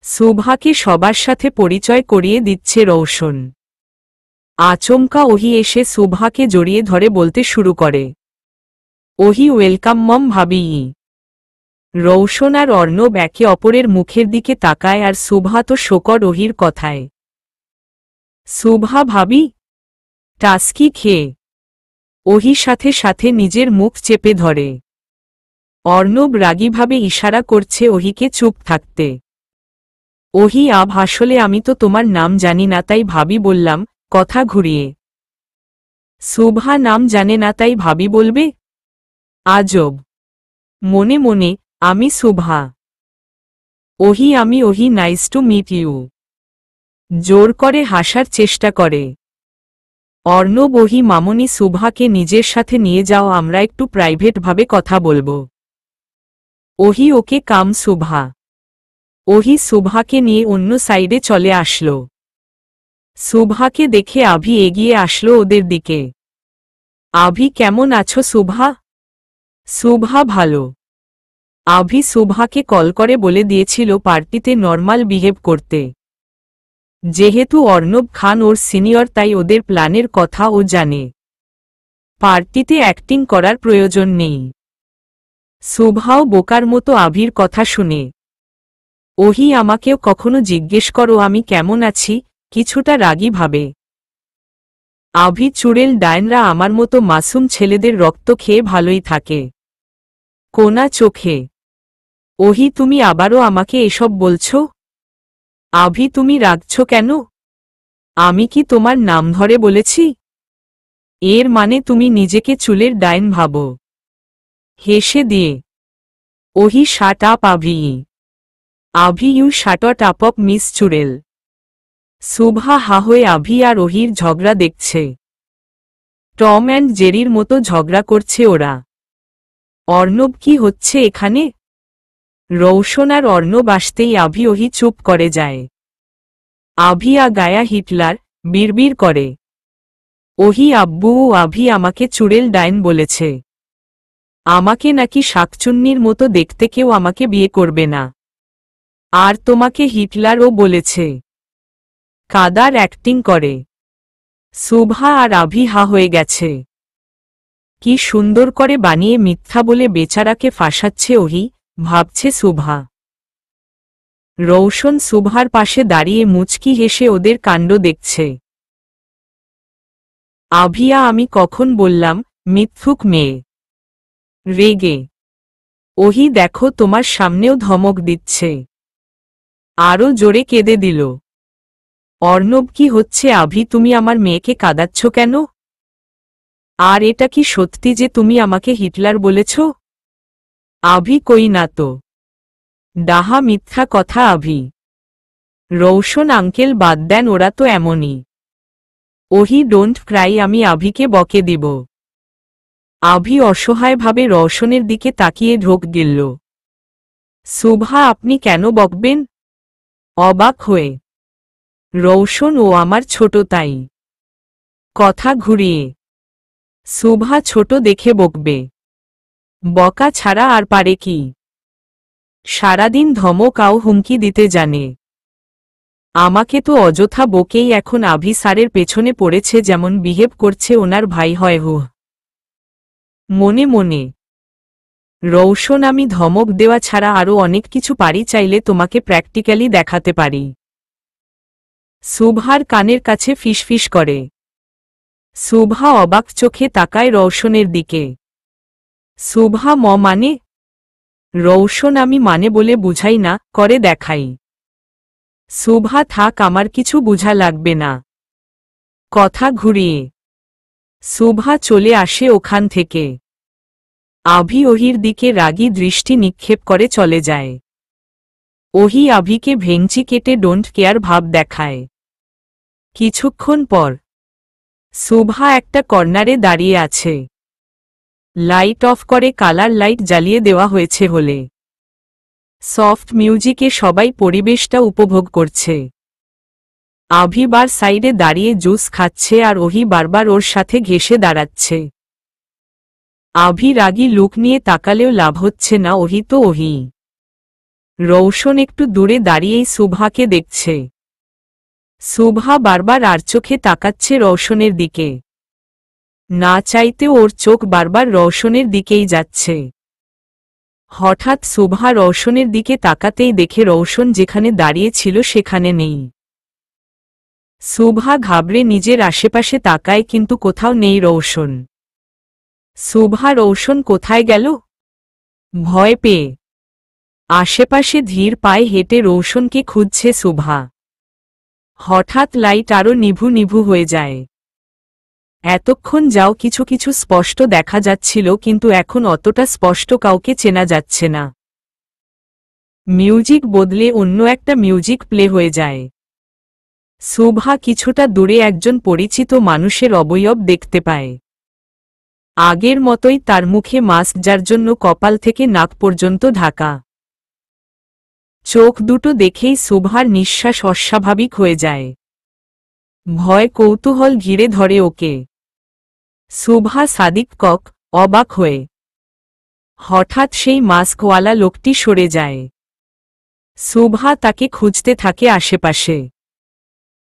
শুভাকে সবার সাথে পরিচয় করিয়ে দিচ্ছে রৌশন। আচমকা ওহি এসে শুভাকে জড়িয়ে ধরে বলতে শুরু করে, ওহি ওয়েলকাম মম ভাবি। রৌশন আর অর্ণব একে অপরের মুখের দিকে তাকায় আর শুভা তো শোকর ওহির কথায়। শুভা ভাবি টাস্কি খেয়ে ওহি সাথে সাথে নিজের মুখ চেপে ধরে। অর্ণব রাগীভাবে ইশারা করছে ওহিকে চুপ থাকতে। ওহি আসলে আমি তো তোমার নাম জানি না তাই ভাবি বললাম, কথা ঘুরিয়ে। শুভা নাম জানে না তাই ভাবি বলবে? আজব। মনে মনে, আমি শুভা। ওহি আমি ওহি, নাইস টু মিট ইউ। জোর করে হাসার চেষ্টা করে। অর্ণব ওহি মামনি শুভাকে নিজের সাথে নিয়ে যাও, আমরা একটু প্রাইভেটভাবে কথা বলবো। ওহি ওকে কাম শুভা। ওহি শুভাকে নিয়ে অন্য সাইডে চলে আসলো। শুভাকে দেখে আভি এগিয়ে আসলো ওদের দিকে। আভি কেমন আছো শুভা? শুভা ভালো। আভি শুভাকে কল করে বলে দিয়েছিল পার্টিতে নর্মাল বিহেভ করতে। যেহেতু অর্ণব খান ওর সিনিয়র তাই ওদের প্ল্যানের কথা ও জানে। পার্টিতে অ্যাক্টিং করার প্রয়োজন নেই। শুভাও বোকার মতো আভির কথা শুনে। ওহি আমাকেও কখনো জিজ্ঞেস করো আমি কেমন আছি, কিছুটা রাগী ভাবে। আভি চুড়েল ডায়নরা আমার মতো মাসুম ছেলেদের রক্ত খেয়ে ভালোই থাকে। কোনা চোখে। ওহি তুমি আবারও আমাকে এসব বলছো? আভি তুমি রাগছ কেন? আমি কি তোমার নাম ধরে বলেছি? এর মানে তুমি নিজেকে চুলের ডাইন ভাবো। হেসে দিয়ে। Ohi shut up Abhi. Abhi you shut up অপ মিস চুড়েল। শুভা হা হয়ে আভি আর ওহির ঝগড়া দেখছে। টম অ্যান্ড জেরির মতো ঝগড়া করছে ওরা। অর্ণব কি হচ্ছে এখানে? রৌশন আর অর্ণব আসতেই আভি ওহি চুপ করে যায়। আভি গায়া হিটলার, বিড়বিড় করে। ওহি আব্বু ও আভি আমাকে চুড়েল ডাইন বলেছে। আমাকে নাকি শাকচুন্নির মতো দেখতে কেউ আমাকে বিয়ে করবে না। আর তোমাকে হিটলারও বলেছে। কাদার অ্যাক্টিং করে। শুভা আর আভি হা হয়ে গেছে। কি সুন্দর করে বানিয়ে মিথ্যা বলে বেচারাকে ফাঁসাচ্ছে ওহি, ভাবছে শুভা। রৌশন শুভার পাশে দাঁড়িয়ে মুচকি হেসে ওদের কাণ্ড দেখছে। আভিয়া আমি কখন বললাম, মিথ্যুক মেয়ে। রেগে। ওহি দেখো তোমার সামনেও ধমক দিচ্ছে। আরও জোরে কেঁদে দিল। অর্ণব কি হচ্ছে আভি তুমি আমার মেয়েকে কাঁদাচ্ছ কেন? আর এটা কি সত্যি যে তুমি আমাকে হিটলার বলেছ? আভি কই না তো। ডাহা মিথ্যা কথা আভি। রৌশন আঙ্কেল বাদ দেন ওরা তো এমনই। ওহি ডোন্ট ক্রাই আমি আভিকে বকে দিব। আভি অসহায়ভাবে রৌশনের দিকে তাকিয়ে ঢোক গিলল। শুভা আপনি কেন বকবেন? অবাক হয়ে। রৌশন ও আমার ছোট তাই। কথা ঘুরিয়ে। শুভা ছোট দেখে বকবে। বকা ছাড়া আর পারে কি? সারাদিন ধমক আও হুমকি দিতে জানে। আমাকে তো অযথা বকেই এখন আভি স্যারের পেছনে পড়েছে যেমন বিহেভ করছে ওনার ভাই হয় হু। মনে মনে। রৌশন আমি ধমক দেওয়া ছাড়া আরও অনেক কিছু পারি, চাইলে তোমাকে প্র্যাকটিক্যালি দেখাতে পারি। শুভার কানের কাছে ফিসফিস করে। শুভা অবাক চোখে তাকায় রৌশনের দিকে। শুভা মানে? রৌশন আমি মানে বলে বুঝাই না, করে দেখাই। শুভা থাক আমার কিছু বুঝা লাগবে না। কথা ঘুরিয়ে। শুভা চলে আসে ওখান থেকে। আভি ওহির দিকে রাগী দৃষ্টি নিক্ষেপ করে চলে যায়। ওহি আভিকে ভেঙচি কেটে ডোন্ট কেয়ার ভাব দেখায়। কিছুক্ষণ পর শুভা একটা কর্নারে দাঁড়িয়ে আছে। লাইট অফ করে কালার লাইট জ্বালিয়ে দেওয়া হয়েছে হলে। সফট মিউজিকে সবাই পরিবেশটা উপভোগ করছে। আভি বার সাইডে দাঁড়িয়ে জুস খাচ্ছে আর ওহি বারবার ওর সাথে ঘেঁষে দাঁড়াচ্ছে। আভি রাগী লুক নিয়ে তাকালেও লাভ হচ্ছে না, ওহি তো ওহি। রৌশন একটু দূরে দাঁড়িয়েই সুভাকে দেখছে। সুভা বারবার আর চোখে তাকাচ্ছে রৌশনের দিকে। না চাইতে ওর চোখ বারবার রৌশনের দিকেই যাচ্ছে। হঠাৎ সুভা রৌশনের দিকে তাকাতেই দেখে রৌশন যেখানে দাঁড়িয়ে ছিল সেখানে নেই। সুভা ঘাবড়ে নিজের আশেপাশে তাকায় কিন্তু কোথাও নেই রৌশন। সুভা রৌশন কোথায় গেল? ভয় পেয়ে আশেপাশে ধীর পায়ে হেঁটে রৌশনকে খুঁজছে সুভা। হঠাৎ লাইট আরো নিভু নিভু হয়ে যায়। এতক্ষণ যাও কিছু কিছু স্পষ্ট দেখা যাচ্ছিল কিন্তু এখন অতটা স্পষ্ট কাউকে চেনা যাচ্ছে না। মিউজিক বদলে অন্য একটা মিউজিক প্লে হয়ে যায়। সুভা কিছুটা দূরে একজন পরিচিত মানুষের অবয়ব দেখতে পায়। আগের মতোই তার মুখে মাস্ক, যার জন্য কপাল থেকে নাক পর্যন্ত ঢাকা। চোখ দুটো দেখেই সুভার নিঃশ্বাস অস্বাভাবিক হয়ে যায়। ভয় কৌতূহল ঘিরে ধরে ওকে। সুভা সাদিক কক অবাক হয়ে। হঠাৎ সেই মাস্কওয়ালা লোকটি সরে যায়। সুভা তাকে খুঁজতে থাকে আশেপাশে।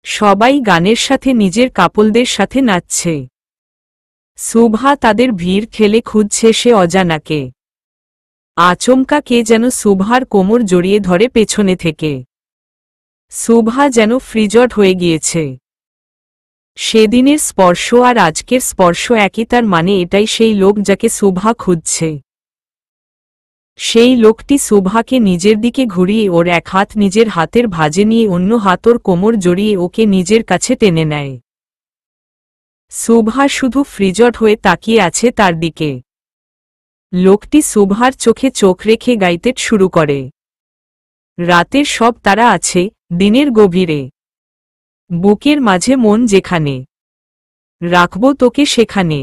সবাই গানের সাথে নিজের কাপলদের সাথে নাচছে। সুভা তাদের ভিড় ঠেলে খুঁজছে সে অজানাকে। আচমকা কে যেন সুভার কোমর জড়িয়ে ধরে পেছনে থেকে। সুভা যেন ফ্রিজড হয়ে গিয়েছে। সেদিনের স্পর্শ আর আজকের স্পর্শ একই, তার মানে এটাই সেই লোক যাকে সুভা খুঁজছে। সেই লোকটি সুভাকে নিজের দিকে ঘুরিয়ে ওর এক হাত নিজের হাতের ভাঁজে নিয়ে অন্য হাত ওর কোমর জড়িয়ে ওকে নিজের কাছে টেনে নেয়। সুভা শুধু ফ্রিজড হয়ে তাকিয়ে আছে তার দিকে। লোকটি সুভার চোখে চোখ রেখে গাইতে শুরু করে। রাতের সব তারা আছে দিনের গভীরে। বুকের মাঝে মন যেখানে, রাখব তোকে সেখানে।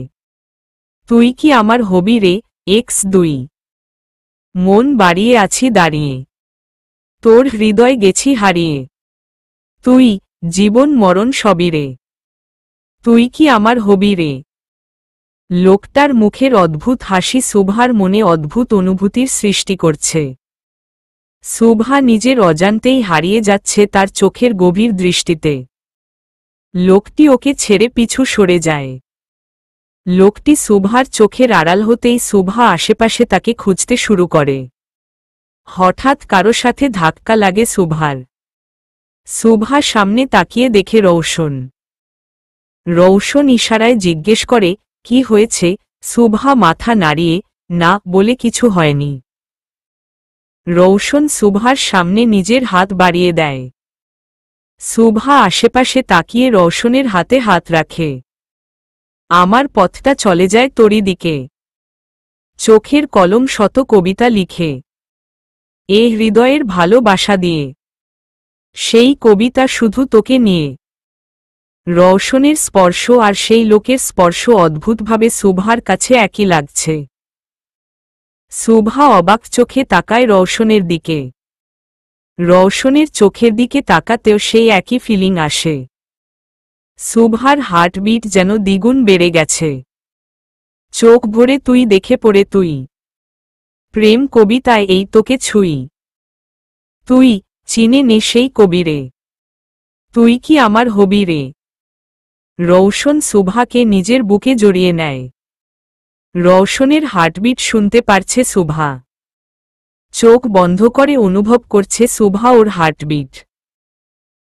তুই কি আমার হবি রে X2। মন বাড়িয়ে আছি দাঁড়িয়ে, তোর হৃদয় গেছি হারিয়ে। তুই জীবন মরণ সবই রে, তুই কি আমার হবি রে। লোকটার মুখের অদ্ভুত হাসি সুভার মনে অদ্ভুত অনুভূতির সৃষ্টি করছে। সুভা নিজের অজান্তেই হারিয়ে যাচ্ছে তার চোখের গভীর দৃষ্টিতে। লোকটি ওকে ছেড়ে পিছু সরে যায়। লোকটি সুভার চোখের আড়াল হতেই সুভা আশেপাশে তাকে খুঁজতে শুরু করে। হঠাৎ কারো সাথে ধাক্কা লাগে সুভার। সুভা সামনে তাকিয়ে দেখে রৌশন। রৌশন ইশারায় জিজ্ঞেস করে, কি হয়েছে? সুভা মাথা নাড়িয়ে না বলে কিছু হয়নি। রৌশন সুভার সামনে নিজের হাত বাড়িয়ে দেয়। সুভা আশেপাশে তাকিয়ে রৌশনের হাতে হাত রাখে। আমার পথটা চলে যায় তোরই দিকে। চোখের কলম শত কবিতা লিখে এ হৃদয়ের ভালোবাসা দিয়ে। সেই কবিতা শুধু তোকে নিয়ে। রৌশনের স্পর্শ আর সেই লোকের স্পর্শ অদ্ভুতভাবে সুভার কাছে একই লাগছে। সুভা অবাক চোখে তাকায় রৌশনের দিকে। রৌশনের চোখের দিকে তাকাতেও সেই একই ফিলিং আসে। সুভার হার্টবিট যেন দ্বিগুণ বেড়ে গেছে। চোখ ভরে তুই দেখে পড়ে তুই। প্রেম কবিতায় এই তোকে ছুঁই। তুই চিনে নে সেই কবিরে। তুই কি আমার হবি রে। রৌশন সুভাকে নিজের বুকে জড়িয়ে নেয়। রৌশনের হার্টবিট শুনতে পারছে সুভা। চোখ বন্ধ করে অনুভব করছে সুভা ওর হার্টবিট।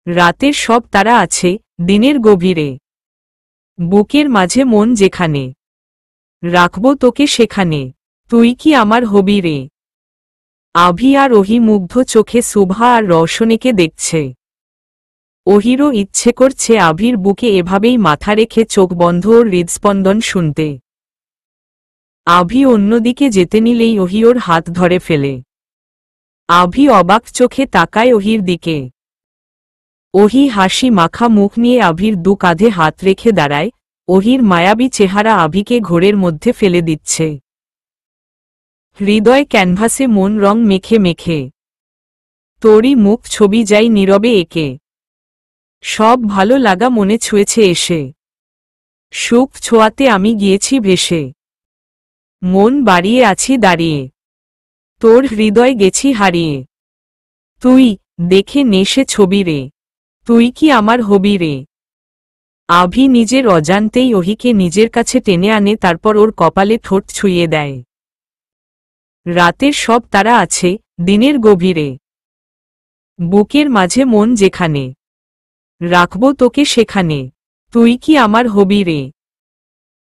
রাতের সব তারা আছে দিনের গভীরে। বুকের মাঝে মন যেখানে, রাখব তোকে সেখানে। তুই কি আমার হবি রে। আভি আর ওহি মুগ্ধ চোখে সুভা আর রৌশনেকে দেখছে। ওহিরও ইচ্ছে করছে আভির বুকে এভাবেই মাথা রেখে চোখ বন্ধ ওর হৃদস্পন্দন শুনতে। আভি অন্যদিকে যেতে নিলেই ওহি ওর হাত ধরে ফেলে। আভি অবাক চোখে তাকায় ওহির দিকে। ওহি হাসি মাখা মুখ নিয়ে আভির দু কাঁধে হাত রেখে দাঁড়ায়। ওহির মায়াবী চেহারা আভিকে ঘোরের মধ্যে ফেলে দিচ্ছে। হৃদয় ক্যানভাসে মন রং মেখে মেখে। তোরই মুখ ছবি যাই নীরবে এঁকে। সব ভালো লাগা মনে ছুঁয়েছে এসে। সুখ ছোঁয়াতে আমি গিয়েছি ভেসে। মন বাড়িয়ে আছি দাঁড়িয়ে। তোর হৃদয় গেছি হারিয়ে। তুই দেখে নেশে ছবি রে, তুই কি আমার হবি রে। আভি নিজের অজান্তেই ওহিকে নিজের কাছে টেনে আনে, তারপর ওর কপালে ঠোঁট ছুঁয়ে দেয়। রাতের সব তারা আছে, দিনের গভীরে। বুকের মাঝে মন যেখানে, রাখবো তোকে সেখানে, তুই কি আমার হবি রে।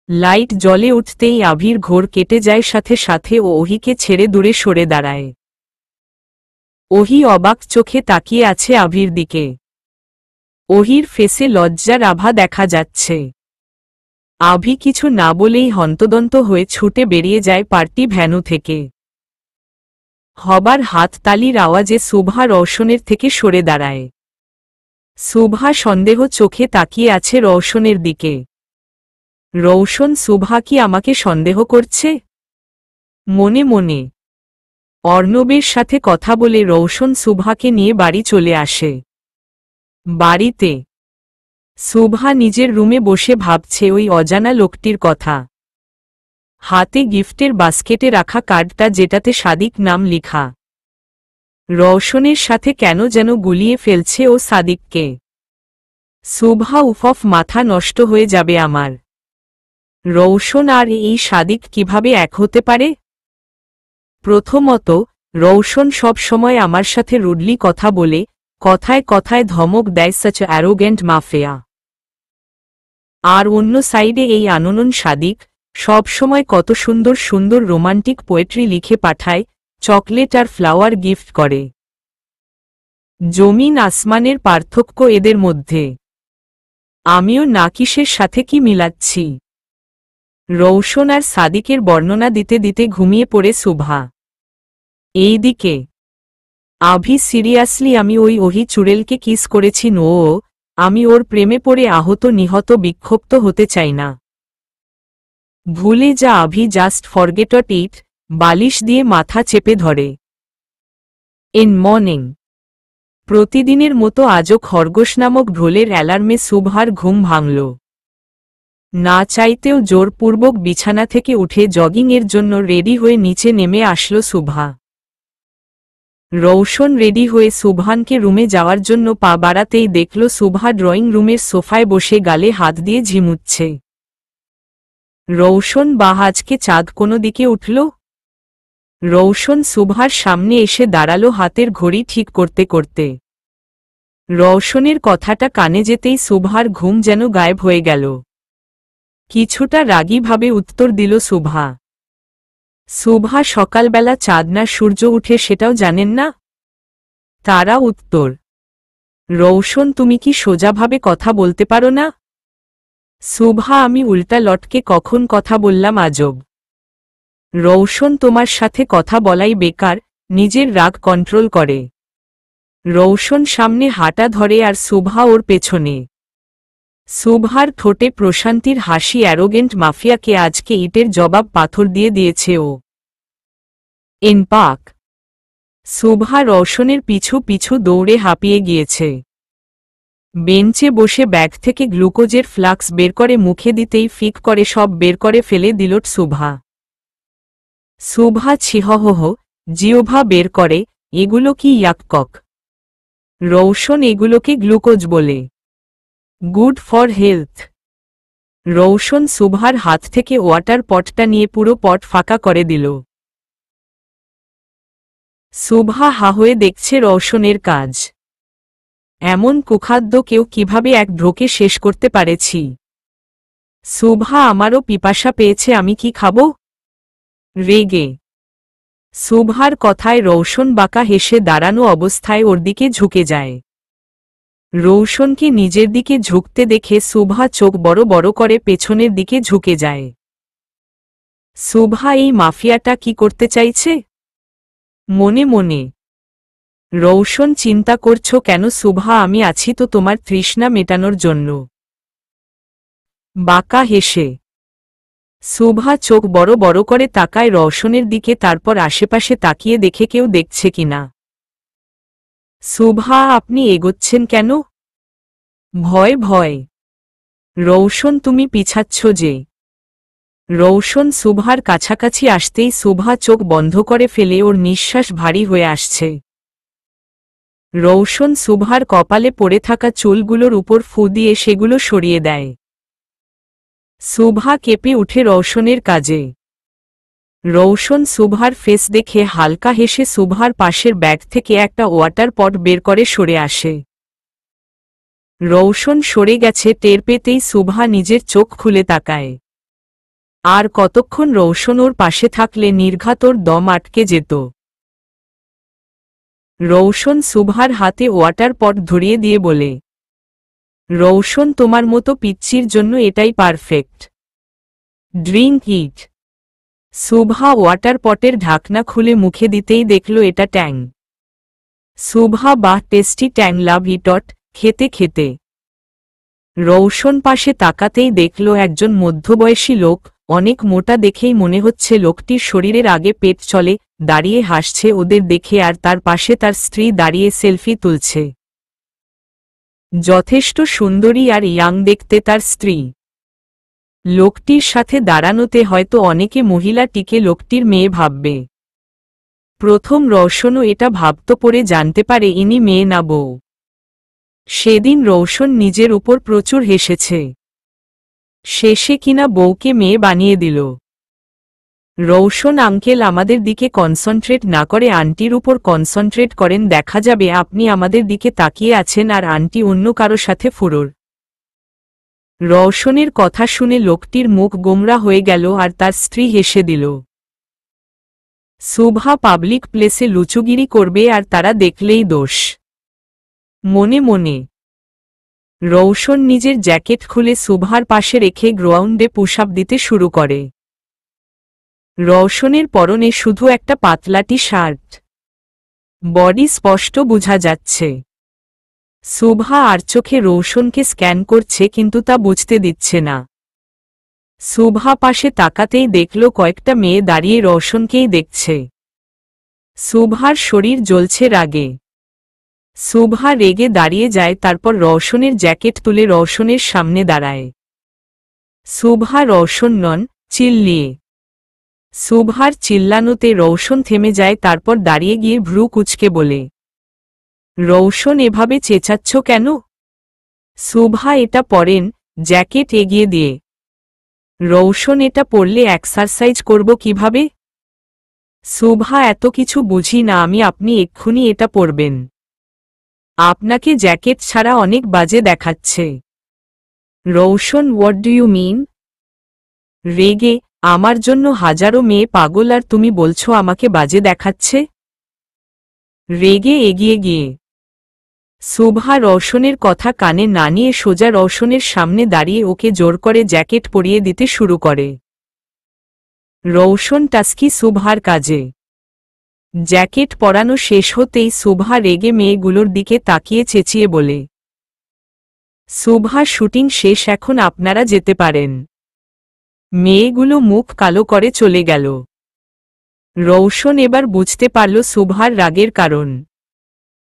লাইট জ্বলে উঠতেই আভির ঘোর কেটে যায়, সাথে সাথে ও ওহিকে ছেড়ে দূরে সরে দাঁড়ায়। ওহি অবাক চোখে তাকিয়ে আছে আভির দিকে। ওহির ফেসে লজ্জার আভা দেখা যাচ্ছে। আভি কিছু না বলেই হন্তদন্ত হয়ে ছুটে বেরিয়ে যায় পার্টি ভ্যানু থেকে। হবার হাততালির আওয়াজে শুভা রওশনের থেকে সরে দাঁড়ায়। শুভা সন্দেহ চোখে তাকিয়ে আছে রওশনের দিকে। রওশন, শুভা কি আমাকে সন্দেহ করছে? মনে মনে অর্ণবের সাথে কথা বলে রওশন শুভাকে নিয়ে বাড়ি চলে আসে। বাড়িতে শুভা নিজের রুমে বসে ভাবছে ওই অজানা লোকটির কথা। হাতে গিফটের বাস্কেটে রাখা কার্ডটা, যেটাতে সাদিক নাম লিখা। রওশনের সাথে কেন যেন গুলিয়ে ফেলছে ও সাদিককে। শুভা, উফফ, মাথা নষ্ট হয়ে যাবে আমার। রওশন আর এই সাদিক কিভাবে এক হতে পারে? প্রথমত, রওশন সব সময় আমার সাথে রুডলি কথা বলে, কথায় কথায় ধমক দেয়, সাচ অ্যারোগেন্ট মাফিয়া। আর অন্য সাইডে এই আননোন সাদিক সব সময় কত সুন্দর সুন্দর রোমান্টিক পোয়েট্রি লিখে পাঠায়, চকলেট আর ফ্লাওয়ার গিফট করে। জমিন আসমানের পার্থক্য এদের মধ্যে। আমিও নাকিসের সাথে কি মিলাচ্ছি। রওশন আর সাদিকের বর্ণনা দিতে দিতে ঘুমিয়ে পড়ে শুভা। এইদিকে আভি, সিরিয়াসলি আমি ওই ওহি চুড়েলকে কিস করেছি। নো, আমি ওর প্রেমে পড়ে আহত, নিহত, বিক্ষুব্ধ হতে চাই না। ভুলে যা আভি, জাস্ট ফরগেট ইট। বালিশ দিয়ে মাথা চেপে ধরে। ইন মর্নিং প্রতিদিনের মতো আজও খরগোশ নামক ঢোলের অ্যালার্মে শুভার ঘুম ভাঙল। না চাইতেও জোরপূর্বক বিছানা থেকে উঠে জগিংয়ের জন্য রেডি হয়ে নিচে নেমে আসল শুভা। রওশন রেডি হয়ে শুভানকে রুমে যাওয়ার জন্য পা বাড়াতেই দেখল শুভা ড্রয়িং রুমের সোফায় বসে গালে হাত দিয়ে ঝিমুচ্ছে। রওশন, বা আজকে চাঁদ কোনো দিকে উঠল? রওশন শুভার সামনে এসে দাঁড়ালো, হাতের ঘড়ি ঠিক করতে করতে। রওশনের কথাটা কানে যেতেই শুভার ঘুম যেন গায়েব হয়ে গেল। কিছুটা রাগীভাবে উত্তর দিল শুভা। শুভা, সকালবেলা চাঁদ না সূর্য উঠে সেটাও জানেন না? তারা উত্তর। রওশন, তুমি কি সোজাভাবে কথা বলতে পারো না? শুভা, আমি উল্টা লটকে কখন কথা বললাম আজব। রওশন, তোমার সাথে কথা বলাই বেকার, নিজের রাগ কন্ট্রোল করে। রওশন সামনে হাঁটা ধরে আর শুভা ওর পেছনে। শুভার ঠোঁটে প্রশান্তির হাসি। অ্যারোগেন্ট মাফিয়াকে আজকে ইটের জবাব পাথর দিয়ে দিয়েছে ও। এন পাক। শুভা রওশনের পিছু পিছু দৌড়ে হাঁপিয়ে গিয়েছে। বেঞ্চে বসে ব্যাগ থেকে গ্লুকোজের ফ্লাক্স বের করে মুখে দিতেই ফিক করে সব বের করে ফেলে দিল শুভা। শুভা ছিহহ জিহ্বা বের করে, এগুলো কি ইয়াককক। রওশন, এগুলোকে গ্লুকোজ বলে। Good for health. রওশন শুভার হাত থেকে ওয়াটার পটটা নিয়ে পুরো পট ফাঁকা করে দিল। শুভা হা হয়ে দেখছে রওশনের কাজ। এমন কুখাদ্য কেউ কিভাবে এক ঢোকে শেষ করতে পারেছি। শুভা, আমারও পিপাসা পেয়েছে, আমি কি খাবো? রেগে শুভার কথায় রওশন বাঁকা হেসে দাঁড়ানো অবস্থায় ওর দিকে ঝুঁকে যায়। রওশনকে নিজের দিকে ঝুঁকতে দেখে শুভা চোখ বড় বড় করে পেছনের দিকে ঝুঁকে যায়। শুভা, এই মাফিয়াটা কি করতে চাইছে? মনে মনে। রওশন, চিন্তা করছো কেন শুভা? আমি আছি তো তোমার তৃষ্ণা মেটানোর জন্য। বাঁকা হেসে শুভা চোখ বড় বড় করে তাকায় রওশনের দিকে, তারপর আশেপাশে তাকিয়ে দেখে কেউ দেখছে কিনা। শুভা, আপনি এগোচ্ছেন কেন? ভয় ভয়। রওশন, তুমি পিছাচ্ছ যে। রওশন শুভার কাছাকাছি আসতেই শুভা চোখ বন্ধ করে ফেলে, ওর নিঃশ্বাস ভারী হয়ে আসছে। রৌশন সুভার কপালে পড়ে থাকা চুলগুলোর উপর ফু দিয়ে সেগুলো সরিয়ে দেয়। সুভা কেঁপে উঠে রৌশনের কাজে। রৌশন সুভার ফেস দেখে হালকা হেসে সুভার পাশের ব্যাগ থেকে একটা ওয়াটার পট বের করে সরে আসে। রৌশন সরে গেছে টের পেতেই সুভা নিজের চোখ খুলে তাকায়। আর কতক্ষণ রৌশন ওর পাশে থাকলে নির্ঘাত ওর দম আটকে যেত। রৌশন সুভার হাতে ওয়াটার পট ধরিয়ে দিয়ে বলে, রৌশন, তোমার মতো পিচ্চির জন্য এটাই perfect. Drink it. Shubha water পটের ঢাকনা খুলে মুখে দিতেই দেখল এটা ট্যাং। সুভা, বাহ, টেস্টি ট্যাং, লাভ ইটট। খেতে খেতে রৌশন পাশে তাকাতেই দেখল একজন মধ্যবয়সী লোক, অনেক মোটা দেখেই মনে হচ্ছে লোকটির শরীরের আগে পেট চলে, দাঁড়িয়ে হাসছে ওদের দেখে, আর তার পাশে তার স্ত্রী দাঁড়িয়ে সেলফি তুলছে। যথেষ্ট সুন্দরী আর ইয়াং দেখতে তার স্ত্রী। লোকটির সাথে দাঁড়ানোতে হয়তো অনেকে মহিলাটিকে লোকটির মেয়ে ভাববে। প্রথম রৌশনও এটা ভাবত, পরে জানতে পারে ইনি মেয়ে না বউ। সেদিন রৌশন নিজের উপর প্রচুর হেসেছে। শেষে কিনা বউকে মেয়ে বানিয়ে দিল। রৌশন আঙ্কেল আমাদের দিকে কনসেন্ট্রেট না করে আন্টির উপর কনসেন্ট্রেট করেন, দেখা যাবে আপনি আমাদের দিকে তাকিয়ে আছেন আর আন্টি অন্য কারো সাথে ফুরোর। রৌশনের কথা শুনে লোকটির মুখ গোমরা হয়ে গেল আর তার স্ত্রী হেসে দিল। সুভা পাবলিক প্লেসে লুচুগিরি করবে আর তারা দেখলেই দোষ। মনে মনে রৌশন নিজের জ্যাকেট খুলে সুভার পাশে রেখে গ্রাউন্ডে পুশ আপ দিতে শুরু করে। রৌশনের পরনে শুধু একটা পাতলাটি শার্ট, বডি স্পষ্ট বোঝা যাচ্ছে। সুভা আর চোখে রৌশনকে স্ক্যান করছে, কিন্তু তা বুঝতে দিচ্ছে না। সুভা পাশে তাকাতেই দেখল কয়েকটা মেয়ে দাঁড়িয়ে রৌশনকেই দেখছে। সুভার শরীর জ্বলছে রাগে। সুভা রেগে দাঁড়িয়ে যায়, তারপর রৌশনের জ্যাকেট তুলে রৌশনের সামনে দাঁড়ায়। সুভা, রৌশন নন, চিল্লিয়ে। সুভার চিল্লানোতে রৌশন থেমে যায়, তারপর দাঁড়িয়ে গিয়ে ভ্রু কুঁচকে বলে, রৌশন, এভাবে চেঁচাচ্ছ কেন? সুভা, এটা পরেন। জ্যাকেট এগিয়ে দিয়ে। রৌশন, এটা পরলে এক্সারসাইজ করব কিভাবে? সুভা, এত কিছু বুঝি না আমি, আপনি এক্ষুনি এটা পরবেন। আপনাকে জ্যাকেট ছাড়া অনেক বাজে দেখাচ্ছে। Rowshan, what do you mean? রেগে, আমার জন্য হাজারো মেয়ে পাগল আর তুমি বলছো আমাকে বাজে দেখাচ্ছে? রেগে এগিয়ে গিয়ে সুভা রৌশনের কথা কানে না নিয়ে সোজা রৌশনের সামনে দাঁড়িয়ে ওকে জোর করে জ্যাকেট পরিয়ে দিতে শুরু করে। রৌশন টাস্কি সুভার কাজে। জ্যাকেট পরানো শেষ হতেই সুভা রেগে মেয়েগুলোর দিকে তাকিয়ে চেঁচিয়ে বলে, সুভা, শুটিং শেষ, এখন আপনারা যেতে পারেন। মেয়েগুলো মুখ কালো করে চলে গেল। রৌশন এবার বুঝতে পারল সুভার রাগের কারণ।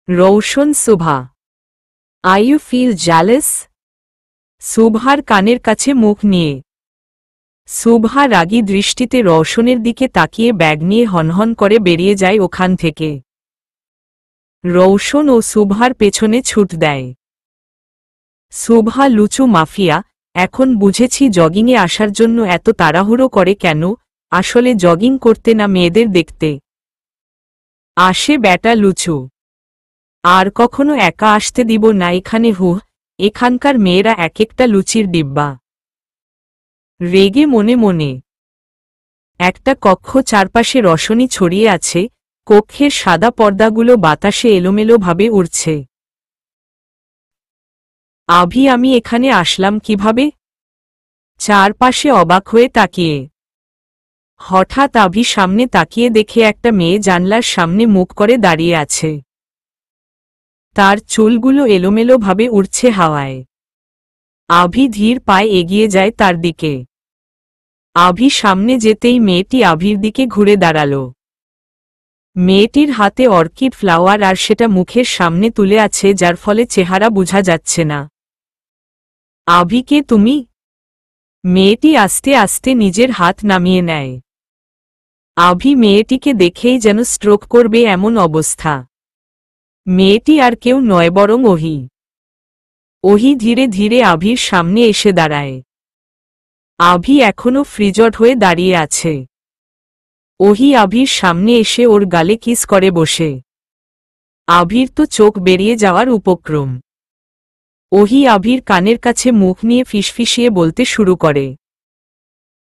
Rowshan, Subha, I U feel jealous? সুভার কানের কাছে মুখ নিয়ে। সুভা রাগী দৃষ্টিতে রৌশনের দিকে তাকিয়ে ব্যাগ নিয়ে হনহন করে বেরিয়ে যায় ওখান থেকে। রৌশন ও সুভার পেছনে ছুট দেয়। সুভা, লুচু মাফিয়া, এখন বুঝেছি জগিংয়ে আসার জন্য এত তাড়াহুড়ো করে কেন, আসলে জগিং করতে না মেয়েদের দেখতে আসে ব্যাটা লুচু। আর কখনো একা আসতে দিব না এখানে, এখানকার মেয়েরা এক একটা লুচির ডিব্বা। রেগে মনে মনে একটা কক্ষ, চারপাশে রসনী ছড়িয়ে আছে, কক্ষের সাদা পর্দাগুলো বাতাসে এলোমেলোভাবে উড়ছে। আভি, আমি এখানে আসলাম কিভাবে? চারপাশে অবাক হয়ে তাকিয়ে হঠাৎ আভি সামনে তাকিয়ে দেখে একটা মেয়ে জানলার সামনে মুখ করে দাঁড়িয়ে আছে। তার চুলগুলো এলোমেলোভাবে উড়ছে হাওয়ায়। আভি ধীর পায়ে এগিয়ে যায় তার দিকে। আভি সামনে যেতেই মেয়েটি আভির দিকে ঘুরে দাঁড়াল। মেয়েটির হাতে অর্কিড ফ্লাওয়ার আর সেটা মুখের সামনে তুলে আছে, যার ফলে চেহারা বোঝা যাচ্ছে না। আভি, কে তুমি? মেয়েটি আস্তে আস্তে নিজের হাত নামিয়ে নেয়। আভি মেয়েটিকে দেখেই যেন স্ট্রোক করবে এমন অবস্থা। মেয়েটি আর কেউ নয় বরং ওহি। ওহি ধীরে ধীরে আভির সামনে এসে দাঁড়ায়। আভি এখনো ফ্রিজড হয়ে দাঁড়িয়ে আছে। ওহি আভির সামনে এসে ওর গালে কিস করে বসে। আভির তো চোখ বেরিয়ে যাওয়ার উপক্রম। ওহি আভির কানের কাছে মুখ নিয়ে ফিসফিসিয়ে বলতে শুরু করে,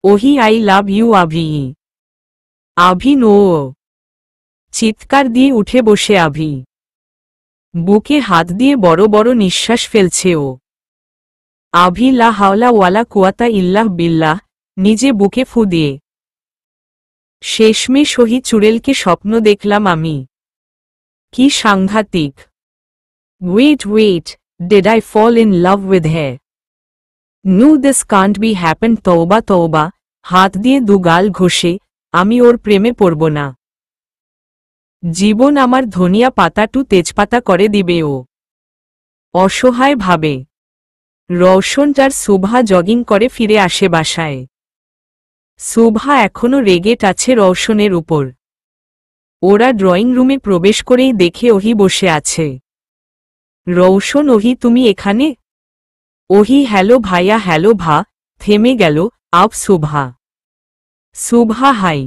Ohi I love you Abhi. Abhi no. চিৎকার দিয়ে উঠে বসে আভি। বুকে হাত দিয়ে বড় বড় নিঃশ্বাস ফেলছে ও। আভি লা হাওলা ওয়ালা কুয়াতা ইল্লাহ বিল্লাহ, নিজে বুকে ফু দিয়ে। শেষমেশ ওহি চুড়েলকে স্বপ্ন দেখলাম আমি। কি সাংঘাতিক। Wait, did I fall in love with her? No, this can't be happen. তওবা তওবা, হাত দিয়ে দুগাল ঘষে, আমি ওর প্রেমে পড়ব না। জীবন আমার ধনিয়া পাতা টু তেজপাতা করে দিবে ও। অসহায় ভাবে রওশন আর শুভা জগিং করে ফিরে আসে বাসায়। শুভা এখনো রেগেট আছে রওশনের উপর। ওরা ড্রয়িং রুমে প্রবেশ করেই দেখে ওহি বসে আছে। রওশন, ওহি তুমি এখানে? ওহি হ্যালো ভাইয়া। হ্যালো ভা। থেমে গেল। আপ শুভা। শুভা হাই।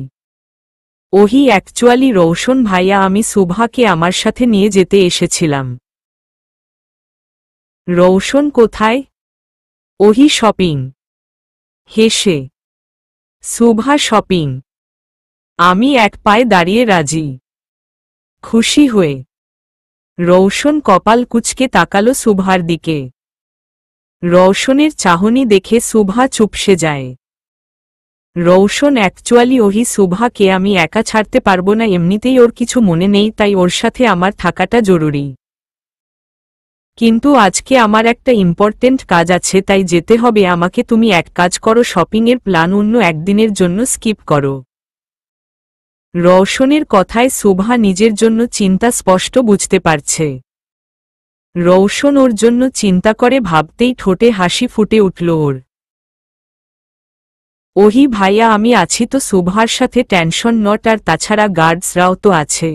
ওহি অ্যাকচুয়ালি রওশন ভাইয়া, আমি শুভাকে আমার সাথে নিয়ে যেতে এসেছিলাম। রওশন কোথায়? ওহি শপিং। হেসে। শুভা শপিং। আমি এক পায়ে দাঁড়িয়ে রাজি। খুশি হয়ে রওশন কপাল কুঁচকে তাকালো শুভার দিকে। রওশনের চাহনি দেখে শুভা চুপসে যায়। রওশন অ্যাকচুয়ালি ওহি শুভাকে আমি একা ছাড়তে পারবো না, এমনিতেই ওর কিছু মনে নেই, তাই ওর সাথে আমার থাকাটা জরুরি। কিন্তু আজকে আমার একটা ইম্পর্টেন্ট কাজ আছে, তাই যেতে হবে আমাকে। তুমি এক কাজ করো, শপিংয়ের প্ল্যান অন্য একদিনের জন্য স্কিপ করো। রওশনের কথায় শুভা নিজের জন্য চিন্তা স্পষ্ট বুঝতে পারছে। রওশন ওর জন্য চিন্তা করে ভাবতেই ঠোঁটে হাসি ফুটে উঠল ওর। ওহি ভাইয়া, আমি আছি তো, শুভার সাথে টেনশন নট, আর তাছাড়া গার্ডসরাও তো আছে।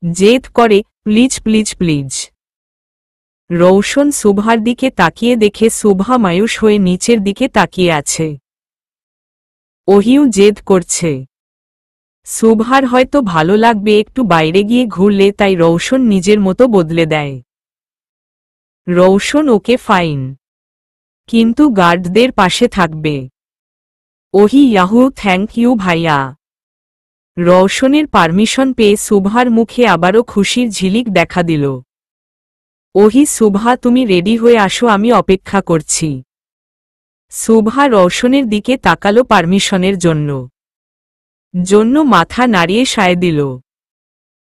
জেদ করে, প্লিজ প্লিজ প্লিজ। রওশন শুভার দিকে তাকিয়ে দেখে শুভা মায়ূস হয়ে নিচের দিকে তাকিয়ে আছে। ওহিও জেদ করছে। শুভার হয়তো ভালো লাগবে একটু বাইরে গিয়ে ঘুরলে, তাই রওশন নিজের মতো বদলে দেয়। রওশন ওকে ফাইন, কিন্তু গার্ডদের পাশে থাকবে। ওহি ইয়াহু থ্যাংক ইউ ভাইয়া। রওশনের পারমিশন পেয়ে শুভার মুখে আবারও খুশির ঝিলিক দেখা দিল। ওহি শুভা, তুমি রেডি হয়ে আসো, আমি অপেক্ষা করছি। শুভা রওশনের দিকে তাকালো পারমিশনের জন্য মাথা নাড়িয়ে সায় দিল।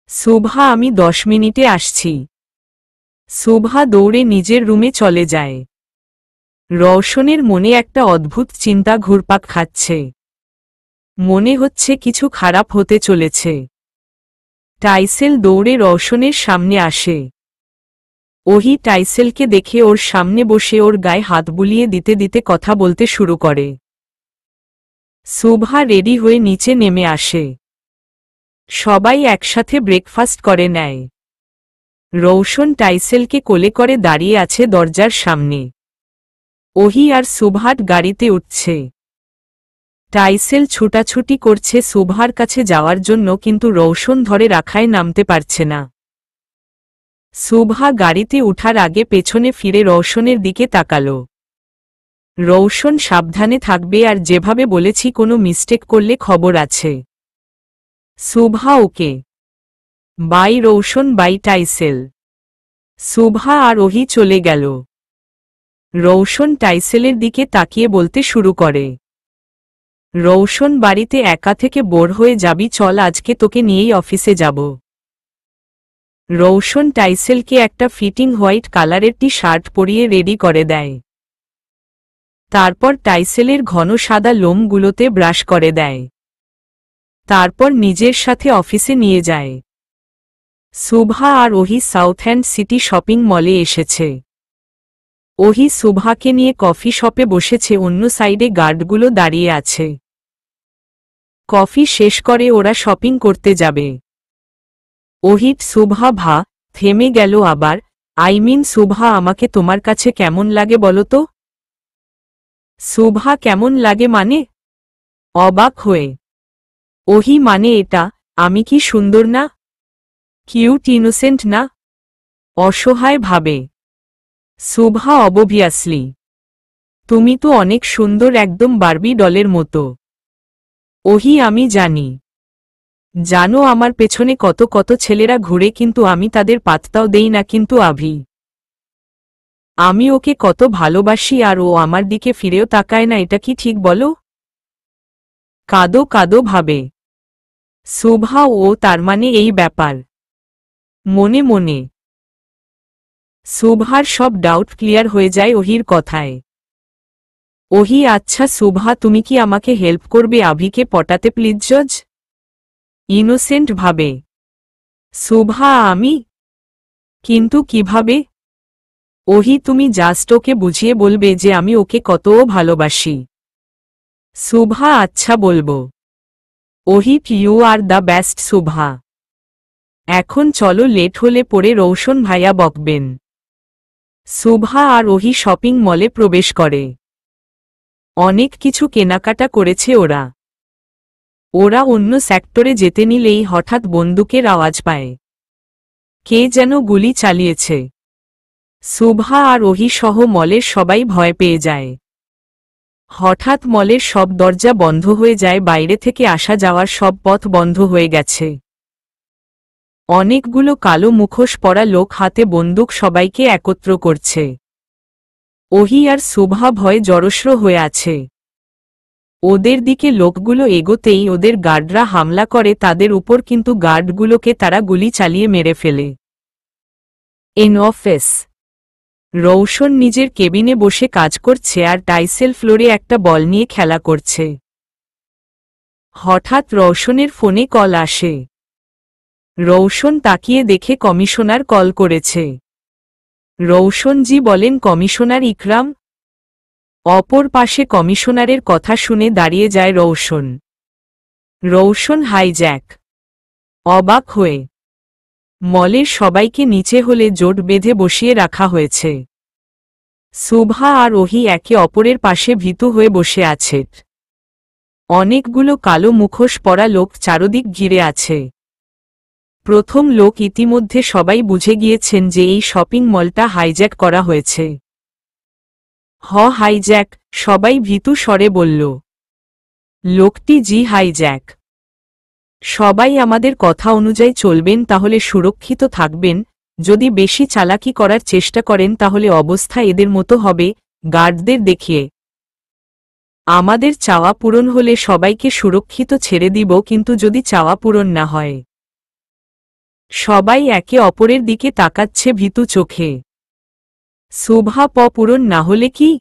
শুভা, আমি 10 মিনিটে আসছি। শুভা দৌড়ে নিজের রুমে চলে যায়। রওশনের মনে একটা অদ্ভুত চিন্তা ঘুরপাক খাচ্ছে। মনে হচ্ছে কিছু খারাপ হতে চলেছে। টাইসেল দৌড়ে রওশনের সামনে আসে। ওহি টাইসেলকে দেখে ওর সামনে বসে ওর গায়ে হাত বুলিয়ে দিতে দিতে কথা বলতে শুরু করে। শুভা রেডি হয়ে নিচে নেমে আসে। সবাই একসাথে ব্রেকফাস্ট করে নেয়। রওশন টাইসেলকে কোলে করে দাঁড়িয়ে আছে দরজার সামনে। ওহি আর শুভার গাড়িতে উঠছে। টাইসেল ছুটাছুটি করছে শুভার কাছে যাওয়ার জন্য, কিন্তু রওশন ধরে রাখায় নামতে পারছে না। শুভা গাড়িতে উঠার আগে পেছনে ফিরে রওশনের দিকে তাকালো। রওশন সাবধানে থাকবে, আর যেভাবে বলেছি কোনো মিস্টেক করলে খবর আছে। Shubha okay. Bye Roshan, bye টাইসেল। শুভা আর ওহি চলে গেল। রওশন টাইসেলের দিকে তাকিয়ে বলতে শুরু করে, রওশন বাড়িতে একা থেকে বোর হয়ে যাবি, চল আজকে তোকে নিয়েই অফিসে যাব। রওশন টাইসেলকে একটা ফিটিং হোয়াইট কালারের টি শার্ট পরিয়ে রেডি করে দেয়। তারপর টাইসেলের ঘন সাদা লোমগুলোতে ব্রাশ করে দেয়। তারপর নিজের সাথে অফিসে নিয়ে যায়। শুভা আর ওহি সাউথ এন্ড সিটি শপিং মলে এসেছে। ওহি শুভাকে নিয়ে কফি শপে বসেছে, অন্য সাইডে গার্ডগুলো দাঁড়িয়ে আছে। কফি শেষ করে ওরা শপিং করতে যাবে। ওহিট শুভা ভা থেমে গেল আবার। শুভা আমাকে তোমার কাছে কেমন লাগে বলো তো? শুভা কেমন লাগে মানে? অবাক হয়ে। ওহি মানে এটা, আমি কি সুন্দর না? কিউট ইনোসেন্ট না? অসহায় ভাবে। শুভা অবভিয়াসলি। তুমি তো অনেক সুন্দর, একদম বারবি ডলের মতো। ওহি আমি জানি। জানো আমার পেছনে কত কত ছেলেরা ঘুরে, কিন্তু আমি তাদের পাত্তাও দেই না, কিন্তু আমি ওকে কত ভালোবাসি আর ও আমার দিকে ফিরেও তাকায় না, এটা কি ঠিক বলো? কাদো কাদো ভাবে শুভা। ও তার মানে এই ব্যাপার। মনে মনে শুভার সব ডাউট ক্লিয়ার হয়ে যায় ওহির কথায়। ওহি আচ্ছা শুভা, তুমি কি আমাকে হেল্প করবে আভিকে পটাতে প্লিজ? জজ ইনোসেন্ট ভাবে শুভা। আমি? কিন্তু কিভাবে? ওহি তুমি জাস্ট ওকে বুঝিয়ে বলবে যে আমি ওকে কতও ভালোবাসি। শুভা আচ্ছা বলবো। Ohi you are the best Shuva. এখন চলো, লেট হলে পরে রৌশন ভাইয়া বকবেন। শুভা আর ওহি শপিং মলে প্রবেশ করে। অনেক কিছু কেনাকাটা করেছে ওরা। ওরা অন্য সেক্টরে যেতে নিলেই হঠাৎ বন্দুকের আওয়াজ পায়। কে যেন গুলি চালিয়েছে। শুভা আর ওহি সহ মলের সবাই ভয় পেয়ে যায়। হঠাৎ মলের সব দরজা বন্ধ হয়ে যায়, বাইরে থেকে আসা যাওয়ার সব পথ বন্ধ হয়ে গেছে। অনেকগুলো কালো মুখোশ পরা লোক হাতে বন্দুক সবাইকে একত্র করছে। ওহি আর শুভা ভয়ে জড়সড় হয়ে আছে। ওদের দিকে লোকগুলো এগোতেই ওদের গার্ডরা হামলা করে তাদের উপর, কিন্তু গার্ডগুলোকে তারা গুলি চালিয়ে মেরে ফেলে। ইন অফিস রৌশন নিজের কেবিনে বসে কাজ করছে আর টাইসেল ফ্লোরে একটা বল নিয়ে খেলা করছে। হঠাৎ রৌশনের ফোনে কল আসে। রৌশন তাকিয়ে দেখে কমিশনার কল করেছে। রৌশন জি বলেন, কমিশনার ইকরাম? অপর পাশে কমিশনারের কথা শুনে দাঁড়িয়ে যায় রৌশন। রৌশন হাইজ্যাক। অবাক হয়ে মলের সবাইকে নিচে হলে জোট বেঁধে বসিয়ে রাখা হয়েছে। শুভা আর ওহি একে অপরের পাশে ভীতু হয়ে বসে আছে। অনেকগুলো কালো মুখোশ পরা লোক চারদিক ঘিরে আছে। প্রথম লোক ইতিমধ্যে সবাই বুঝে গিয়েছেন যে এই শপিং মলটা হাইজ্যাক করা হয়েছে। হাইজ্যাক, সবাই ভীতু স্বরে বলল। লোকটি জি হাইজ্যাক। সবাই আমাদের কথা অনুযায়ী চলবেন, তাহলে সুরক্ষিত থাকবেন। যদি বেশি চালাকি করার চেষ্টা করেন তাহলে অবস্থা এদের মতো হবে। গার্ডদের দেখিয়ে আমাদের চাওয়া পূরণ হলে সবাইকে সুরক্ষিত ছেড়ে দিব, কিন্তু যদি চাওয়া পূরণ না হয়। সবাই একে অপরের দিকে তাকাচ্ছে ভীতু চোখে। শুভা পূরণ না হলে কি?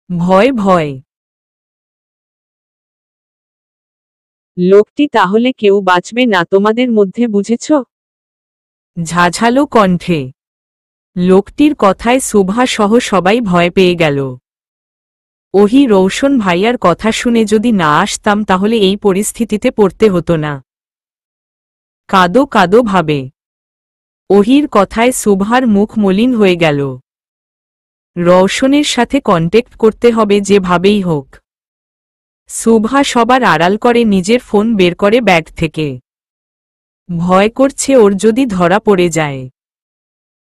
ভয় ভয়। লোকটি তাহলে কেউ বাঁচবে না তোমাদের মধ্যে, বুঝেছ? ঝাঝালো কণ্ঠে লোকটির কথায় শুভা সহ সবাই ভয় পেয়ে গেল। ওহি রৌশন ভাইয়ার কথা শুনে যদি না আসতাম তাহলে এই পরিস্থিতিতে পড়তে হতো না। কাদো কাদো ভাবে ওহির কথায় শুভার মুখ মলিন হয়ে গেল। রৌশনের সাথে কন্ট্যাক্ট করতে হবে যেভাবেই হোক। শুভা সবার আড়াল করে নিজের ফোন বের করে ব্যাগ থেকে। ভয় করছে ওর যদি ধরা পড়ে যায়।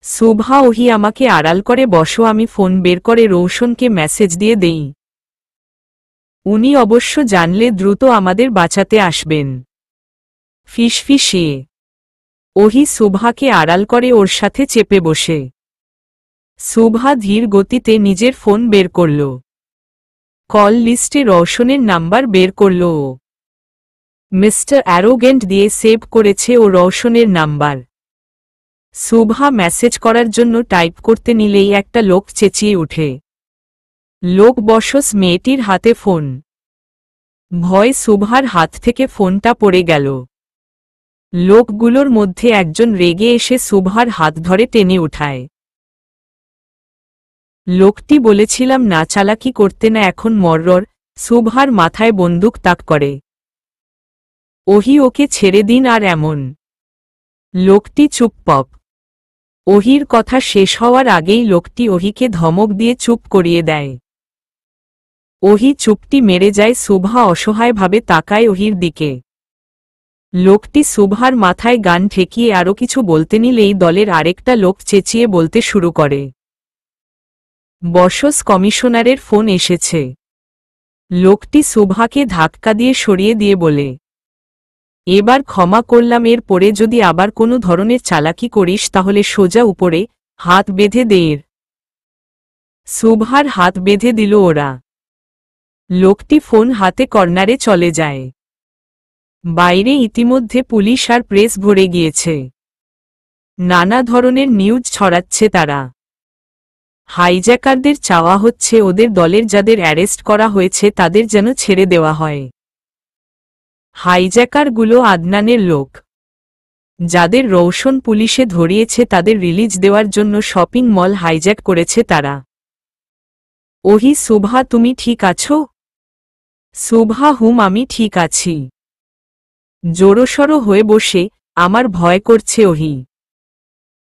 শুভা ওহি আমাকে আড়াল করে বসো, আমি ফোন বের করে রৌশনকে মেসেজ দিয়ে দেই। উনি অবশ্য জানলে দ্রুত আমাদের বাঁচাতে আসবেন। ফিসফিসিয়ে ওহি শুভাকে আড়াল করে ওর সাথে চেপে বসে। শুভা ধীর গতিতে নিজের ফোন বের করল। কল লিস্টে রৌশনের নাম্বার বের করল ও। মিস্টার অ্যারোগেন্ট দিয়ে সেভ করেছে ও রৌশনের নাম্বার। শুভা মেসেজ করার জন্য টাইপ করতে নিলেই একটা লোক চেঁচিয়ে উঠে। লোক বসস মেয়েটির হাতে ফোন। ভয় শুভার হাত থেকে ফোনটা পড়ে গেল। লোকগুলোর মধ্যে একজন রেগে এসে শুভার হাত ধরে টেনে উঠায়। লোকটি বলেছিলাম না চালাকি করতে না, এখন মর্রর। শুভার মাথায় বন্দুক তাক করে। ওহি ওকে ছেড়ে দিন আর এমন লোকটি চুপপপ। ওহির কথা শেষ হওয়ার আগেই লোকটি ওহিকে ধমক দিয়ে চুপ করিয়ে দেয়। ওহি চুপটি মেরে যায়। সুভা অসহায়ভাবে তাকায় ওহির দিকে। লোকটি সুভার মাথায় গান ঠেকিয়ে আরও কিছু বলতে নিলেই দলের আরেকটা লোক চেঁচিয়ে বলতে শুরু করে, বসস কমিশনারের ফোন এসেছে। লোকটি সুভাকে ধাক্কা দিয়ে সরিয়ে দিয়ে বলে, এবার ক্ষমা করলাম, এর পরে যদি আবার কোনো ধরনের চালাকি করিস তাহলে সোজা উপরে হাত বেঁধে দের। সুভার হাত বেঁধে দিল ওরা। লোকটি ফোন হাতে কর্নারে চলে যায়। বাইরে ইতিমধ্যে পুলিশ আর প্রেস ভরে গিয়েছে। নানা ধরনের নিউজ ছড়াচ্ছে তারা। হাইজ্যাকারদের চাওয়া হচ্ছে ওদের দলের যাদের অ্যারেস্ট করা হয়েছে তাদের যেন ছেড়ে দেওয়া হয়। হাইজ্যাকারগুলো আদনানের লোক। যাদের রৌশন পুলিশে ধরিয়েছে তাদের রিলিজ দেওয়ার জন্য শপিং মল হাইজ্যাক করেছে তারা। ওহি, সুভা তুমি ঠিক আছো? সুভা, হুম আমি ঠিক আছি। জোরসড়ো হয়ে বসে, আমার ভয় করছে ওহি।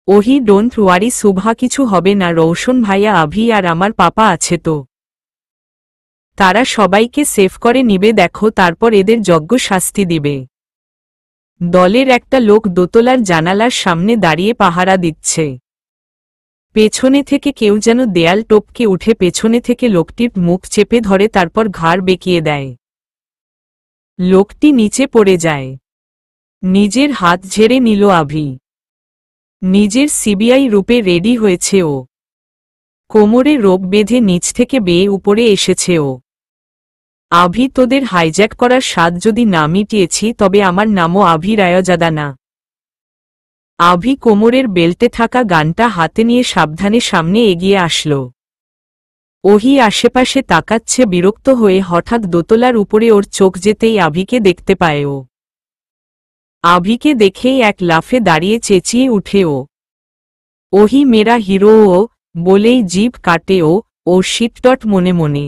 ওহি, ডোন্ট ওয়ারি সুভা, কিছু হবে না। রৌশন ভাইয়া, আভি আর আমার পাপা আছে তো। তারা সবাইকে সেফ করে নিবে, দেখো, তারপর এদের যোগ্য শাস্তি দিবে। দলের একটা লোক দোতলার জানালার সামনে দাঁড়িয়ে পাহারা দিচ্ছে। পেছনে থেকে কেউ যেন দেয়াল টপকে উঠে পেছনে থেকে লোকটির মুখ চেপে ধরে, তারপর ঘাড় বেঁকিয়ে দেয়। লোকটি নিচে পড়ে যায়। নিজের হাত ঝেড়ে নিল আভি। নিজের সিবিআই রূপে রেডি হয়েছে ও। কোমরে রোপ বেঁধে নিচ থেকে বেয়ে উপরে এসেছে ও। আভি, তোদের হাইজ্যাক করার স্বাদ যদি না মিটিয়েছি তবে আমার নামও আভি রায়জাদা না। আভি কোমরের বেল্টে থাকা গানটা হাতে নিয়ে সাবধানে সামনে এগিয়ে আসল। ওহি আশেপাশে তাকাচ্ছে বিরক্ত হয়ে। হঠাৎ দোতলার উপরে ওর চোখ যেতেই আভিকে দেখতে পায় ও। আভিকে দেখেই এক লাফে দাঁড়িয়ে চেঁচিয়ে উঠে ও, ওহি মেরা হিরো ও, বলেই জিভ কাটে ও শিটটট মনে মনে।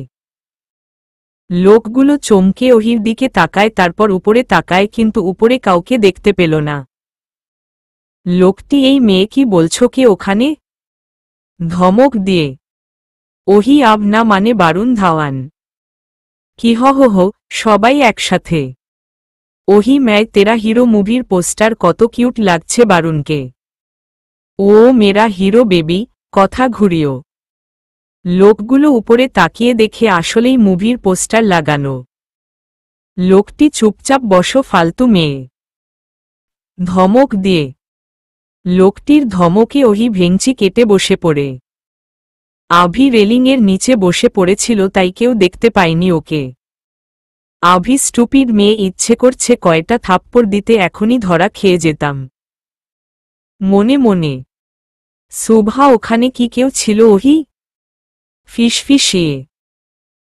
লোকগুলো চমকে ওহির দিকে তাকায়, তারপর উপরে তাকায়, কিন্তু উপরে কাউকে দেখতে পেল না। লোকটি, এই মেয়ে কি বলছো, কে ওখানে? ধমক দিয়ে। ওহি, আব না মানে বারুন ধাওয়ান। কি হো সবাই একসাথে। ওহি, ম্যায় তেরা হিরো মুভির পোস্টার, কত কিউট লাগছে বারুনকে। ও মেরা হিরো বেবি, কথা ঘুরিও। লোকগুলো উপরে তাকিয়ে দেখে আসলেই মুভির পোস্টার লাগানো। লোকটি, চুপচাপ বসো ফালতু মেয়ে। ধমক দিয়ে। লোকটির ধমকে ওহি ভেঙচি কেটে বসে পড়ে। আভি রেলিংয়ের নিচে বসে পড়েছিল, তাই কেউ দেখতে পায়নি ওকে। আভি, স্টুপিড মেয়ে, ইচ্ছে করছে কয়টা থাপ্পড় দিতে, এখনই ধরা খেয়ে যেতাম। মনে মনে। সুভা, ওখানে কি কেউ ছিল ওহি? ফিসফিসিয়ে।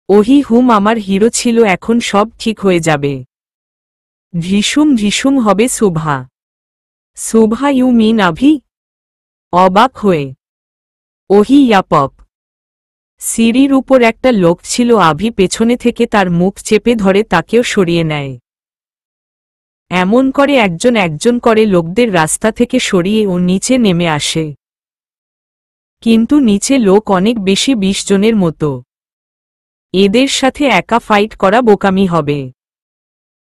ওহি, হুম আমার হিরো ছিল, এখন সব ঠিক হয়ে যাবে। ভীষুম ভীষুম হবে সুভা। Shubha, you mean Abhi? অবাক হয়ে। ওহি, ইয়াপপ। সিঁড়ির উপর একটা লোক ছিল। আভি পেছনে থেকে তার মুখ চেপে ধরে তাকেও সরিয়ে নেয়। এমন করে একজন একজন করে লোকদের রাস্তা থেকে সরিয়ে ও নিচে নেমে আসে। কিন্তু নিচে লোক অনেক বেশি, 20 জনের মতো। এদের সাথে একা ফাইট করা বোকামি হবে।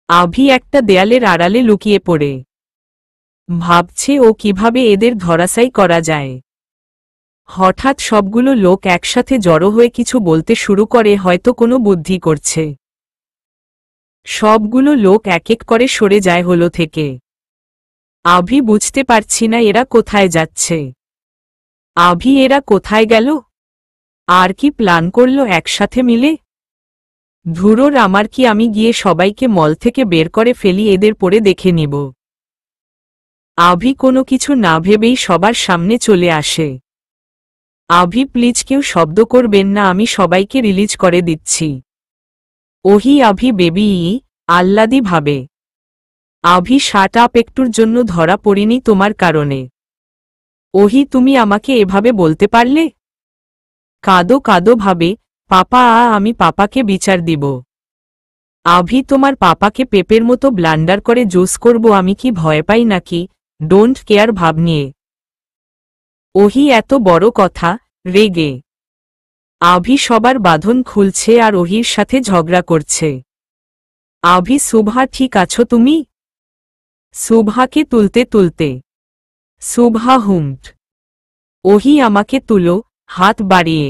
আভি একটা দেয়ালের আড়ালে লুকিয়ে পড়ে ভাবছে ও কিভাবে এদের ধরাশায়ী করা যায়। হঠাৎ সবগুলো লোক একসাথে জড়ো হয়ে কিছু বলতে শুরু করে, হয়তো কোনো বুদ্ধি করছে। সবগুলো লোক এক এক করে সরে যায় হলো থেকে। আভি, বুঝতে পারছি না এরা কোথায় যাচ্ছে। আভি, এরা কোথায় গেল? আর কি প্ল্যান করলো একসাথে মিলে? ধুরোর আমার কি, আমি গিয়ে সবাইকে মল থেকে বের করে ফেলি, এদের পরে দেখে নিব। আভি কোনো কিছু না ভেবেই সবার সামনে চলে আসে। আভি, প্লিজ কেউ শব্দ করবেন না, আমি সবাইকে রিলিজ করে দিচ্ছি। ওহি, আভি বেবি, আহ্লাদি ভাবে। আভি, শাট আপ, একটুর জন্য ধরা পড়িনি তোমার কারণে। ওহি, তুমি আমাকে এভাবে বলতে পারলে? কাঁদো কাঁদো ভাবে, পাপা, আমি পাপাকে বিচার দিব। আভি, তোমার পাপাকে পেপের মতো ব্লান্ডার করে জুস করব, আমি কি ভয় পাই নাকি? ডোন্ট কেয়ার ভাব নিয়ে। ওহি এত বড় কথা, রেগে। আভি সবার বাঁধন খুলছে আর ওহির সাথে ঝগড়া করছে। আভি শুভা ঠিক আছো তুমি? শুভাকে তুলতে তুলতে। শুভা হুমট। ওহি আমাকে তুলো, হাত বাড়িয়ে।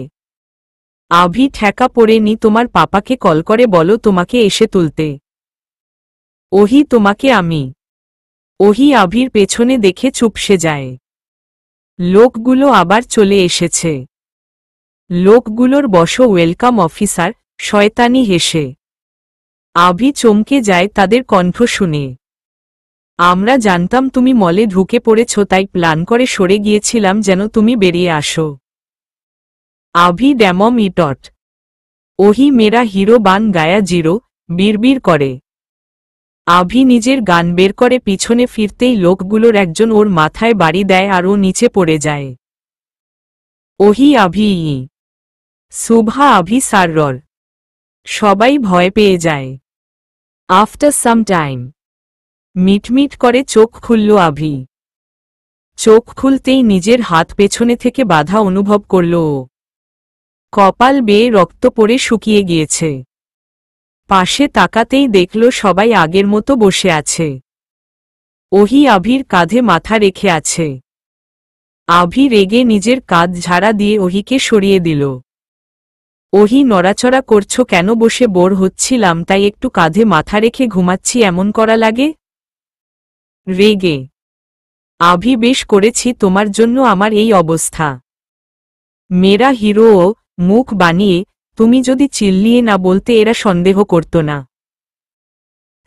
আভি ঠেকা পড়েনি, তোমার পাপাকে কল করে বলো তোমাকে এসে তুলতে। ওহি তোমাকে আমি। ওহি আভির পেছনে দেখে চুপসে যায়। লোকগুলো আবার চলে এসেছে। লোকগুলোর বসো ওয়েলকাম অফিসার, শয়তানি হেসে। আভি চমকে যায় তাদের কণ্ঠ শুনে। আমরা জানতাম তুমি মলে ঢুকে পড়েছ, তাই প্ল্যান করে সরে গিয়েছিলাম যেন তুমি বেরিয়ে আসো। আভি ড্যামম ইটট। ওহি মেরা হিরো বান গায়া জিরো, বিড়বিড় করে। আভি নিজের গান বের করে পিছনে ফিরতেই লোকগুলোর একজন ওর মাথায় বাড়ি দেয় আর ও নিচে পড়ে যায়। ওহি আভি ই। শুভা আভি সাররর। সবাই ভয় পেয়ে যায়। আফটার সাম টাইম মিটমিট করে চোখ খুলল আভি। চোখ খুলতেই নিজের হাত পেছনে থেকে বাধা অনুভব করল ও। কপাল বেয়ে রক্ত পড়ে শুকিয়ে গিয়েছে। পাশে তাকাতেই দেখল সবাই আগের মতো বসে আছে। ওহি আভির কাঁধে মাথা রেখে আছে। আভি রেগে নিজের কাঁধ ঝাড়া দিয়ে ওহিকে সরিয়ে দিল। ওহি নড়াচড়া করছো কেন? বসে বোর হচ্ছিলাম তাই একটু কাঁধে মাথা রেখে ঘুমাচ্ছি, এমন করা লাগে? রেগে। আভি বেশ করেছি তোমার জন্য আমার এই অবস্থা। মেরা হিরো ও, মুখ বানিয়ে, তুমি যদি চিল্লিয়ে না বলতে এরা সন্দেহ করত না।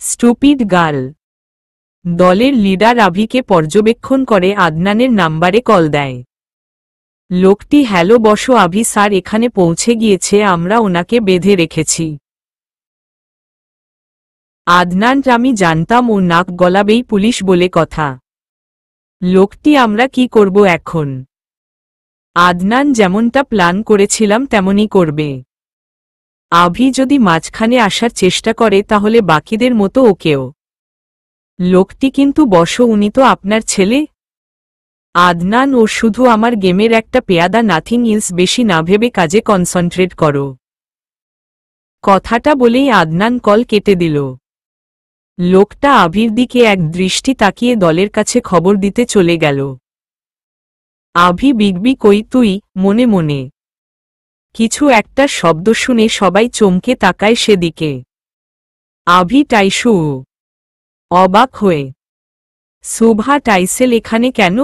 Stupid girl. দলের লিডার আভিকে পর্যবেক্ষণ করে আদনানের নাম্বারে কল দেয়। লোকটি হ্যালো বসো আভি স্যার এখানে পৌঁছে গিয়েছে, আমরা ওনাকে বেঁধে রেখেছি। আদনান আমি জানতাম ও নাক গলাবেই পুলিশ বলে কথা। লোকটি আমরা কি করব এখন? আদনান যেমনটা প্ল্যান করেছিলাম তেমনই করবে। আভি যদি মাঝখানে আসার চেষ্টা করে তাহলে বাকিদের মতো ওকেও। লোকটি কিন্তু বসো উনি তো আপনার ছেলে। আদনান ও শুধু আমার গেমের একটা পেয়াদা, নাথিং ইলস, বেশি না ভেবে কাজে কনসেন্ট্রেট করো। কথাটা বলেই আদনান কল কেটে দিল। লোকটা আভির দিকে এক দৃষ্টি তাকিয়ে দলের কাছে খবর দিতে চলে গেল। আভি বিগবি কই তুই, মনে মনে। কিছু একটা শব্দ শুনে সবাই চমকে তাকায় সেদিকে। আভি টাইসু। অবাক হয়ে। শুভা টাইসেল এখানে কেন?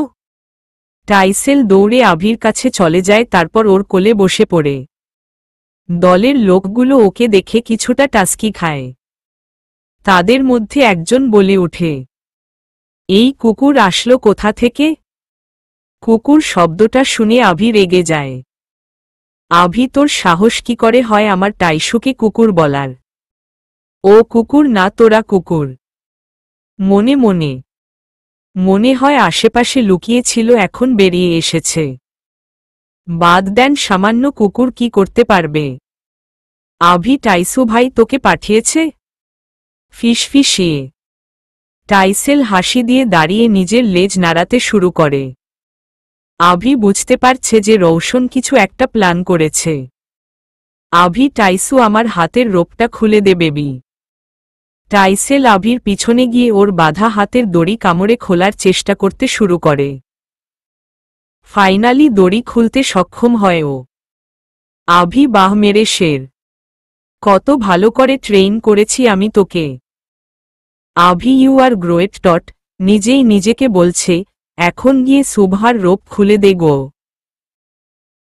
টাইসেল দৌড়ে আভির কাছে চলে যায়, তারপর ওর কোলে বসে পড়ে। দলের লোকগুলো ওকে দেখে কিছুটা টাস্কি খায়। তাদের মধ্যে একজন বলে ওঠে, এই কুকুর আসলো কোথা থেকে? কুকুর শব্দটা শুনে আভি রেগে যায়। আভি তোর সাহস কি করে হয় আমার টাইসুকে কুকুর বলার? ও কুকুর না, তোরা কুকুর। মনে মনে। মনে হয় আশেপাশে লুকিয়েছিল, এখন বেরিয়ে এসেছে। বাদ দেন, সামান্য কুকুর কি করতে পারবে? আভি টাইসু ভাই তোকে পাঠিয়েছে? ফিসফিসিয়ে। টাইসেল হাসি দিয়ে দাঁড়িয়ে নিজের লেজ নাড়াতে শুরু করে। আভি বুঝতে পারছে যে রৌশন কিছু একটা প্ল্যান করেছে। আভি টাইসু আমার হাতের রোপটা খুলে দে বেবি। টাইসেল আভির পিছনে গিয়ে ওর বাঁধা হাতের দড়ি কামড়ে খোলার চেষ্টা করতে শুরু করে। ফাইনালি দড়ি খুলতে সক্ষম হয় ও। আভি বাহ মেরে শের। কত ভালো করে ট্রেন করেছি আমি তোকে। আভি ইউ আর গ্রেট টট, নিজেই নিজেকে বলছে, এখন গিয়ে শুভার রোপ খুলে দে গো।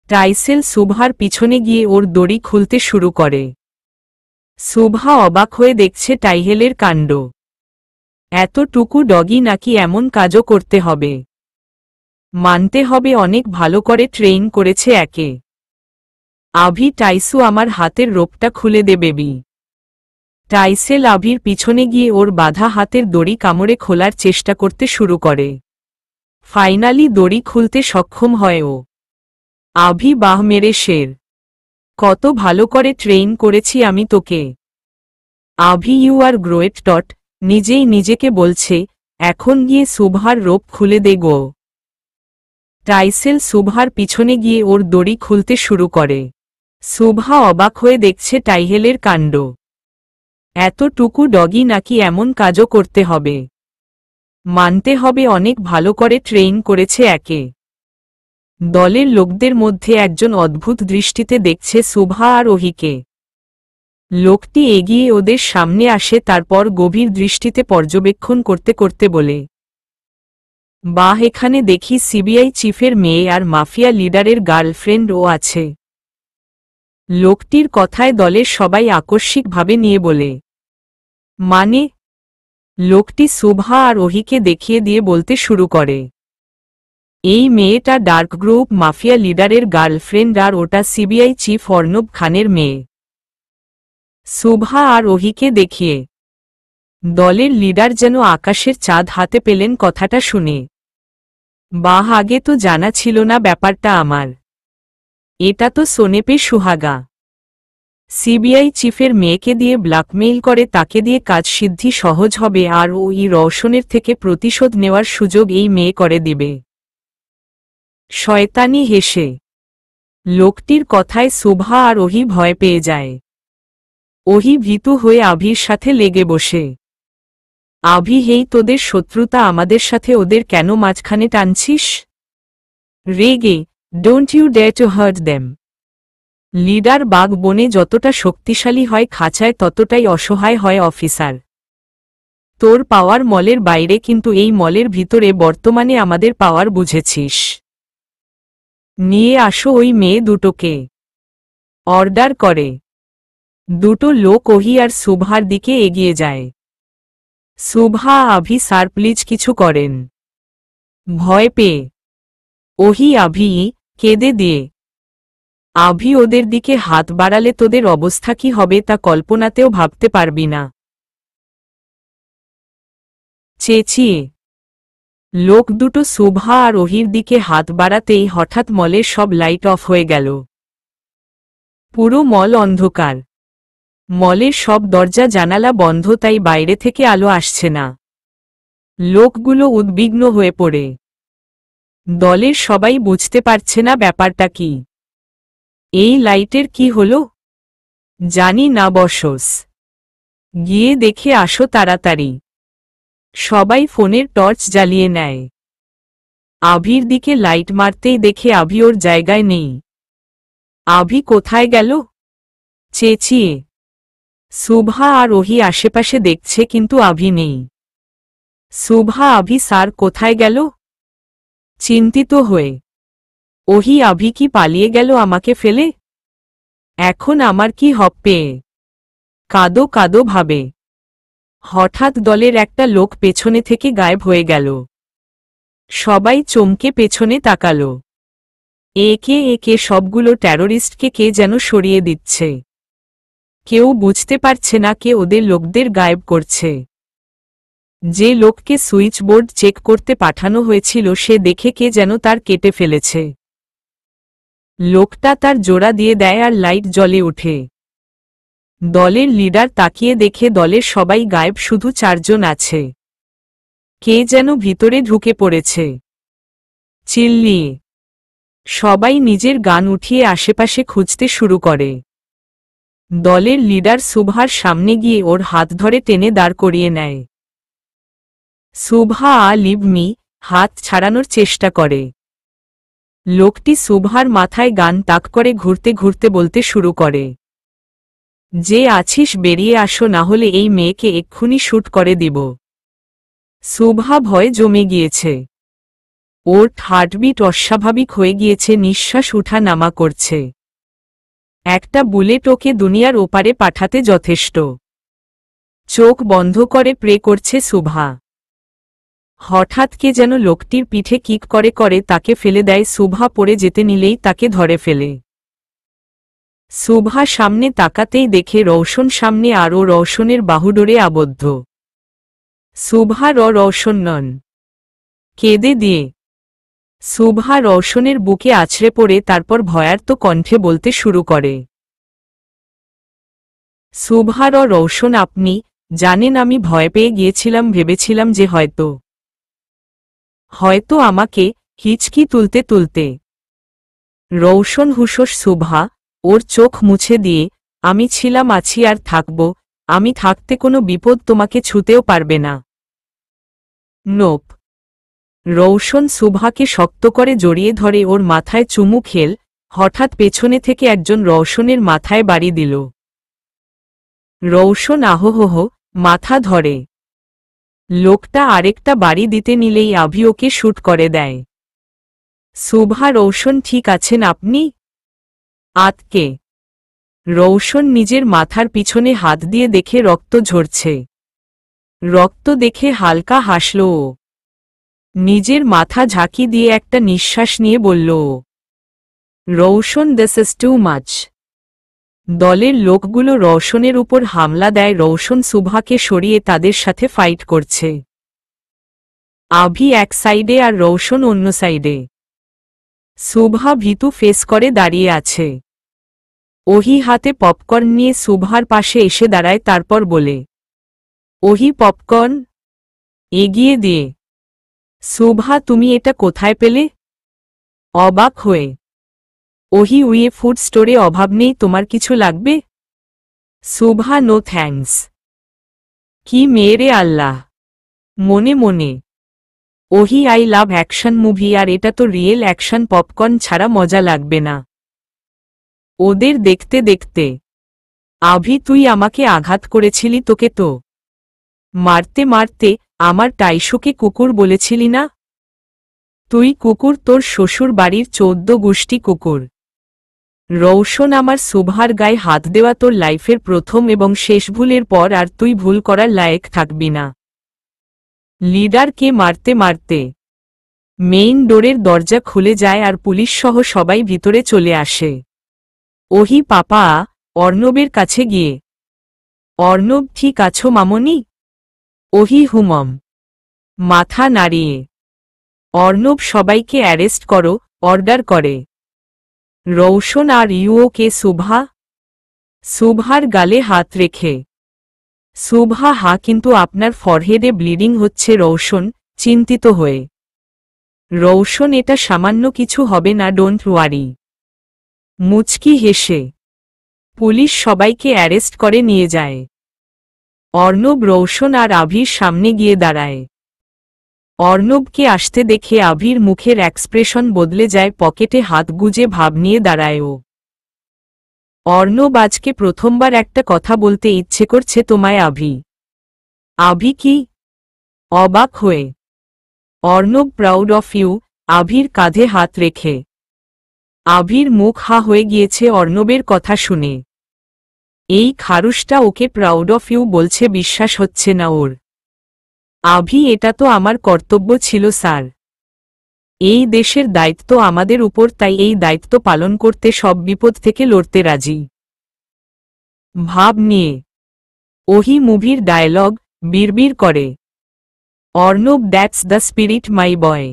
টাইসেল শুভার পিছনে গিয়ে ওর দড়ি খুলতে শুরু করে। শুভা অবাক হয়ে দেখছে টাইহেলের কাণ্ড। এতটুকু ডগি নাকি এমন কাজও করতে হবে? মানতে হবে অনেক ভালো করে ট্রেন করেছে একে। আভি টাইসু আমার হাতের রোপটা খুলে দে বেবি। টাইসেল আভির পিছনে গিয়ে ওর বাঁধা হাতের দড়ি কামড়ে খোলার চেষ্টা করতে শুরু করে। ফাইনালি দড়ি খুলতে সক্ষম হয় ও। আভি বাহ মেরে শের। কত ভালো করে ট্রেন করেছি আমি তোকে। আভি ইউ আর গ্রেট টট, নিজেই নিজেকে বলছে, এখন গিয়ে সুভার রোপ খুলে দে গো। টাইসেল সুভার পিছনে গিয়ে ওর দড়ি খুলতে শুরু করে। সুভা অবাক হয়ে দেখছে টাইহেলের কাণ্ড। এতটুকু ডগি নাকি এমন কাজও করতে হবে? মানতে হবে অনেক ভালো করে ট্রেন করেছে একে। দলের লোকদের মধ্যে একজন অদ্ভুত দৃষ্টিতে দেখছে সুভা আর ওহিকে। লোকটি এগিয়ে ওদের সামনে আসে, তারপর গভীর দৃষ্টিতে পর্যবেক্ষণ করতে করতে বলে, বাহ, এখানে দেখি সিবিআই চিফের মেয়ে আর মাফিয়া লিডারের গার্লফ্রেন্ডও আছে। লোকটির কথায় দলের সবাই আকস্মিকভাবে নিয়ে বলে, মানে? লোকটি সুভা আর ওহিকে দেখিয়ে দিয়ে বলতে শুরু করে, এই মেয়েটা ডার্ক গ্রুপ মাফিয়া লিডারের গার্লফ্রেন্ড আর ওটা সিবিআই চিফ অর্ণব খানের মেয়ে। সুভা আর ওহিকে দেখিয়ে দলের লিডার যেন আকাশের চাঁদ হাতে পেলেন কথাটা শুনে। বাহ, আগে তো জানা ছিল না ব্যাপারটা আমার। এটা তো সোনেপে সুহাগা। সিবিআই চিফের মেয়েকে দিয়ে ব্ল্যাকমেইল করে তাকে দিয়ে কাজ সিদ্ধি সহজ হবে আর ওই রওশনের থেকে প্রতিশোধ নেওয়ার সুযোগ এই মেয়ে করে দিবে। শয়তানি হেসে লোকটির কথায় সুভা আর ওহি ভয় পেয়ে যায়। ওহি ভীতু হয়ে আভির সাথে লেগে বসে। আভি, হেই তোদের শত্রুতা আমাদের সাথে, ওদের কেন মাঝখানে টানছিস? রেগে, don't you dare to hurt them. Leader বাঘ বনে যতটা শক্তিশালী হয় খাঁচায় ততটাই অসহায় হয় অফিসার। তোর পাওয়ার মলের বাইরে, কিন্তু এই মলের ভিতরে বর্তমানে আমাদের পাওয়ার বুঝেছিস। নিয়ে আসো ওই মেয়ে দুটোকে, অর্ডার করে। দুটো লোক ওহি আর সুভার দিকে এগিয়ে যায়। সুভা, আভি স্যার প্লিজ কিছু করেন। ভয় পেয়ে ওহি আভি কেঁদে দিয়ে। আভি, ওদের দিকে হাত বাড়ালে তোদের অবস্থা কি হবে তা কল্পনাতেও ভাবতে পারবি না। চেঁচিয়ে লোক দুটো সুভা আর ওহির দিকে হাত বাড়াতেই হঠাৎ মলের সব লাইট অফ হয়ে গেল। পুরো মল অন্ধকার। মলের সব দরজা জানালা বন্ধ, তাই বাইরে থেকে আলো আসছে না। লোকগুলো উদ্বিগ্ন হয়ে পড়ে। দলের সবাই বুঝতে পারছে না ব্যাপারটা কি। এই লাইটের কি হলো? জানি না বসস। গিয়ে দেখে আসো তাড়াতাড়ি। সবাই ফোনের টর্চ জ্বালিয়ে নেয়। আভির দিকে লাইট মারতেই দেখে আভি ওর জায়গায় নেই। আভি কোথায় গেল? চেঁচিয়ে সুভা আর ওহি আশেপাশে দেখছে, কিন্তু আভি নেই। সুভা, আভি স্যার কোথায় গেল? চিন্তিত হয়ে ওহি, আভি কি পালিয়ে গেল আমাকে ফেলে? এখন আমার কি হবে? কাঁদো কাঁদো ভাবে। হঠাৎ দলের একটা লোক পেছনে থেকে গায়েব হয়ে গেল। সবাই চমকে পেছনে তাকাল। একে একে সবগুলো টেররিস্টকে কে যেন সরিয়ে দিচ্ছে। কেউ বুঝতে পারছে না কে ওদের লোকদের গায়েব করছে। যে লোককে সুইচবোর্ড চেক করতে পাঠানো হয়েছিল সে দেখে কে যেন তার কেটে ফেলেছে। লোকটা তার জোড়া দিয়ে দেয় আর লাইট জ্বলে ওঠে। দলের লিডার তাকিয়ে দেখে দলের সবাই গায়েব, শুধু 4 জন আছে। কে যেন ভিতরে ঢুকে পড়েছে। চিল্লিয়ে সবাই নিজের গান উঠিয়ে আশেপাশে খুঁজতে শুরু করে। দলের লিডার সুভার সামনে গিয়ে ওর হাত ধরে টেনে দাঁড় করিয়ে নেয়। সুভা লিভ মি হাত ছাড়ানোর চেষ্টা করে। লোকটি সুভার মাথায় গান তাক করে ঘুরতে ঘুরতে বলতে শুরু করে, যে আছিস বেরিয়ে আসো, না হলে এই মেয়েকে এক্ষুনি শ্যুট করে দিব। সুভা ভয়ে জমে গিয়েছে। ওর হার্টবিট অস্বাভাবিক হয়ে গিয়েছে, নিঃশ্বাস উঠা নামা করছে। একটা বুলেট ওকে দুনিয়ার ওপারে পাঠাতে যথেষ্ট। চোখ বন্ধ করে প্রে করছে সুভা। হঠাৎ কে যেন লোকটির পিঠে কিক করে করে তাকে ফেলে দেয়। সুভা পড়ে যেতে নিলেই তাকে ধরে ফেলে। সুভা সামনে তাকাতেই দেখে রওশন সামনে, আরও রওশনের বাহুডোরে আবদ্ধ। সুভা রওশন নন। কেঁদে দিয়ে সুভা রওশনের বুকে আছড়ে পড়ে তারপর ভয়ার্ত কণ্ঠে বলতে শুরু করে, সুভা রওশন, আপনি জানেন আমি ভয় পেয়ে গিয়েছিলাম, ভেবেছিলাম যে হয়তো হয়তো আমাকে, হিচকি তুলতে তুলতে। রৌশন হুশোস শুভা, ওর চোখ মুছে দিয়ে, আমি ছিলাম আছি আর থাকব, আমি থাকতে কোনো বিপদ তোমাকে ছুঁতেও পারবে না। নোপ। রৌশন শুভাকে শক্ত করে জড়িয়ে ধরে ওর মাথায় চুমু খেল, হঠাৎ পেছনে থেকে একজন রৌশনের মাথায় বাড়ি দিল। রৌশন আহোহো মাথা ধরে। লোকটা আরেকটা বাড়ি দিতে নিলেই আভি ওকে শুট করে দেয়। শুভা, রৌশন ঠিক আছেন আপনি? আতকে। রৌশন নিজের মাথার পিছনে হাত দিয়ে দেখে রক্ত ঝরছে। রক্ত দেখে হালকা হাসল ও। নিজের মাথা ঝাঁকি দিয়ে একটা নিঃশ্বাস নিয়ে বলল ও, Rowshan, this is too much. দলের লোকগুলো রৌশনের উপর হামলা দেয়। রৌশন শুভাকে সরিয়ে তাদের সাথে ফাইট করছে। আভি এক সাইডে আর রৌশন অন্য সাইডে। শুভা ভীতু ফেস করে দাঁড়িয়ে আছে। ওহি হাতে পপকর্ন নিয়ে শুভার পাশে এসে দাঁড়ায়, তারপর বলে, ওহি পপকর্ন এগিয়ে দিয়ে। শুভা, তুমি এটা কোথায় পেলে? অবাক হয়ে। ওহি, উইয়ে ফুড স্টোরে অভাব নেই, তোমার কিছু লাগবে? Shuva, no thanks. কি মেয়েরে আল্লাহ। মনে মনে, Ohi, I love action movie, আর এটা তো রিয়েল অ্যাকশন, পপকর্ন ছাড়া মজা লাগবে না। ওদের দেখতে দেখতে, আভি, তুই আমাকে আঘাত করেছিলি, তোকে তো মারতে মারতে আমার টাইশুকে কুকুর বলেছিলি না? তুই কুকুর, তোর শ্বশুর বাড়ির 14 গোষ্ঠী কুকুর। রৌশন, আমার শুভার গায়ে হাত দেওয়া তোর লাইফের প্রথম এবং শেষ ভুলের পর আর তুই ভুল করার লায়েক থাকবি না। লিডারকে মারতে মারতে মেইন ডোরের দরজা খুলে যায় আর পুলিশ সহ সবাই ভিতরে চলে আসে। ওহি পাপা, অর্ণবের কাছে গিয়ে, অর্ণব, ঠিক আছো মামনি? ওহি হুমম মাথা নাড়িয়ে। অর্ণব, সবাইকে অ্যারেস্ট করো, অর্ডার করে। রৌশন, আর ইউওকে? শুভা? শুভার গালে হাত রেখে। শুভা, হা, কিন্তু আপনার ফরহেডে ব্লিডিং হচ্ছে। রৌশন চিন্তিত হয়ে। রৌশন, এটা সামান্য কিছু হবে না, ডোন্ট ওয়ারি। মুচকি হেসে পুলিশ সবাইকে অ্যারেস্ট করে নিয়ে যায়। অর্ণব রৌশন আর আভির সামনে গিয়ে দাঁড়ায়। অর্ণবকে আসতে দেখে আভির মুখের এক্সপ্রেশন বদলে যায়, পকেটে হাত গুজে ভাব নিয়ে দাঁড়ায় ও। অর্ণব, আজকে প্রথমবার একটা কথা বলতে ইচ্ছে করছে তোমায়। আভি? আভি কি? অবাক হয়ে। Arnab, proud of you. আভির কাঁধে হাত রেখে। আভির মুখ হা হয়ে গিয়েছে অর্ণবের কথা শুনে। এই খারুসটা ওকে প্রাউড অফ ইউ বলছে, বিশ্বাস হচ্ছে না ওর। আভি, এটা তো আমার কর্তব্য ছিল স্যার। এই দেশের দায়িত্ব আমাদের উপর, তাই এই দায়িত্ব পালন করতে সব বিপদ থেকে লড়তে রাজি। ভাব নিয়ে ওহি মুভির ডায়লগ বিড়বিড় করে। Arnab, that's the spirit my boy.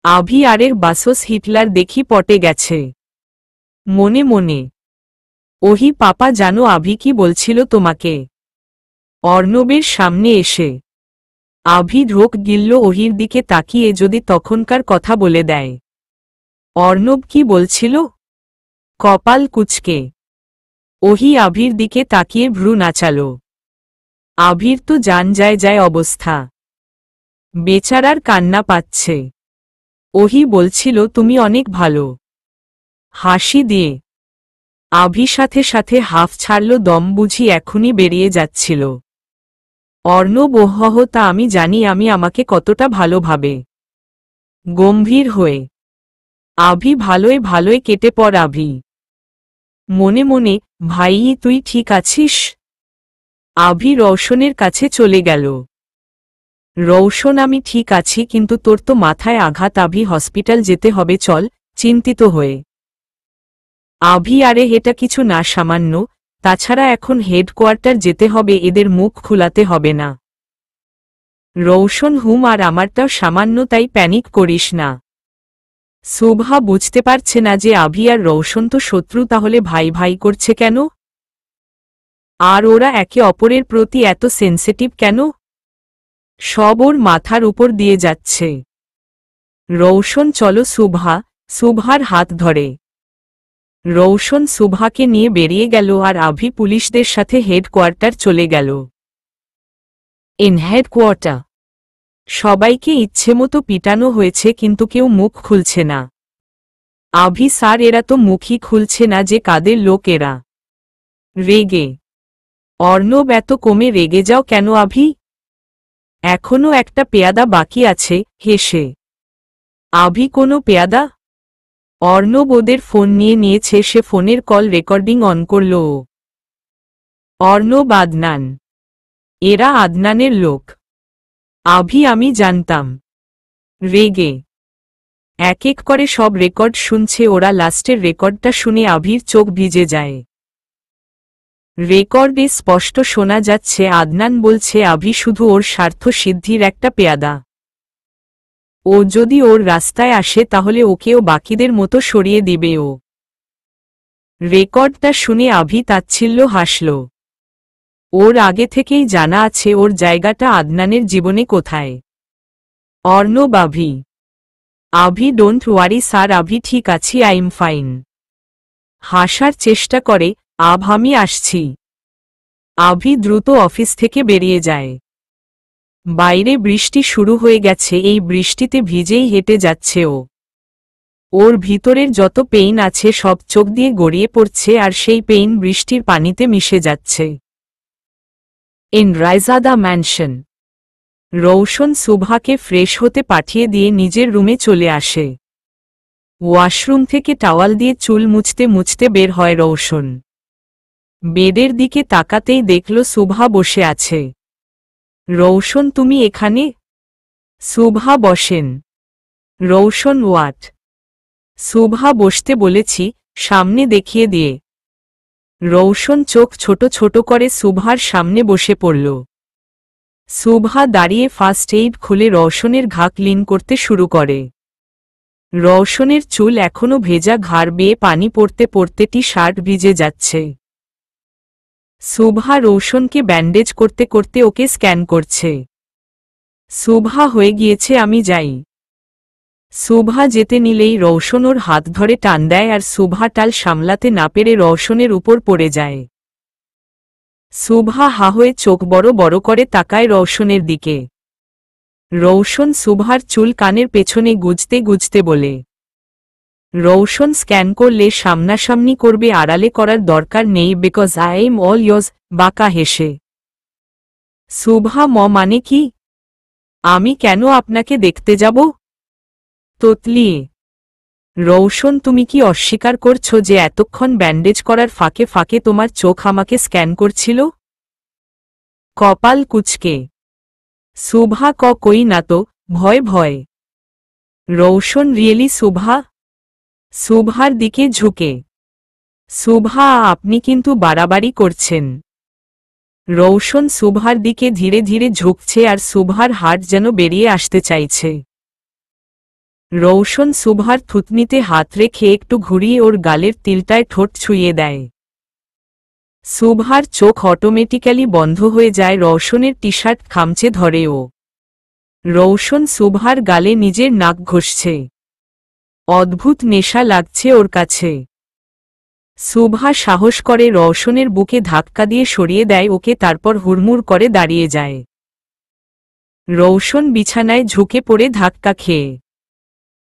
Abhi, আরের বাসস হিটলার দেখি পটে গেছে। মনে মনে, ওহি পাপা, জানো আভি কি বলছিল তোমাকে? অর্ণবের সামনে এসে আভি ঢোক গিলল ওহির দিকে তাকিয়ে, যদি তখনকার কথা বলে দেয়। অর্ণব কি বলছিল? কপাল কুচকে ওহি আভির দিকে তাকিয়ে ভ্রু নাচাল। আভির তো জান যায় যায় অবস্থা। বেচারার কান্না পাচ্ছে। ওহি বলছিল, তুমি অনেক ভালো। হাসি দিয়ে আভি সাথে সাথে হাফ ছাড়ল, দম বুঝি এখনই বেরিয়ে যাচ্ছিল। অর্ণব, ওহহ, তা আমি জানি, আমি আমাকে কতটা ভালোভাবে। গম্ভীর হয়ে আভি, ভালোয় ভালোয় কেটে পড়। আভি মনে মনে, ভাই, তুই ঠিক আছিস? আভি রৌশনের কাছে চলে গেল। রৌশন, আমি ঠিক আছি, কিন্তু তোর তো মাথায় আঘাত। আভি, হসপিটাল যেতে হবে, চল। চিন্তিত হয়ে আভি, আরে এটা কিছু না, সামান্য। তাছাড়া এখন হেডকোয়ার্টার যেতে হবে, এদের মুখ খুলাতে হবে না। রৌশন, হুম, আর আমারটাও সামান্য, তাই প্যানিক করিস না। শুভা বুঝতে পারছে না যে আভি আর রৌশন তো শত্রু, তাহলে ভাই ভাই করছে কেন? আর ওরা একে অপরের প্রতি এত সেন্সিটিভ কেন? সব ওর মাথার উপর দিয়ে যাচ্ছে। রৌশন চলো সুভা। সুভার হাত ধরে রৌশন সুভাকে নিয়ে বেরিয়ে গেল আর আভি পুলিশদের সাথে হেডকোয়ার্টার চলে গেল। ইন হেডকোয়ার্টার সবাইকে ইচ্ছেমতো পিটানো হয়েছে কিন্তু কেউ মুখ খুলছে না। আভি স্যার এরা তো মুখই খুলছে না যে কাদের লোক এরা। রেগে অর্ণব এত কমে রেগে যাও কেন আভি? এখনো একটা পেয়াদা বাকি আছে। হেসে আভি কোনো পেয়াদা? অর্ণব ওদের ফোন নিয়ে নিয়েছে, সে ফোনের কল রেকর্ডিং অন করল। অর্ণব আদনান, এরা আদনানের লোক। আভি আমি জানতাম। রেগে এক এক করে সব রেকর্ড শুনছে ওরা। লাস্টের রেকর্ডটা শুনে আভির চোখ ভিজে যায়। রেকর্ডে স্পষ্ট শোনা যাচ্ছে আদনান বলছে আভি শুধু ওর স্বার্থ সিদ্ধির একটা পেয়াদা। ও যদি ওর রাস্তায় আসে তাহলে ওকেও বাকিদের মতো সরিয়ে দিবে ও। রেকর্ডটা শুনে আভি তাচ্ছিল্য হাসল। ওর আগে থেকেই জানা আছে ওর জায়গাটা আদনানের জীবনে কোথায়। Arnab Avi Avi don't worry sir, Avi ঠিক আছি, আই এম ফাইন। হাসার চেষ্টা করে আমি আসছি। আভি দ্রুত অফিস থেকে বেরিয়ে যায়। বাইরে বৃষ্টি শুরু হয়ে গেছে, এই বৃষ্টিতে ভিজেই হেঁটে যাচ্ছে ও। ওর ভিতরের যত পেইন আছে সব চোখ দিয়ে গড়িয়ে পড়ছে আর সেই পেইন বৃষ্টির পানিতে মিশে যাচ্ছে। ইন রাইজাদা ম্যানশন রৌশন সুভাকে ফ্রেশ হতে পাঠিয়ে দিয়ে নিজের রুমে চলে আসে। ওয়াশরুম থেকে টাওয়াল দিয়ে চুল মুছতে মুছতে বের হয় রৌশন। বেডের দিকে তাকাতেই দেখল সুভা বসে আছে। রৌশন তুমি এখানে? সুভা বসেন। রৌশন হোয়াট? সুভা বসতে বলেছি, সামনে দেখিয়ে দিয়ে। রৌশন চোখ ছোট ছোট করে সুভার সামনে বসে পড়ল। সুভা দাঁড়িয়ে ফার্স্ট এইড খুলে রৌশনের ঘা ক্লিন করতে শুরু করে। রৌশনের চুল এখনো ভেজা, ঘাড় বেয়ে পানি পড়তে পড়তে টি শার্ট ভিজে যাচ্ছে। সুভা রৌশনকে ব্যান্ডেজ করতে করতে ওকে স্ক্যান করছে। সুভা হয়ে গিয়েছে, আমি যাই। সুভা যেতে নিলেই রৌশন ওর হাত ধরে টান দেয় আর সুভা টাল সামলাতে না পেরে রৌশনের উপর পড়ে যায়। সুভা হা হয়ে চোখ বড় বড় করে তাকায় রৌশনের দিকে। রৌশন সুভার চুল কানের পেছনে গুজতে গুজতে বলে। রৌশন স্ক্যান করলে সামনাসামনি করবে, আড়ালে করার দরকার নেই, because I am all yours. বাঁকা হেসে সুভা মানে কি? আমি কেন আপনাকে দেখতে যাব? তোতলিয়ে রৌশন তুমি কি অস্বীকার করছো যে এতক্ষণ ব্যান্ডেজ করার ফাঁকে ফাঁকে তোমার চোখ আমাকে স্ক্যান করছিল? কপাল কুচকে সুভা কই না তো, ভয় ভয়। রৌশন রিয়েলি সুভা? সুভার দিকে ঝুঁকে সুভা আপনি কিন্তু বাড়াবাড়ি করছেন। রৌশন সুভার দিকে ধীরে ধীরে ঝুঁকছে আর সুভার হাত যেন বেরিয়ে আসতে চাইছে। রৌশন সুভার থুতনিতে হাত রেখে একটু ঘুরিয়ে ওর গালের তিলটায় ঠোঁট ছুঁয়ে দেয়। সুভার চোখ অটোমেটিক্যালি বন্ধ হয়ে যায়। রৌশনের টি শার্ট খামচে ধরে ও। রৌশন সুভার গালে নিজের নাক ঘষছে। অদ্ভুত নেশা লাগছে ওর কাছে। সুভা সাহস করে রৌশনের বুকে ধাক্কা দিয়ে সরিয়ে দেয় ওকে, তারপর হুড়মুড় করে দাঁড়িয়ে যায়। রৌশন বিছানায় ঝুঁকে পড়ে ধাক্কা খেয়ে।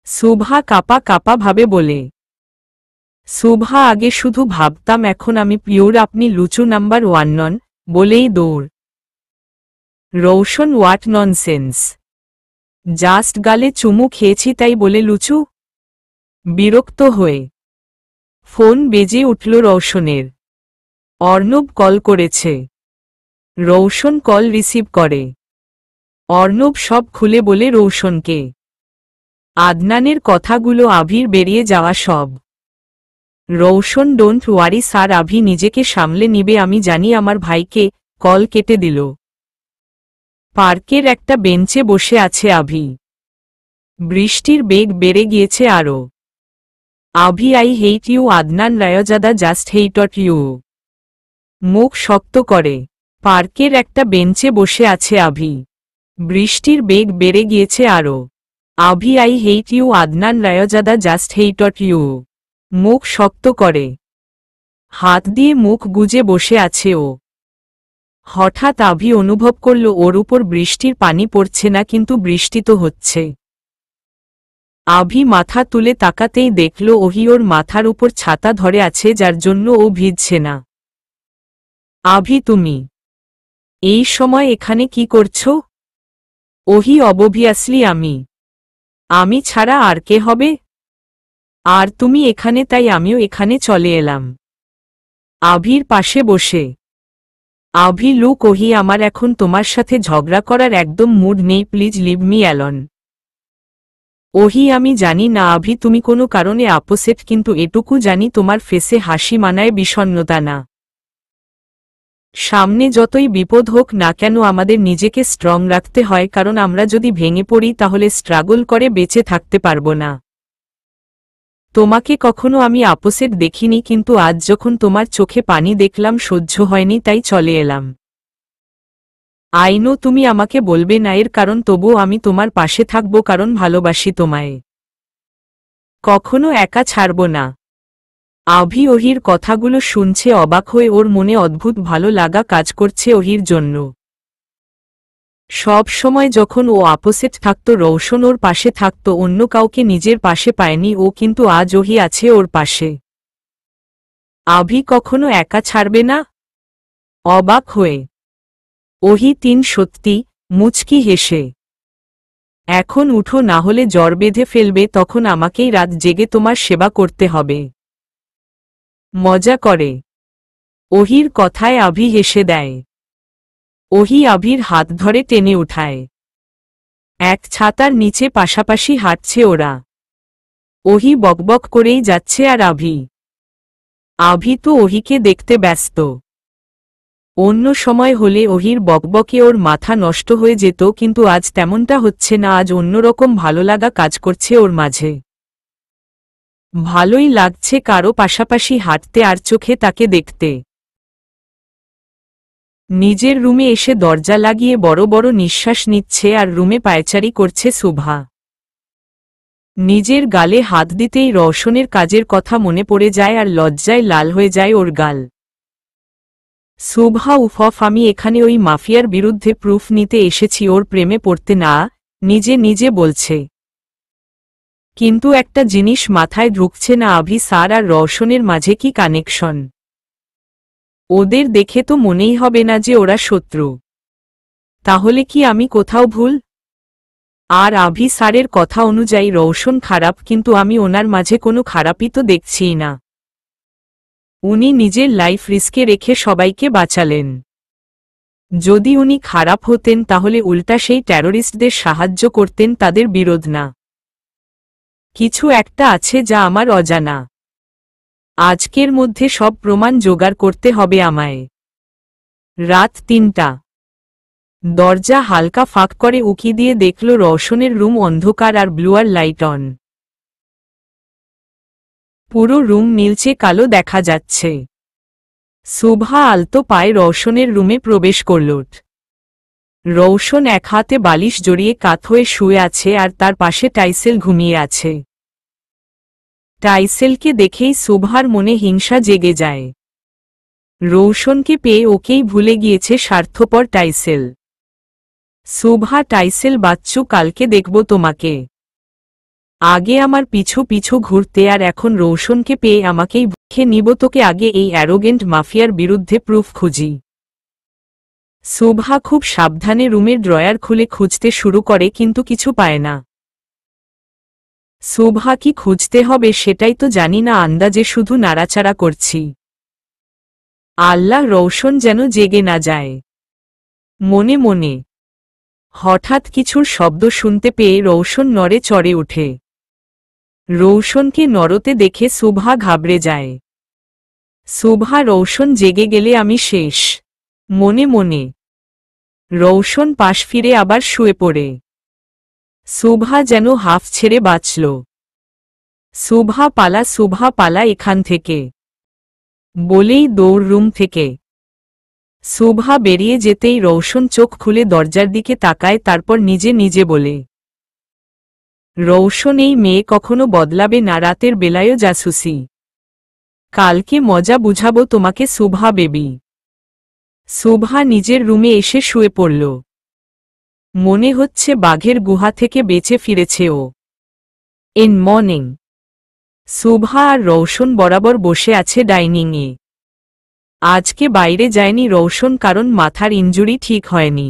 সুভা কাপা কাপা ভাবে বলে। সুভা আগে শুধু ভাবতাম, এখন আমি পিওর আপনি লুচু নাম্বার 1 নন, বলেই দৌড়। Rowshan what nonsense? জাস্ট গালে চুমু খেয়েছি তাই বলে লুচু? বিরক্ত হয়ে ফোন বেজে উঠল রৌশনের। অর্ণব কল করেছে। রৌশন কল রিসিভ করে। অর্ণব সব খুলে বলে রৌশনকে। আদনানের কথাগুলো, আভির বেরিয়ে যাওয়া সব। Rowshan don't worry sir, Avi নিজেকে সামলে নিবে, আমি জানি আমার ভাইকে। কল কেটে দিল। পার্কের একটা বেঞ্চে বসে আছে আভি। বৃষ্টির বেগ বেড়ে গিয়েছে আরও। Abhi I hate you Adnan Raizada just hate you. মুখ শক্ত করে পার্কের একটা বেঞ্চে বসে আছে আভি। বৃষ্টির বেগ বেড়ে গিয়েছে আরও। Abhi I hate you Adnan Raizada just hate you. মুখ শক্ত করে হাত দিয়ে মুখ গুজে বসে আছে ও। হঠাৎ আভি অনুভব করল ওর উপর বৃষ্টির পানি পড়ছে না, কিন্তু বৃষ্টি তো হচ্ছে। আভি মাথা তুলে তাকাতেই দেখল ওহি ওর মাথার উপর ছাতা ধরে আছে, যার জন্য ও ভিজছে না। আভি, তুমি এই সময় এখানে কি করছো? ওহি, অবভিয়াসলি আমি ছাড়া আর কে হবে? আর তুমি এখানে, তাই আমিও এখানে চলে এলাম। আভির পাশে বসে আভি, লুক ওহি, আমার এখন তোমার সাথে ঝগড়া করার একদম মুড নেই, প্লিজ লিভ মি অ্যালোন। ওহি, আমি জানি না আভি তুমি কোনো কারণে আপসেট, কিন্তু এটুকু জানি তোমার ফেসে হাসি মানায় বিষণ্ণতা না। সামনে যতই বিপদ হোক না কেন আমাদের নিজেকে স্ট্রং রাখতে হয়, কারণ আমরা যদি ভেঙে পড়ি তাহলে স্ট্রাগল করে বেঁচে থাকতে পারবো না। তোমাকে কখনো আমি আপসেট দেখিনি, কিন্তু আজ যখন তোমার চোখে পানি দেখলাম সহ্য হয়নি, তাই চলে এলাম। আইনো তুমি আমাকে বলবে না এর কারণ, তবুও আমি তোমার পাশে থাকব, কারণ ভালোবাসি তোমায়। কখনো একা ছাড়ব না। আভি ওহির কথাগুলো শুনছে অবাক হয়ে, ওর মনে অদ্ভুত ভালো লাগা কাজ করছে ওহির জন্য। সব সময় যখন ও আপসেট থাকত রৌশন ওর পাশে থাকত, অন্য কাউকে নিজের পাশে পায়নি ও, কিন্তু আজ ওহি আছে ওর পাশে। আভি কখনো একা ছাড়বে না? অবাক হয়ে ওহি, সত্যি, মুচকি হেসে। এখন উঠো, না হলে জ্বর বেঁধে ফেলবে, তখন আমাকেই রাত জেগে তোমার সেবা করতে হবে। মজা করে ওহির কথায় আভি হেসে দেয়। ওহি আভির হাত ধরে টেনে উঠায়। এক ছাতার নিচে পাশাপাশি হাঁটছে ওরা। ওহি বকবক করেই যাচ্ছে আর আভি তো ওহিকে দেখতে ব্যস্ত। অন্য সময় হলে ওহির বকবকে ওর মাথা নষ্ট হয়ে যেত, কিন্তু আজ তেমনটা হচ্ছে না। আজ অন্যরকম ভালো লাগা কাজ করছে ওর মাঝে। ভালোই লাগছে কারো পাশাপাশি হাঁটতে আর চোখে তাকে দেখতে। নিজের রুমে এসে দরজা লাগিয়ে বড় বড় নিঃশ্বাস নিচ্ছে আর রুমে পায়চারি করছে শুভা। নিজের গালে হাত দিতেই রওশনের কাজের কথা মনে পড়ে যায় আর লজ্জায় লাল হয়ে যায় ওর গাল। শুভা, উফ, আমি এখানে ওই মাফিয়ার বিরুদ্ধে প্রুফ নিতে এসেছি, ওর প্রেমে পড়তে না, নিজে নিজে বলছে। কিন্তু একটা জিনিস মাথায় ঢুকছে না, আভি স্যার আর রওশনের মাঝে কি কানেকশন? ওদের দেখে তো মনেই হবে না যে ওরা শত্রু। তাহলে কি আমি কোথাও ভুল? আর আভি স্যারের কথা অনুযায়ী রওশন খারাপ, কিন্তু আমি ওনার মাঝে কোনো খারাপই তো দেখছিই না। উনি নিজের লাইফ রিস্কে রেখে সবাইকে বাঁচালেন। যদি উনি খারাপ হতেন তাহলে উল্টা সেই টেররিস্টদের সাহায্য করতেন, তাদের বিরোধ না। কিছু একটা আছে যা আমার অজানা। আজকের মধ্যে সব প্রমাণ জোগাড় করতে হবে আমায়। রাত ৩টা। দরজা হালকা ফাঁক করে উকি দিয়ে দেখল রওশনের রুম অন্ধকার আর ব্লুয়ার লাইট অন। পুরো রুম নীলচে কালো দেখা যাচ্ছে। শুভা আলতো পায়ে রওশনের রুমে প্রবেশ করল। রওশন এক হাতে বালিশ জড়িয়ে কাত হয়ে শুয়ে আছে আর তার পাশে টাইসেল ঘুমিয়ে আছে। টাইসেলকে দেখেই শুভার মনে হিংসা জেগে যায়। রওশনকে পেয়ে ওকেই ভুলে গিয়েছে স্বার্থপর টাইসেল। শুভা, টাইসেল বাচ্চু, কালকে দেখব তোমাকে। আগে আমার পিছু পিছু ঘুরতে, আর এখন রওশনকে পেয়ে আমাকেই বুঝে নিব তোকে। আগে এই অ্যারোগেন্ট মাফিয়ার বিরুদ্ধে প্রুফ খুঁজি। শুভা খুব সাবধানে রুমের ড্রয়ার খুলে খুঁজতে শুরু করে, কিন্তু কিছু পায় না। শুভা কি খুঁজতে হবে সেটাই তো জানি না, আন্দাজে শুধু নাড়াচাড়া করছি। আল্লাহ, রওশন যেন জেগে না যায়। মনে মনে হঠাৎ কিছুর শব্দ শুনতে পেয়ে রওশন নড়ে চড়ে ওঠে। রওশনকে নড়তে দেখে শুভা ঘাবড়ে যায়। শুভা, রওশন জেগে গেলে আমি শেষ। মনে মনে রওশন পাশ ফিরে আবার শুয়ে পড়ে। শুভা যেন হাফ ছেড়ে বাঁচল। শুভা পালা, শুভা পালা এখান থেকে, বলেই দৌড় রুম থেকে। শুভা বেরিয়ে যেতেই রওশন চোখ খুলে দরজার দিকে তাকায়, তারপর নিজে নিজে বলে, রৌশন, এই মেয়ে কখনো বদলাবে না, রাতের বেলায়ও জাসুসি। কালকে মজা বুঝাবো তোমাকে সুভা বেবি। সুভা নিজের রুমে এসে শুয়ে পড়ল। মনে হচ্ছে বাঘের গুহা থেকে বেঁচে ফিরেছে ও। In morning. সুভা আর রৌশন বরাবর বসে আছে ডাইনিংয়ে। আজকে বাইরে যায়নি রৌশন, কারণ মাথার ইনজুরি ঠিক হয়নি।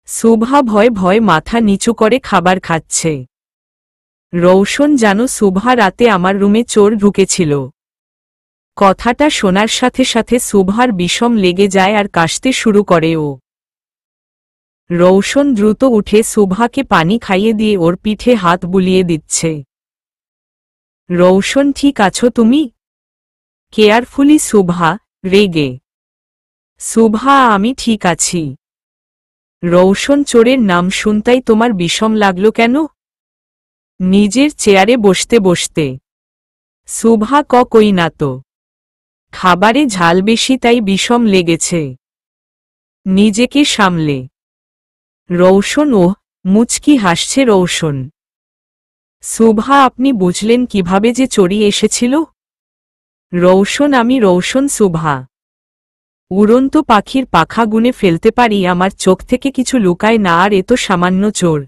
সুভা ভয় ভয় মাথা নিচু করে খাবার খাচ্ছে। রৌশন, জানো সুভা, রাতে আমার রুমে চোর ঢুকেছিল। কথাটা শোনার সাথে সাথে সুভার বিষম লেগে যায় আর কাশতে শুরু করে ও। রৌশন দ্রুত উঠে সুভাকে পানি খাইয়ে দিয়ে ওর পিঠে হাত বুলিয়ে দিচ্ছে। রৌশন, ঠিক আছো তুমি? কেয়ারফুলি সুভা, রেগে। সুভা, আমি ঠিক আছি। রৌশন, চোরের নাম শুনতাই তোমার বিষম লাগলো কেন? নিজের চেয়ারে বসতে বসতে। সুভা, কই না তো। খাবারে ঝাল বেশি তাই বিষম লেগেছে। নিজেকে সামলে। রৌশন, ওহ, মুচকি হাসছে রৌশন। সুভা, আপনি বুঝলেন কিভাবে যে চোরি এসেছিল? রৌশন, আমি রৌশন সুভা। উড়ন্ত পাখির পাখা গুনে ফেলতে পারি, আমার চোখ থেকে কিছু লুকায় না, আর এ তো সামান্য চোর।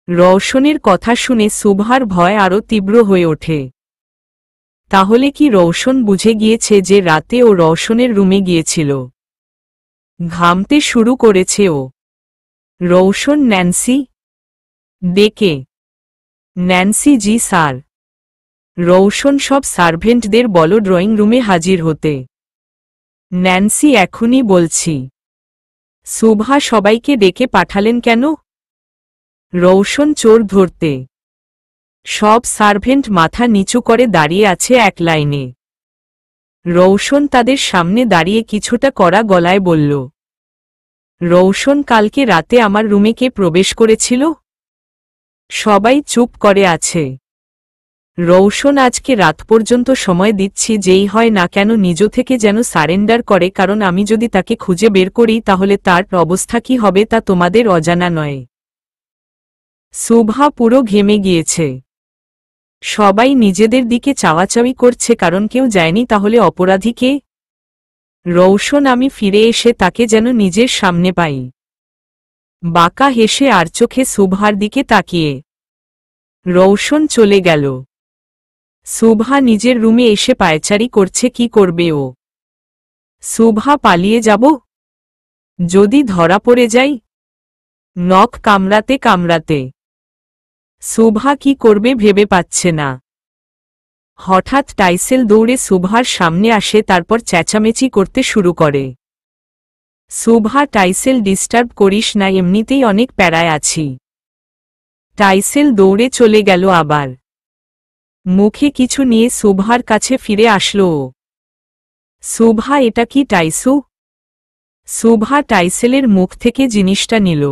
রৌশনের কথা শুনে সুভার ভয় আরও তীব্র হয়ে ওঠে। তাহলে কি রৌশন বুঝে গিয়েছে যে রাতে ও রৌশনের রুমে গিয়েছিল? ঘামতে শুরু করেছে ও। রৌশন, ন্যান্সি ডেকে। ন্যান্সি, জি স্যার। রৌশন, সব সার্ভেন্টদের বলো ড্রয়িং রুমে হাজির হতে। ন্যান্সি, এখনই বলছি। সুভা, সবাইকে ডেকে পাঠালেন কেন? রৌশন, চোর ধরতে। সব সার্ভেন্ট মাথা নিচু করে দাঁড়িয়ে আছে এক লাইনে। রৌশন তাদের সামনে দাঁড়িয়ে কিছুটা কড়া গলায় বলল, রৌশন, কালকে রাতে আমার রুমে কে প্রবেশ করেছিল? সবাই চুপ করে আছে। রৌশন, আজকে রাত পর্যন্ত সময় দিচ্ছি, যেই হয় না কেন নিজ থেকে যেন সারেন্ডার করে, কারণ আমি যদি তাকে খুঁজে বের করি তাহলে তার অবস্থা কি হবে তা তোমাদের অজানা নয়। সুভা পুরো ঘেমে গিয়েছে। সবাই নিজেদের দিকে চাওয়াচাওয়ি করছে, কারণ কেউ যায়নি, তাহলে অপরাধী কে? রৌশন, আমি ফিরে এসে তাকে যেন নিজের সামনে পাই। বাঁকা হেসে আর চোখে সুভার দিকে তাকিয়ে রৌশন চলে গেল। সুভা নিজের রুমে এসে পায়চারি করছে, কি করবে ও? সুভা, পালিয়ে যাব? যদি ধরা পড়ে যাই? নখ কামড়াতে কামড়াতে সুভা কি করবে ভেবে পাচ্ছে না। হঠাৎ টাইসেল দৌড়ে সুভার সামনে আসে, তারপর চেঁচামেচি করতে শুরু করে। সুভা, টাইসেল, ডিস্টার্ব করিস না, এমনিতেই অনেক প্যারায় আছি। টাইসেল দৌড়ে চলে গেল। আবার মুখে কিছু নিয়ে সুভার কাছে ফিরে আসলো ও। সুভা, এটা কি টাইসু? সুভা টাইসেলের মুখ থেকে জিনিসটা নিল।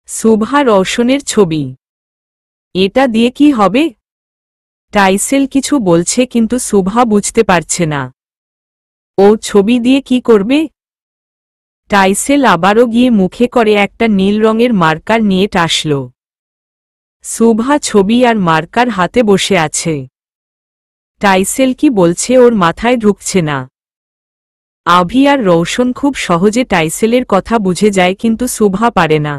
সুভা, রৌশনের ছবি। এটা দিয়ে কি হবে? টাইসেল কিছু বলছে কিন্তু সুভা বুঝতে পারছে না। ও ছবি দিয়ে কি করবে? টাইসেল আবারও গিয়ে মুখে করে একটা নীল রঙের মার্কার নিয়ে টাসল। সুভা ছবি আর মার্কার হাতে বসে আছে। টাইসেল কি বলছে ওর মাথায় ঢুকছে না। আভি আর রৌশন খুব সহজে টাইসেলের কথা বুঝে যায়, কিন্তু সুভা পারে না।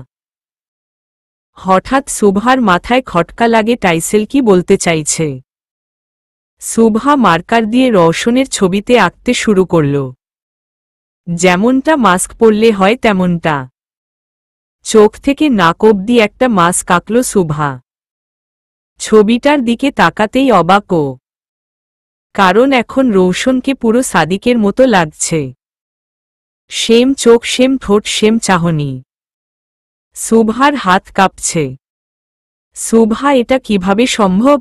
হঠাৎ সুভার মাথায় খটকা লাগে, টাইসেল কি বলতে চাইছে। সুভা মার্কার দিয়ে রৌশনের ছবিতে আঁকতে শুরু করল। যেমনটা মাস্ক পরলে হয় তেমনটা। চোখ থেকে নাক অবধি একটা মাস্ক আঁকল সুভা। ছবিটার দিকে তাকাতেই অবাক ও, কারণ এখন রৌশনকে পুরো সাদিকের মতো লাগছে। সেম চোখ, সেম ঠোঁট, সেম চাহনি। সুভার হাত কাঁপছে। সুভা, এটা কিভাবে সম্ভব?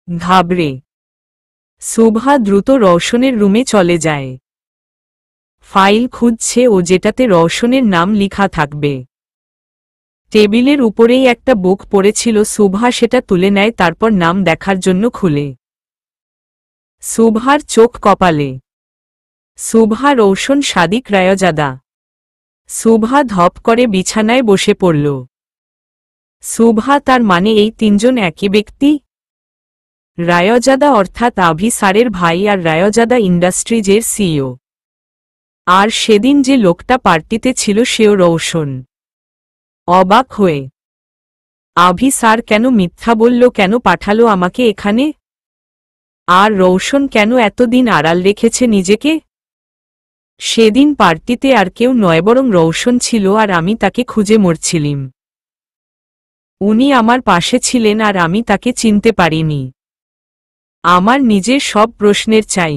ঘাবড়ে সুভা দ্রুত রৌশনের রুমে চলে যায়। ফাইল খুঁজছে ও, যেটাতে রৌশনের নাম লিখা থাকবে। টেবিলের উপরেই একটা বুক পড়েছিল। সুভা সেটা তুলে নেয়, তারপর নাম দেখার জন্য খুলে। সুভার চোখ কপালে। সুভা, রৌশন সাদিক রায়জাদা। সুভা ধপ করে বিছানায় বসে পড়ল। সুভা, তার মানে এই তিনজন একই ব্যক্তি? রায়জাদা অর্থাৎ আভি স্যারের ভাই আর রায়জাদা ইন্ডাস্ট্রিজের সিইও। আর সেদিন যে লোকটা পার্টিতে ছিল সেও রৌশন। অবাক হয়ে, আভি স্যার কেন মিথ্যা বলল, কেন পাঠালো আমাকে এখানে? আর রৌশন কেন এতদিন আড়াল রেখেছে নিজেকে? সেদিন পার্টিতে আর কেউ নয়, বরং রৌশন ছিল, আর আমি তাকে খুঁজে মরছিলাম। উনি আমার পাশে ছিলেন আর আমি তাকে চিনতে পারিনি। আমার নিজের সব প্রশ্নের চাই।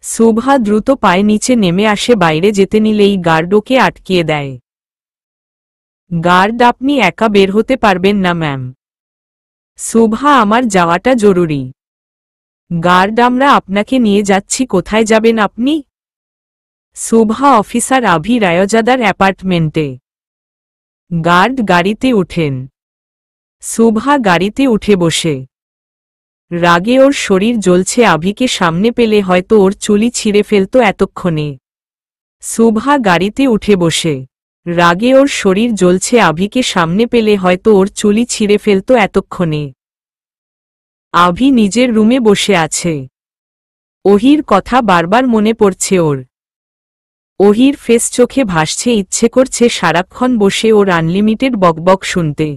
সুভা দ্রুত পায়ে নিচে নেমে আসে, বাইরে যেতে নিলেই গার্ড ওকে আটকিয়ে দেয়। গার্ড, আপনি একা বের হতে পারবেন না ম্যাম। সুভা, আমার যাওয়াটা জরুরি। গার্ড, আমরা আপনাকে নিয়ে যাচ্ছি। কোথায় যাবেন আপনি? সুভা, অফিসার আভি রায়জাদার অ্যাপার্টমেন্টে। গার্ড গাড়িতে উঠেন। সুভা গাড়িতে উঠে বসে। রাগে ওর শরীর জ্বলছে। আভিকে সামনে পেলে হয়তো ওর চুলি ছিঁড়ে ফেলত এতক্ষণে। সুভা গাড়িতে উঠে বসে। রাগে ওর শরীর জ্বলছে। আভিকে সামনে পেলে হয়তো ওর চুলি ছিঁড়ে ফেলত এতক্ষণে। আভি নিজের রুমে বসে আছে। ওহির কথা বারবার মনে পড়ছে ওর। ওহির ফেস চোখে ভাসছে, ইচ্ছে করছে সারাক্ষণ বসে ওর আনলিমিটেড বকবক শুনতে।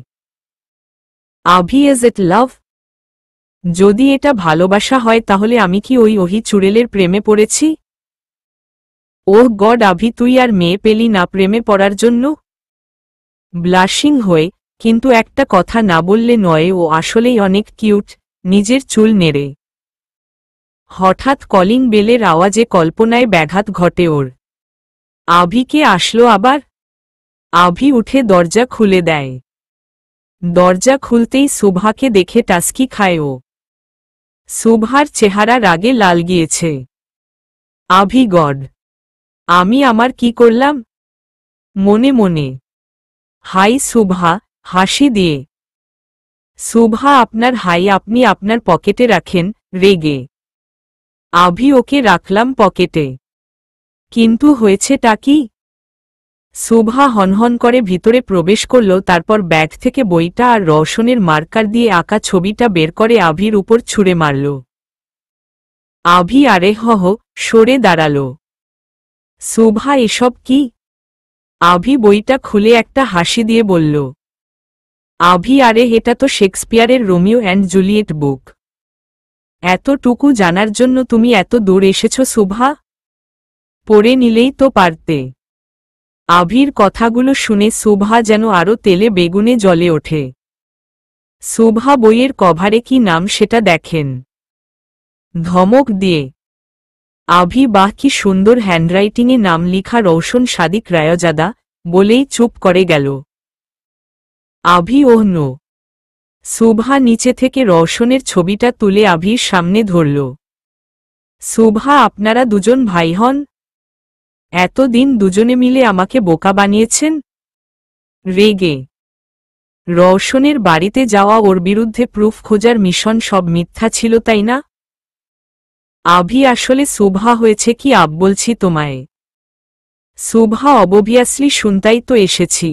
আভি, ইজ ইট লাভ? যদি এটা ভালোবাসা হয় তাহলে আমি কি ওই ওহি চুড়েলের প্রেমে পড়েছি? ওহ গড, আভি, তুই আর মেয়ে পেলি না প্রেমে পড়ার জন্য? ব্লাশিং হয়ে, কিন্তু একটা কথা না বললে নয়, ও আসলেই অনেক কিউট। নিজের চুল নেড়ে। হঠাৎ কলিং বেলের আওয়াজে কল্পনায় ব্যাঘাত ঘটে ওর। আভি কে আসলো আবার? আভি উঠে দরজা খুলে দেয়। দরজা খুলতেই সুভাকে দেখে টাস্কি খায় ও। সুভার চেহারা রাগে লাল গিয়েছে। আভি, গড, আমি আমার কি করলাম? মনে মনে। হাই সুভা, হাসি দিয়ে। সুভা, আপনার হাই আপনি আপনার পকেটে রাখেন। রেগে। আভি, ওকে রাখলাম পকেটে। কিন্তু হয়েছেটা কি? সুভা হনহন করে ভিতরে প্রবেশ করল, তারপর ব্যাগ থেকে বইটা আর রওশনের মার্কার দিয়ে আঁকা ছবিটা বের করে আভির উপর ছুঁড়ে মারল। আভি আরে হহ সরে দাঁড়াল। সুভা, এসব কি? আভি বইটা খুলে একটা হাসি দিয়ে বলল। আভি, আরে এটা তো শেক্সপিয়ারের রোমিও অ্যান্ড জুলিয়েট বুক। এতটুকু জানার জন্য তুমি এত দূর এসেছ সুভা? পড়ে নিলেই তো পারতে। আভির কথাগুলো শুনে সুভা যেন আরো তেলে বেগুনে জ্বলে ওঠে। সুভা বইয়ের কভারে কি নাম সেটা দেখেন। ধমক দিয়ে। আভি, বাহ, কি সুন্দর হ্যান্ডরাইটিংয়ে নাম লিখা, রৌশন সাদিক রায়জাদা, বলেই চুপ করে গেল। Avi, oh no. সুভা নিচে থেকে রওশনের ছবিটা তুলে আভির সামনে ধরল। সুভা, আপনারা দুজন ভাই হন? এতদিন দুজনে মিলে আমাকে বোকা বানিয়েছেন? রেগে। রওশনের বাড়িতে যাওয়া, ওর বিরুদ্ধে প্রুফ খোঁজার মিশন সব মিথ্যা ছিল, তাই না? আভি, আসলে সুভা হয়েছে কি বলছি তোমায়। সুভা, অবভিয়াসলি শুনতাই তো এসেছি।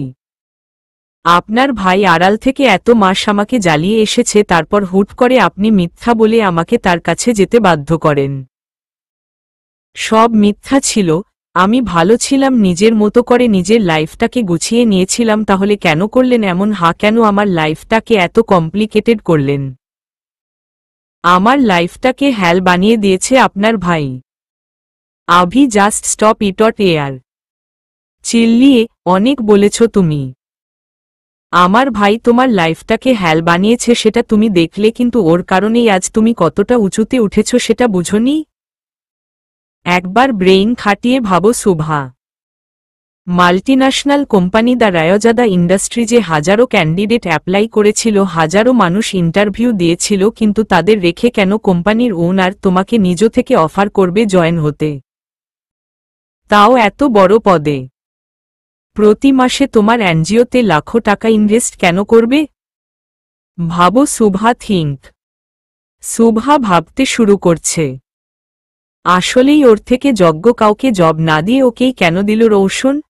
আপনার ভাই আড়াল থেকে এত মাস আমাকে জ্বালিয়ে এসেছে, তারপর হুট করে আপনি মিথ্যা বলে আমাকে তার কাছে যেতে বাধ্য করেন। সব মিথ্যা ছিল। আমি ভালো ছিলাম, নিজের মতো করে নিজের লাইফটাকে গুছিয়ে নিয়েছিলাম, তাহলে কেন করলেন এমন? কেন আমার লাইফটাকে এত কমপ্লিকেটেড করলেন? আমার লাইফটাকে হ্যাল বানিয়ে দিয়েছে আপনার ভাই। Abhi, just stop it out air. চিল্লিয়ে, অনেক বলেছ তুমি। আমার ভাই তোমার লাইফটাকে হ্যাল বানিয়েছে সেটা তুমি দেখলে, কিন্তু ওর কারণেই আজ তুমি কতটা উঁচুতে উঠেছ সেটা বুঝোনি? একবার ব্রেইন খাটিয়ে ভাবো Shubha. Multinational company the Raizada ইন্ডাস্ট্রিজে হাজারো ক্যান্ডিডেট অ্যাপ্লাই করেছিল, হাজারো মানুষ ইন্টারভিউ দিয়েছিল, কিন্তু তাদের রেখে কেন কোম্পানির ওনার তোমাকে নিজ থেকে অফার করবে জয়েন হতে? তাও এত বড় পদে। প্রতি মাসে তোমার এনজিওতে লাখো টাকা ইনভেস্ট কেন করবে? ভাবো সুভা, থিঙ্ক। সুভা ভাবতে শুরু করছে। আসলেই ওর থেকে যোগ্য কাউকে জব না দিয়ে ওকেই কেন দিল রৌশন?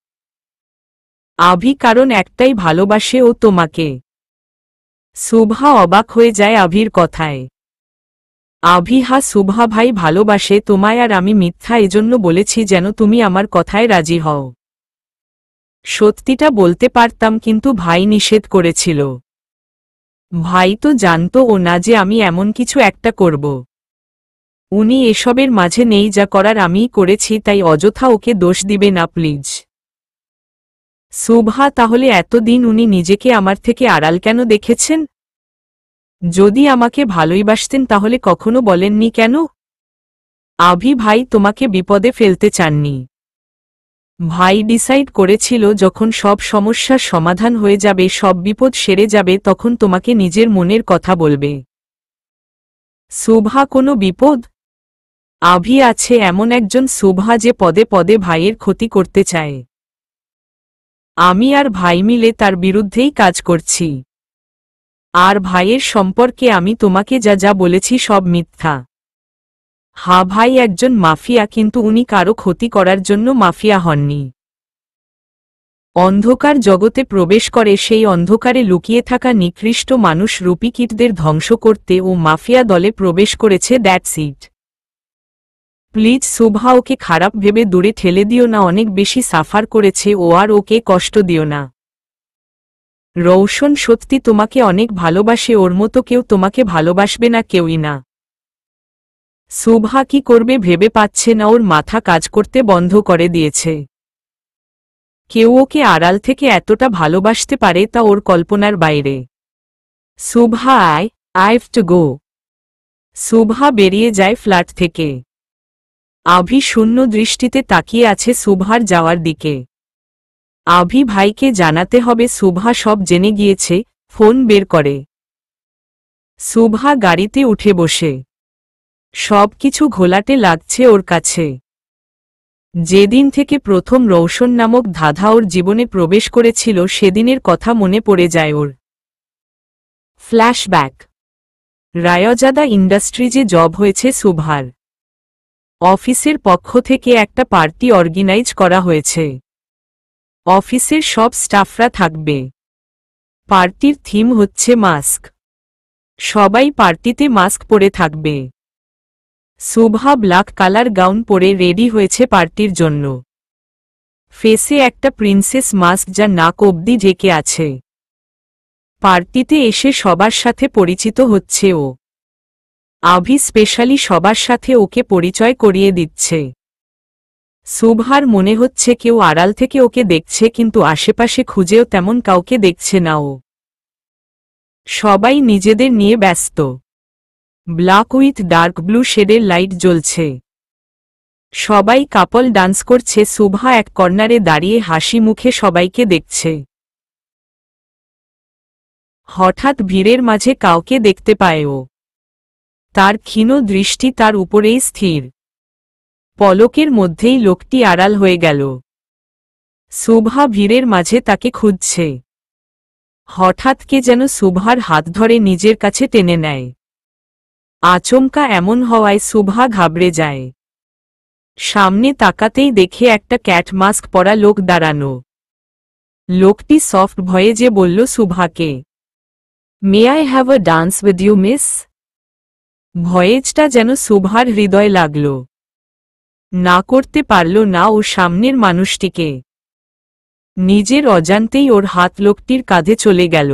আভি, কারণ একটাই, ভালোবাসে ও তোমাকে। শুভা অবাক হয়ে যায় আভির কথায়। আভি, হা শুভা ভাই ভালোবাসে তোমায় আর আমি মিথ্যা এজন্য বলেছি যেন তুমি আমার কথায় রাজি হও। সত্যিটা বলতে পারতাম কিন্তু ভাই নিষেধ করেছিল। ভাই তো জানতো ও না যে আমি এমন কিছু একটা করব। উনি এসবের মাঝে নেই, যা করার আমিই করেছি, তাই অযথা ওকে দোষ দিবে না প্লিজ। শুভা, তাহলে এতদিন উনি নিজেকে আমার থেকে আড়াল কেন দেখেছেন? যদি আমাকে ভালোইবাসতেন তাহলে কখনো বলেননি কেন? আভি ভাই তোমাকে বিপদে ফেলতে চাননি। ভাই ডিসাইড করেছিল যখন সব সমস্যার সমাধান হয়ে যাবে, সব বিপদ সেরে যাবে, তখন তোমাকে নিজের মনের কথা বলবে। শুভা, কোনো বিপদ? আভি, আছে এমন একজন শুভা যে পদে পদে ভাইয়ের ক্ষতি করতে চায়। আমি আর ভাই মিলে তার বিরুদ্ধেই কাজ করছি। আর ভাইয়ের সম্পর্কে আমি তোমাকে যা যা বলেছি সব মিথ্যা। হা, ভাই একজন মাফিয়া, কিন্তু উনি কারো ক্ষতি করার জন্য মাফিয়া হননি। অন্ধকার জগতে প্রবেশ করে সেই অন্ধকারে লুকিয়ে থাকা নিকৃষ্ট মানুষ রূপী কীটদের ধ্বংস করতে ও মাফিয়া দলে প্রবেশ করেছে, দ্যাটস ইট। প্লিজ শুভা, ওকে খারাপ ভেবে দূরে ঠেলে দিও না, অনেক বেশি সাফার করেছে ও, আর ওকে কষ্ট দিও না। রৌশন সত্যি তোমাকে অনেক ভালোবাসে, ওর মতো কেউ তোমাকে ভালোবাসবে না, কেউই না। শুভা কি করবে ভেবে পাচ্ছে না, ওর মাথা কাজ করতে বন্ধ করে দিয়েছে। কেউ ওকে আড়াল থেকে এতটা ভালোবাসতে পারে তা ওর কল্পনার বাইরে। Shubha, I have to go. Shubha বেরিয়ে যায় ফ্ল্যাট থেকে। আভি শূন্য দৃষ্টিতে তাকিয়ে আছে শুভার যাওয়ার দিকে। আভি ভাইকে জানাতে হবে শুভা সব জেনে গিয়েছে, ফোন বের করে। শুভা গাড়িতে উঠে বসে। সবকিছু ঘোলাটে লাগছে ওর কাছে। যেদিন থেকে প্রথম রৌশন নামক ধাঁধা ওর জীবনে প্রবেশ করেছিল সেদিনের কথা মনে পড়ে যায় ওর। ফ্ল্যাশব্যাক। রায়জাদা ইন্ডাস্ট্রিজে জব হয়েছে শুভার। অফিসের পক্ষ থেকে একটা পার্টি অর্গানাইজ করা হয়েছে। অফিসের সব স্টাফরা থাকবে। পার্টির থিম হচ্ছে মাস্ক। সবাই পার্টিতে মাস্ক পরে থাকবে। শুভা ব্ল্যাক কালার গাউন পরে রেডি হয়েছে পার্টির জন্য। ফেসে একটা প্রিন্সেস মাস্ক যা নাক অবধি ঢেকে আছে। পার্টিতে এসে সবার সাথে পরিচিত হচ্ছে ও। আভি স্পেশালি সবার সাথে ওকে পরিচয় করিয়ে দিচ্ছে। শুভার মনে হচ্ছে কেউ আড়াল থেকে ওকে দেখছে, কিন্তু আশেপাশে খুঁজেও তেমন কাউকে দেখছে না ও। সবাই নিজেদের নিয়ে ব্যস্ত। ব্ল্যাক উইথ ডার্ক ব্লু শেডের লাইট জ্বলছে। সবাই কাপল ডান্স করছে। শুভা এক কর্নারে দাঁড়িয়ে হাসি মুখে সবাইকে দেখছে। হঠাৎ ভিড়ের মাঝে কাউকে দেখতে পায় ও। তার ক্ষীণ দৃষ্টি তার উপরেই স্থির। পলকের মধ্যেই লোকটি আড়াল হয়ে গেল। শুভা ভিড়ের মাঝে তাকে খুঁজছে। হঠাৎ কে যেন শুভার হাত ধরে নিজের কাছে টেনে নেয়। আচমকা এমন হওয়ায় শুভা ঘাবড়ে যায়। সামনে তাকাতেই দেখে একটা ক্যাট মাস্ক পরা লোক দাঁড়ানো। লোকটি সফট ভয়েসে বলল শুভাকে, may I have a dance with you miss? ভয়েসটা যেন শুভার হৃদয় লাগল। না করতে পারল না ও সামনের মানুষটিকে। নিজের অজান্তেই ওর হাত লোকটির কাঁধে চলে গেল।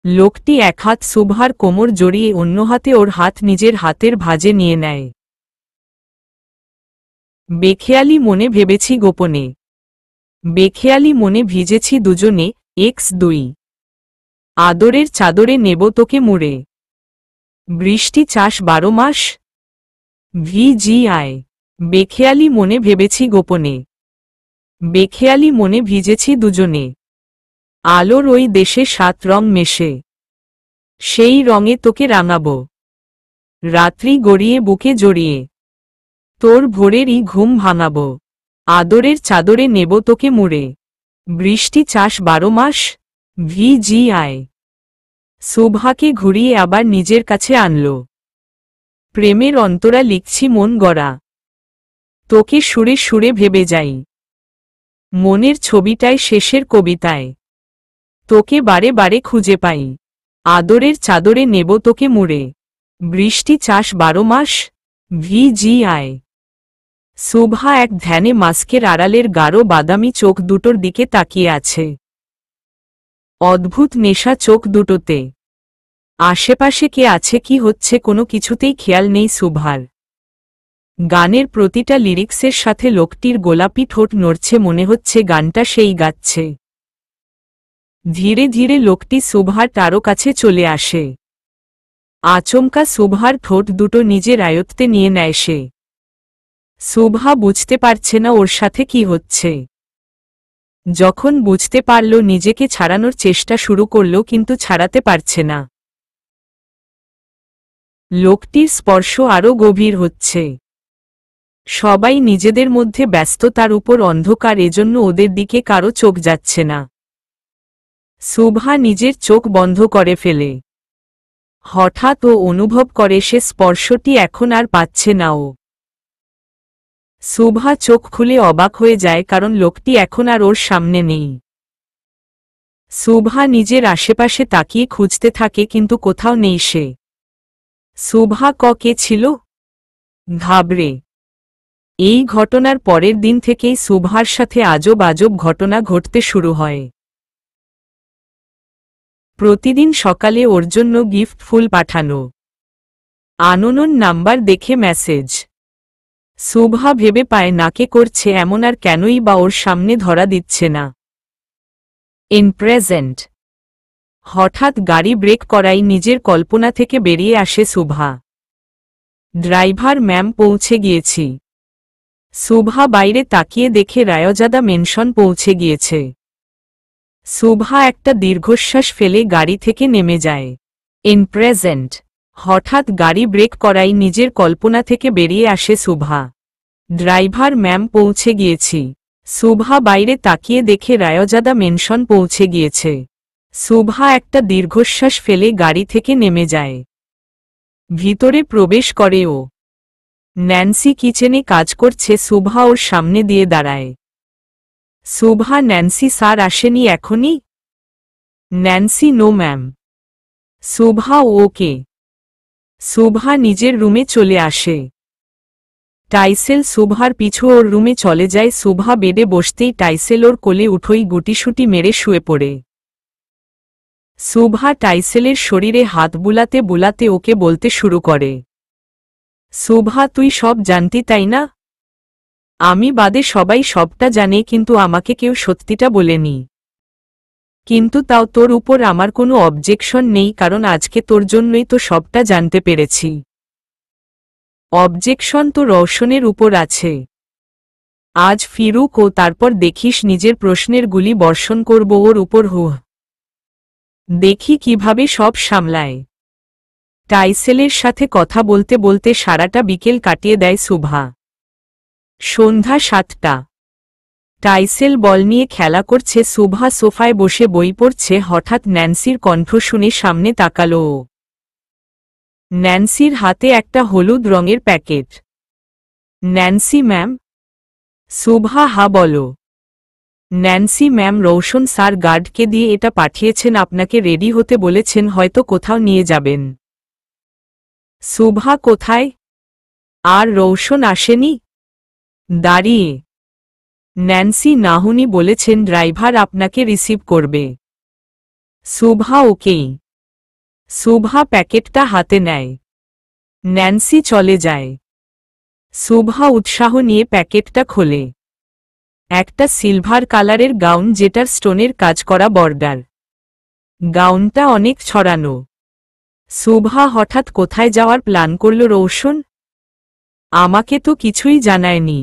লোকটি এক হাত শুভার কোমর জড়িয়ে অন্য হাতে ওর হাত নিজের হাতের ভাঁজে নিয়ে নেয়। বেখেয়ালি মনে ভেবেছি গোপনে। বেখেয়ালি মনে ভিজেছি দুজনে, X2। আদরের চাদরে নেব তোকে মুড়ে। বৃষ্টি চাষ 12 মাস। VGI। বেখেয়ালি মনে ভেবেছি গোপনে। বেখেয়ালি মনে ভিজেছি দুজনে। আলোর ওই দেশে 7 রং মেশে। সেই রঙে তোকে রাঙাব। রাত্রি গড়িয়ে বুকে জড়িয়ে। তোর ভোরেরই ঘুম ভাঙাব। আদরের চাদরে নেব তোকে মুড়ে। বৃষ্টি চাষ 12 মাস। VGI। শুভাকে ঘুরিয়ে আবার নিজের কাছে আনল। প্রেমের অন্তরা লিখছি মন গড়া। তোকে সুরে সুরে ভেবে যাই। মনের ছবিটায় শেষের কবিতায়। তোকে বারে বারে খুঁজে পাই। আদরের চাদরে নেব তোকে মুড়ে, বৃষ্টি চাষ 12 মাস, ভিজিআই। শুভা এক ধ্যানে মাস্কের আড়ালের গাঢ় বাদামি চোখ দুটোর দিকে তাকিয়ে আছে। অদ্ভুত নেশা চোখ দুটোতে। আশেপাশে কে আছে, কি হচ্ছে, কোনো কিছুতেই খেয়াল নেই শুভার। গানের প্রতিটা লিরিক্সের সাথে লোকটির গোলাপি ঠোঁট নড়ছে, মনে হচ্ছে গানটা সেই গাচ্ছে। ধীরে ধীরে লোকটি শুভার আরও কাছে চলে আসে। আচমকা শুভার ঠোঁট দুটো নিজের আয়ত্তে নিয়ে নেয় সে। শুভা বুঝতে পারছে না ওর সাথে কি হচ্ছে। যখন বুঝতে পারল, নিজেকে ছাড়ানোর চেষ্টা শুরু করল, কিন্তু ছাড়াতে পারছে না। লোকটির স্পর্শ আরও গভীর হচ্ছে। সবাই নিজেদের মধ্যে ব্যস্ত, তার উপর অন্ধকার, এজন্য ওদের দিকে কারো চোখ যাচ্ছে না। শুভা নিজের চোখ বন্ধ করে ফেলে। হঠাৎ ও অনুভব করে সে স্পর্শটি এখন আর পাচ্ছে না ও। শুভা চোখ খুলে অবাক হয়ে যায়, কারণ লোকটি এখন আর ওর সামনে নেই। শুভা নিজের আশেপাশে তাকিয়ে খুঁজতে থাকে, কিন্তু কোথাও নেই সে। শুভা কে ছিল? ঘাবড়ে। এই ঘটনার পরের দিন থেকেই শুভার সাথে আজব আজব ঘটনা ঘটতে শুরু হয়। প্রতিদিন সকালে ওর জন্য গিফট ফুল পাঠানো, আননোন নাম্বার দেখে মেসেজ। শুভা ভেবে পায় না কে করছে এমন, আর কেনই বা ওর সামনে ধরা দিচ্ছে না। In present. হঠাৎ গাড়ি ব্রেক করাই নিজের কল্পনা থেকে বেরিয়ে আসে শুভা। ড্রাইভার ম্যাম, পৌঁছে গিয়েছি। শুভা বাইরে তাকিয়ে দেখে রায়জাদা মেনশন পৌঁছে গিয়েছে। শুভা একটা দীর্ঘশ্বাস ফেলে গাড়ি থেকে নেমে যায়। In present. হঠাৎ গাড়ি ব্রেক করাই নিজের কল্পনা থেকে বেরিয়ে আসে শুভা। ড্রাইভার ম্যাম, পৌঁছে গিয়েছি। শুভা বাইরে তাকিয়ে দেখে রায়জাদা মেনশন পৌঁছে গিয়েছে। শুভা একটা দীর্ঘশ্বাস ফেলে গাড়ি থেকে নেমে যায়। ভিতরে প্রবেশ করে ও। ন্যান্সি কিচেনে কাজ করছে। শুভা ওর সামনে দিয়ে দাঁড়ায়। শুভা, ন্যান্সি স্যার আসেনি এখনই? Nancy, no ma'am. Shubha, okay. Shubha নিজের রুমে চলে আসে। টাইসেল শুভার পিছু ওর রুমে চলে যায়। শুভা বেডে বসতেই টাইসেল ওর কোলে উঠোই গুটিসুটি মেরে শুয়ে পড়ে। শুভা টাইসেলের শরীরে হাত বুলাতে বুলাতে ওকে বলতে শুরু করে, শুভা, তুই সব জানতি তাই না? আমি বাদে সবাই সবটা জানে, কিন্তু আমাকে কেউ সত্যিটা বলেনি। কিন্তু তাও তোর উপর আমার কোনো অবজেকশন নেই, কারণ আজকে তোর জন্যই তো সবটা জানতে পেরেছি। অবজেকশন তো রওশনের উপর আছে। আজ ফিরুক ও তারপর দেখিস নিজের প্রশ্নের গুলি বর্ষণ করব ওর উপর। দেখি কিভাবে সব সামলায়। টাইসেলের সাথে কথা বলতে বলতে সারাটা বিকেল কাটিয়ে দেয় শুভা। সন্ধ্যা 7টা। টাইসেল বল নিয়ে খেলা করছে, শুভা সোফায় বসে বই পড়ছে। হঠাৎ ন্যান্সির কণ্ঠ শুনে সামনে তাকালো ও। ন্যান্সির হাতে একটা হলুদ রঙের প্যাকেট। Nancy ma'am? শুভা হা বলো। ন্যান্সি ম্যাম, রওশন স্যার গার্ডকে দিয়ে এটা পাঠিয়েছেন, আপনাকে রেডি হতে বলেছেন, হয়তো কোথাও নিয়ে যাবেন। শুভা, কোথায়? আর রওশন আসেনি? দাঁড়িয়ে। ন্যান্সি, নাহুনি বলেছেন ড্রাইভার আপনাকে রিসিভ করবে। শুভা, ওকেই। শুভা প্যাকেটটা হাতে নেয়। ন্যান্সি চলে যায়। শুভা উৎসাহ নিয়ে প্যাকেটটা খোলে। একটা সিলভার কালারের গাউন, যেটার স্টোনের কাজ করা বর্ডার। গাউনটা অনেক ছড়ানো। শুভা হঠাৎ কোথায় যাওয়ার প্ল্যান করল রওশন? আমাকে তো কিছুই জানায়নি।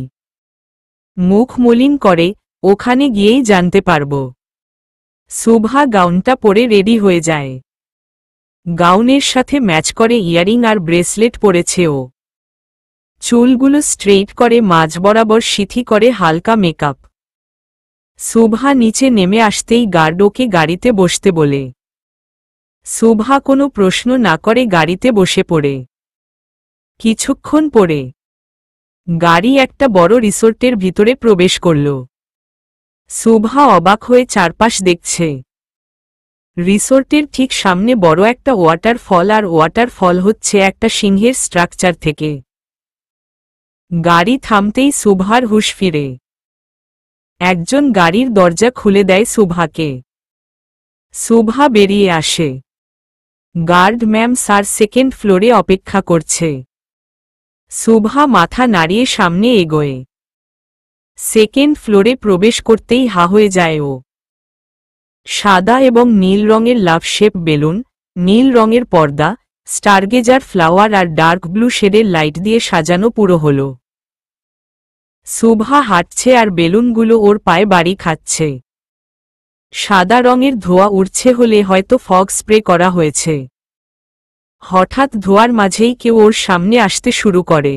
মুখ মলিন করে, ওখানে গিয়েই জানতে পারব। শুভা গাউনটা পরে রেডি হয়ে যায়। গাউনের সাথে ম্যাচ করে ইয়ারিং আর ব্রেসলেট পরেছে ও। চুলগুলো স্ট্রেইট করে, মাঝ বরাবর সিথি করে হালকা মেকআপ। শুভা নিচে নেমে আসতেই গার্ড ওকে গাড়িতে বসতে বলে। শুভা কোনো প্রশ্ন না করে গাড়িতে বসে পড়ে। কিছুক্ষণ পরে গাড়ি একটা বড় রিসোর্টের ভিতরে প্রবেশ করল। শুভা অবাক হয়ে চারপাশ দেখছে। রিসোর্টের ঠিক সামনে বড় একটা ওয়াটারফল, আর ওয়াটারফল হচ্ছে একটা সিংহের স্ট্রাকচার থেকে। গাড়ি থামতেই সুভার হুঁশ ফিরে। একজন গাড়ির দরজা খুলে দেয় সুভাকে। সুভা বেরিয়ে আসে। গার্ড ম্যাম স্যার সেকেন্ড ফ্লোরে অপেক্ষা করছে। সুভা মাথা নাড়িয়ে সামনে এগোয়। সেকেন্ড ফ্লোরে প্রবেশ করতেই হা হয়ে যায় ও। সাদা এবং নীল রঙের লাভ শেপ বেলুন, নীল রঙের পর্দা, স্টারগেজার ফ্লাওয়ার আর ডার্ক ব্লু শেডের লাইট দিয়ে সাজানো পুরো হল। সুভা হাঁটছে আর বেলুনগুলো ওর পায়ে বাড়ি খাচ্ছে। সাদা রঙের ধোঁয়া উড়ছে, হলে হয়তো ফগ স্প্রে করা হয়েছে। হঠাৎ ধোঁয়ার মাঝেই কেউ ওর সামনে আসতে শুরু করে।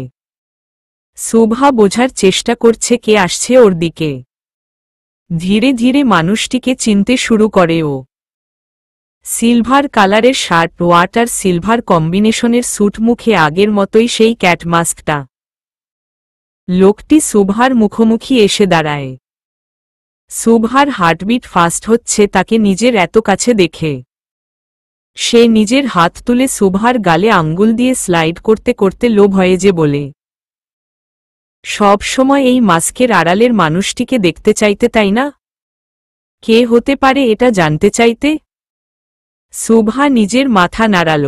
সুভা বোঝার চেষ্টা করছে কে আসছে ওর দিকে। ধীরে ধীরে মানুষটিকে চিনতে শুরু করে ও। সিলভার কালারের শার্ট, ওয়াটার সিলভার কম্বিনেশনের স্যুট, মুখে আগের মতোই সেই ক্যাট মাস্কটা। লোকটি সুভার মুখোমুখি এসে দাঁড়ায়। সুভার হার্টবিট ফাস্ট হচ্ছে তাকে নিজের এত কাছে দেখে। সে নিজের হাত তুলে সুভার গালে আঙ্গুল দিয়ে স্লাইড করতে করতে লো ভয়ে যে বলে, সব সময় এই মাস্কের আড়ালের মানুষটিকে দেখতে চাইতে, তাই না? কে হতে পারে এটা জানতে চাইতে? সুভা নিজের মাথা নাড়াল।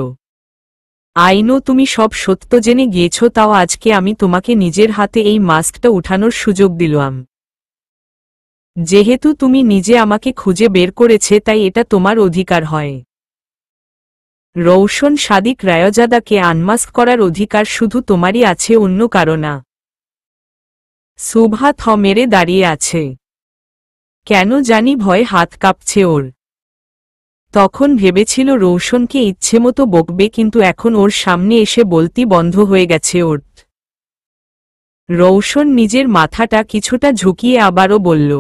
আইনো তুমি সব সত্য জেনে গিয়েছ, তাও আজকে আমি তোমাকে নিজের হাতে এই মাস্কটা উঠানোর সুযোগ দিলাম। যেহেতু তুমি নিজে আমাকে খুঁজে বের করেছে, তাই এটা তোমার অধিকার হয়। রৌশন সাদিক রায়জাদাকে আনমাস্ক করার অধিকার শুধু তোমারই আছে, অন্য কারো না। সুভা থ মেরে দাঁড়িয়ে আছে। কেন জানি ভয়ে হাত কাঁপছে ওর। তখন ভেবেছিল রৌশনকে ইচ্ছেমতো বকবে, কিন্তু এখন ওর সামনে এসে বলতি বন্ধ হয়ে গেছে ওর। রৌশন নিজের মাথাটা কিছুটা ঝুঁকিয়ে আবারও বলল,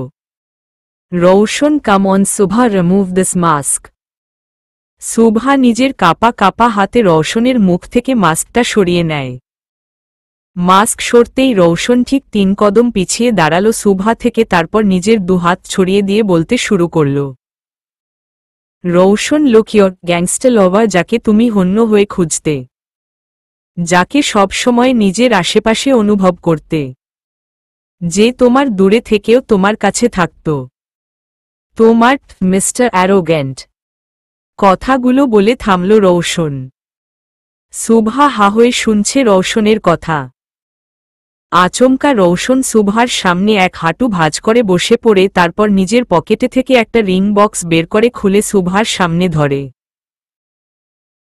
Roshan come on Shubha, remove this mask. Shubha নিজের কাপা কাপা হাতে রৌশনের মুখ থেকে মাস্কটা সরিয়ে নেয়। মাস্ক সরতেই রৌশন ঠিক 3 কদম পিছিয়ে দাঁড়ালো সুভা থেকে, তারপর নিজের দুহাত ছড়িয়ে দিয়ে বলতে শুরু করল, রৌশন লোকিয়র গ্যাংস্টার লভার, যাকে তুমি হন্য হয়ে খুঁজতে, যাকে সব সময় নিজের আশেপাশে অনুভব করতে, যে তোমার দূরে থেকেও তোমার কাছে থাকত, তোমার মিস্টার অ্যারোগ্যান্ট। কথাগুলো বলে থামল রৌশন। সুভা হা হয়ে শুনছে রৌশনের কথা। আচমকা রৌশন সুভার সামনে এক হাঁটু ভাঁজ করে বসে পড়ে, তারপর নিজের পকেটে থেকে একটা রিং বক্স বের করে খুলে সুভার সামনে ধরে।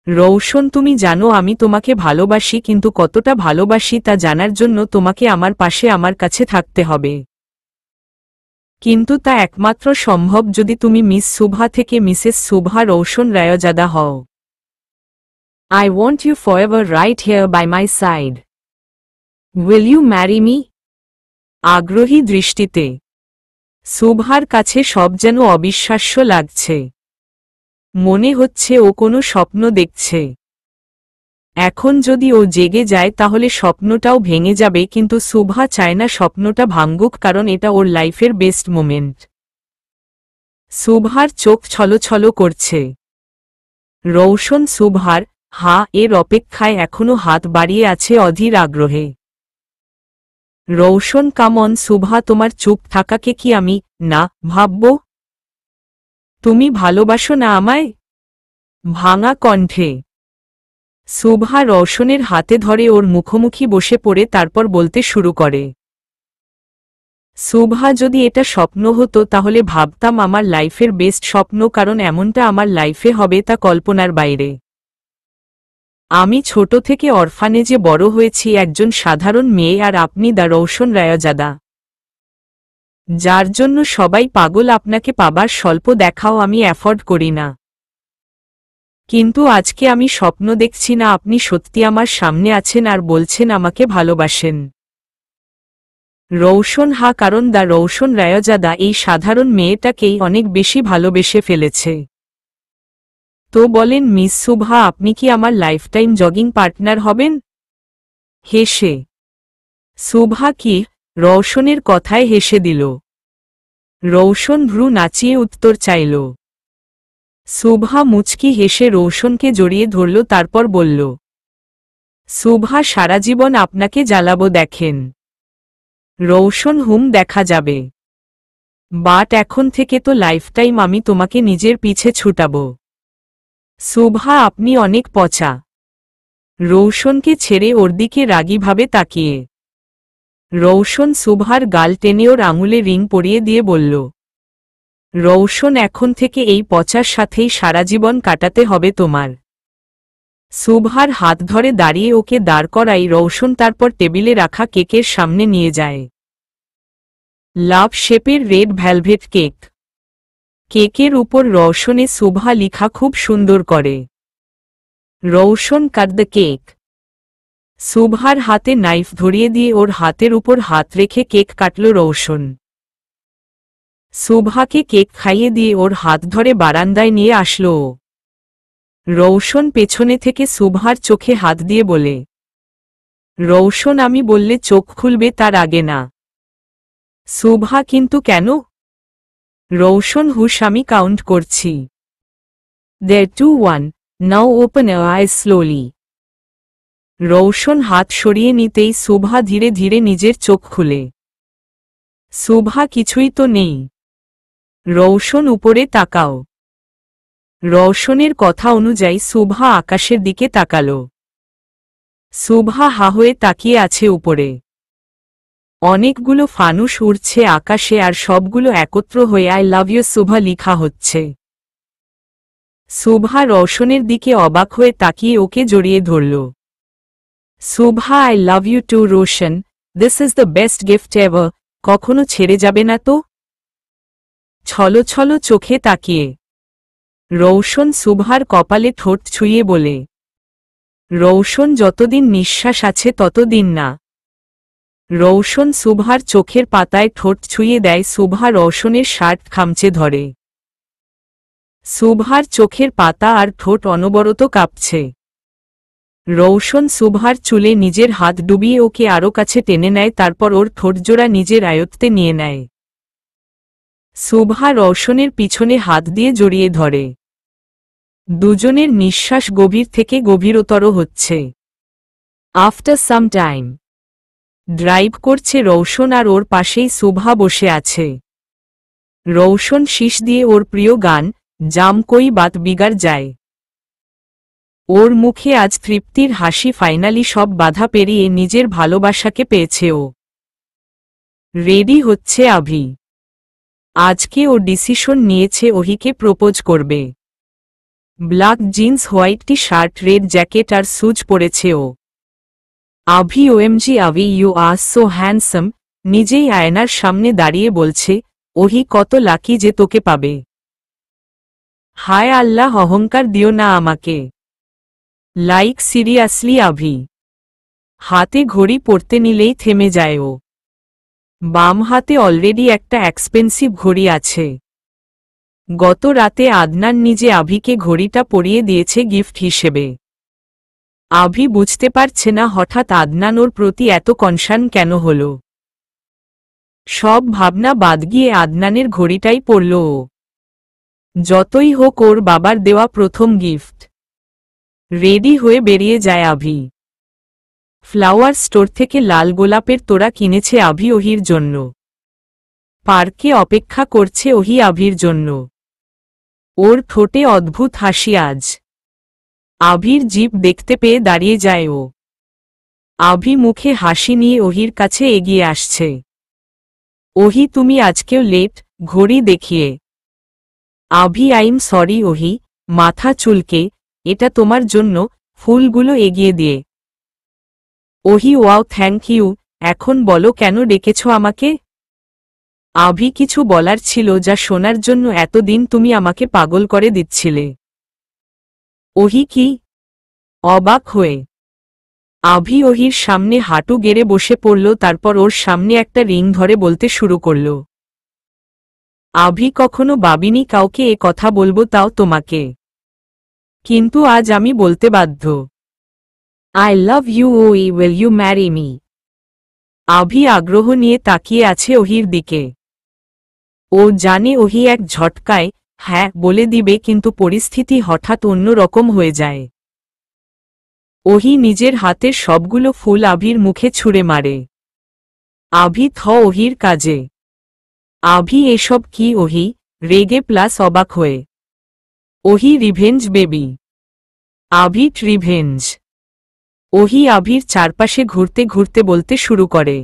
রৌশন, তুমি জানো আমি তোমাকে ভালোবাসি, কিন্তু কতটা ভালোবাসি তা জানার জন্য তোমাকে আমার পাশে, আমার কাছে থাকতে হবে। কিন্তু তা একমাত্র সম্ভব যদি তুমি মিস সুভা থেকে মিসেস সুভা রৌশন রায়জাদা হও। I want you forever right here by my side. Will you marry me? আগ্রহী দৃষ্টিতে সুভার কাছে সব যেন অবিশ্বাস্য লাগছে। মনে হচ্ছে ও কোনো স্বপ্ন দেখছে। এখন যদি ও জেগে যায় তাহলে স্বপ্নটাও ভেঙে যাবে, কিন্তু সুভা চায় না স্বপ্নটা ভাঙুক, কারণ এটা ওর লাইফের বেস্ট মোমেন্ট। সুভার চোখ ছলছল করছে। রৌশন সুভার এর অপেক্ষায় এখনো হাত বাড়িয়ে আছে অধীর আগ্রহে। রৌশন, কাম অন সুভা, তোমার চুপ থাকাকে কি আমি না ভাবব? তুমি ভালোবাসো না আমায়? ভাঙা কণ্ঠে সুভা রৌশনের হাতে ধরে ওর মুখোমুখি বসে পড়ে, তারপর বলতে শুরু করে, সুভা, যদি এটা স্বপ্ন হতো তাহলে ভাবতাম আমার লাইফের বেস্ট স্বপ্ন, কারণ এমনটা আমার লাইফে হবে তা কল্পনার বাইরে। আমি ছোট থেকে অরফানেজে বড় হয়েছি, একজন সাধারণ মেয়ে, আর আপনি দা রৌশন রায়জাদা, যার জন্য সবাই পাগল। আপনাকে পাবার স্বল্প দেখাও আমি অ্যাফোর্ড করি না। কিন্তু আজকে আমি স্বপ্ন দেখছি না, আপনি সত্যি আমার সামনে আছেন আর বলছেন আমাকে ভালোবাসেন। রৌশন, কারণ দা রৌশন রায়জাদা এই সাধারণ মেয়েটাকেই অনেক বেশি ভালোবেসে ফেলেছে। তো বলেন মিস সুভা, আপনি কি আমার লাইফটাইম জগিং পার্টনার হবেন? হেসে সুভা কি রৌশনের কথায় হেসে দিল। রৌশন ভ্রু নাচিয়ে উত্তর চাইল, সুভা মুচকি হেসে রৌশনকে জড়িয়ে ধরল, তারপর বলল, সুভা সারা জীবন আপনাকে জ্বালাবো দেখেন। রৌশন দেখা যাবে, বাট এখন থেকে তো লাইফটাইম আমি তোমাকে নিজের পিছে ছুটাবো। সুভা আপনি অনেক পচা। রৌশনকে ছেড়ে ওর দিকে রাগীভাবে তাকিয়ে রৌশন সুভার গাল টেনে ওর আঙুলে রিং পরিয়ে দিয়ে বলল, রৌশন এখন থেকে এই পচার সাথেই সারা জীবন কাটাতে হবে তোমার। সুভার হাত ধরে দাঁড়িয়ে ওকে দাঁড় করাই রৌশন তারপর টেবিলে রাখা কেকের সামনে নিয়ে যায়। লাভ শেপের রেড ভ্যালভেট কেক। কেকের উপর রৌশনে সুভা লিখা খুব সুন্দর করে। Rowshan cut the cake. সুভার হাতে নাইফ ধরিয়ে দিয়ে ওর হাতের উপর হাত রেখে কেক কাটল রৌশন। সুভাকে কেক খাইয়ে দিয়ে ওর হাত ধরে বারান্দায় নিয়ে আসলো ও। রৌশন পেছনে থেকে সুভার চোখে হাত দিয়ে বলে, রৌশন আমি বললে চোখ খুলবে তার আগে না। সুভা কিন্তু কেন? রৌশন হুশ আমি কাউন্ট করছি। 3, 2, 1, নাও open your eyes slowly. Rowshan হাত সরিয়ে নিতেই সুভা ধীরে ধীরে নিজের চোখ খুলে। সুভা কিছুই তো নেই। রৌশন উপরে তাকাও। রৌশনের কথা অনুযায়ী সুভা আকাশের দিকে তাকাল। সুভা হা হয়ে তাকিয়ে আছে উপরে। অনেকগুলো ফানুস উড়ছে আকাশে আর সবগুলো একত্র হয়ে আই লাভ ইউ সুভা লিখা হচ্ছে। সুভা রৌশনের দিকে অবাক হয়ে তাকিয়ে ওকে জড়িয়ে ধরল। Shuva I love you too Roshan, this is the best gift ever, কখনো ছেড়ে যাবে না তো? ছলো ছলো চোখে তাকিয়ে রৌশন সুভার কপালে ঠোঁট ছুঁয়ে বলে, রৌশন যতদিন নিঃশ্বাস আছে ততদিন না। রৌশন সুভার চোখের পাতায় ঠোঁট ছুঁয়ে দেয়। সুভা রৌশনের শার্ট খামচে ধরে। সুভার চোখের পাতা আর ঠোঁট অনবরত কাঁপছে। রৌশন সুভার চুলে নিজের হাত ডুবিয়ে ওকে আরও কাছে টেনে নেয়, তারপর ওর ঠোঁটজোড়া নিজের আয়ত্তে নিয়ে নেয়। সুভা রৌশনের পিছনে হাত দিয়ে জড়িয়ে ধরে। দুজনের নিঃশ্বাস গভীর থেকে গভীরতর হচ্ছে। আফটার সাম টাইম ড্রাইভ করছে রৌশন আর ওর পাশেই সুভা বসে আছে। রৌশন শীষ দিয়ে ওর প্রিয় গান জাম কই বাত বিগাড় যায়। ওর মুখে আজ তৃপ্তির হাসি, ফাইনালি সব বাধা পেরিয়ে নিজের ভালোবাসাকে পেয়েছে ও। রেডি হচ্ছে আভি। আজকে ও ডিসিশন নিয়েছে ওহিকে প্রপোজ করবে। Black jeans, white T shirt, red jacket আর সুজ পরেছে ও। Abhi OMG Abhi you are so handsome, নিজেই আয়নার সামনে দাঁড়িয়ে বলছে, ওহি কত লাকি যে তোকে পাবে। হায় আল্লাহ, অহংকার দিও না আমাকে। Like seriously Avi. হাতে ঘড়ি পরতে নিলেই থেমে যায় ও। বাম হাতে অলরেডি একটা এক্সপেন্সিভ ঘড়ি আছে। গত রাতে আদনান নিজে আভিকে ঘড়িটা পরিয়ে দিয়েছে গিফট হিসেবে। আভি বুঝতে পারছে না হঠাৎ আদনান ওর প্রতি এত কনসার্ন কেন হল। সব ভাবনা বাদ গিয়ে আদনানের ঘড়িটাই পরল ও। যতই হোক ওর বাবার দেওয়া প্রথম গিফট। রেডি হয়ে বেরিয়ে যায় আভি। ফ্লাওয়ার স্টোর থেকে লাল গোলাপের তোড়া কিনেছে আভি ওহির জন্য। পার্কে অপেক্ষা করছে ওহি আভির জন্য। ওর ঠোঁটে অদ্ভুত হাসি আজ। আভির জিভ দেখতে পেয়ে দাঁড়িয়ে যায় ও। আভি মুখে হাসি নিয়ে ওহির কাছে এগিয়ে আসছে। ওহি তুমি আজকেও লেট, ঘড়ি দেখিয়ে। আভি আইম সরি ওহি, মাথা চুলকে, এটা তোমার জন্য, ফুলগুলো এগিয়ে দিয়ে। ওহি ওয়াও থ্যাংক ইউ, এখন বলো কেন ডেকেছ আমাকে? আভি কিছু বলার ছিল যা শোনার জন্য এতদিন তুমি আমাকে পাগল করে দিচ্ছিলে। ওহি কি? অবাক হয়ে আভি ওহির সামনে হাঁটু গেড়ে বসে পড়ল, তারপর ওর সামনে একটা রিং ধরে বলতে শুরু করল। আভি কখনো ভাবিনি কাউকে এ কথা বলবো, তাও তোমাকে। কিন্তু আজ আমি বলতে বাধ্য। আই লাভ ইউ ওই, will you marry me? Abhi আগ্রহ নিয়ে তাকিয়ে আছে ওহির দিকে। ও জানে ওহি এক ঝটকায় হ্যাঁ বলে দিবে, কিন্তু পরিস্থিতি হঠাৎ অন্য রকম হয়ে যায়। ওহি নিজের হাতের সবগুলো ফুল আভির মুখে ছুঁড়ে মারে। আভি ওহির কাজে। আভি এসব কি? ওহি রেগে প্লাস অবাক হয়ে। ওহি রিভেঞ্জ বেবি। আভি রিভেঞ্জ। ওহি আভির চারপাশে ঘুরতে ঘুরতে বলতে শুরু করে,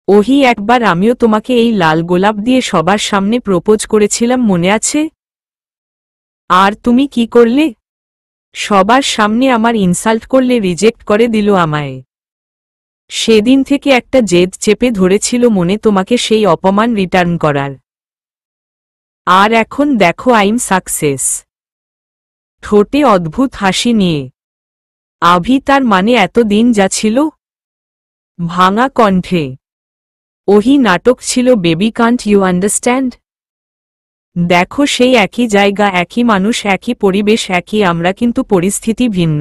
ওহি একবার আমিও তোমাকে এই লাল গোলাপ দিয়ে সবার সামনে প্রপোজ করেছিলাম, মনে আছে? আর তুমি কি করলে? সবার সামনে আমার ইনসাল্ট করলে, রিজেক্ট করে দিল আমায়। সেদিন থেকে একটা জেদ চেপে ধরেছিল মনে তোমাকে সেই অপমান রিটার্ন করার। আর এখন দেখো আইম সাকসেস। ঠোঁটে অদ্ভুত হাসি নিয়ে। আভি তার মানে এতদিন যা ছিল? ভাঙা কণ্ঠে। ওহি নাটক ছিল বেবি, কান্ট ইউ আন্ডারস্ট্যান্ড? দেখো সেই একই জায়গা, একই মানুষ, একই পরিবেশ, একই আমরা, কিন্তু পরিস্থিতি ভিন্ন।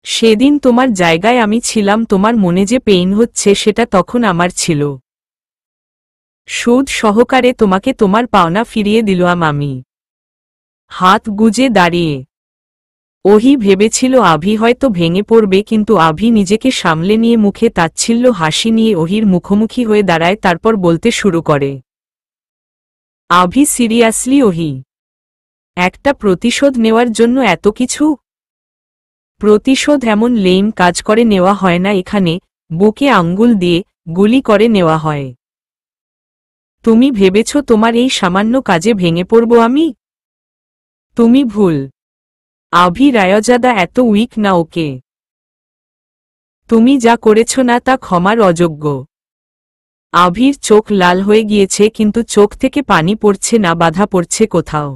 সেদিন তোমার জায়গায় আমি ছিলাম, তোমার মনে যে পেইন হচ্ছে সেটা তখন আমার ছিল। সুদ সহকারে তোমাকে তোমার পাওনা ফিরিয়ে দিলাম আমি। হাত গুজে দাঁড়িয়ে। ওহি ভেবেছিল আভি হয়তো ভেঙে পড়বে, কিন্তু আভি নিজেকে সামলে নিয়ে মুখে তাচ্ছিল্য হাসি নিয়ে ওহির মুখোমুখি হয়ে দাঁড়ায়, তারপর বলতে শুরু করে, আভি সিরিয়াসলি? ওহি একটা প্রতিশোধ নেওয়ার জন্য এত কিছু? প্রতিশোধ এমন লেম কাজ করে নেওয়া হয় না এখানে, বুকে আঙ্গুল দিয়ে গুলি করে নেওয়া হয়। তুমি ভেবেছ তোমার এই সামান্য কাজে ভেঙে পড়ব আমি? তুমি ভুল। আভি রায়জাদা এত উইক না ওকে। তুমি যা করেছ না তা ক্ষমার অযোগ্য। আভির চোখ লাল হয়ে গিয়েছে, কিন্তু চোখ থেকে পানি পড়ছে না, বাধা পড়ছে কোথাও।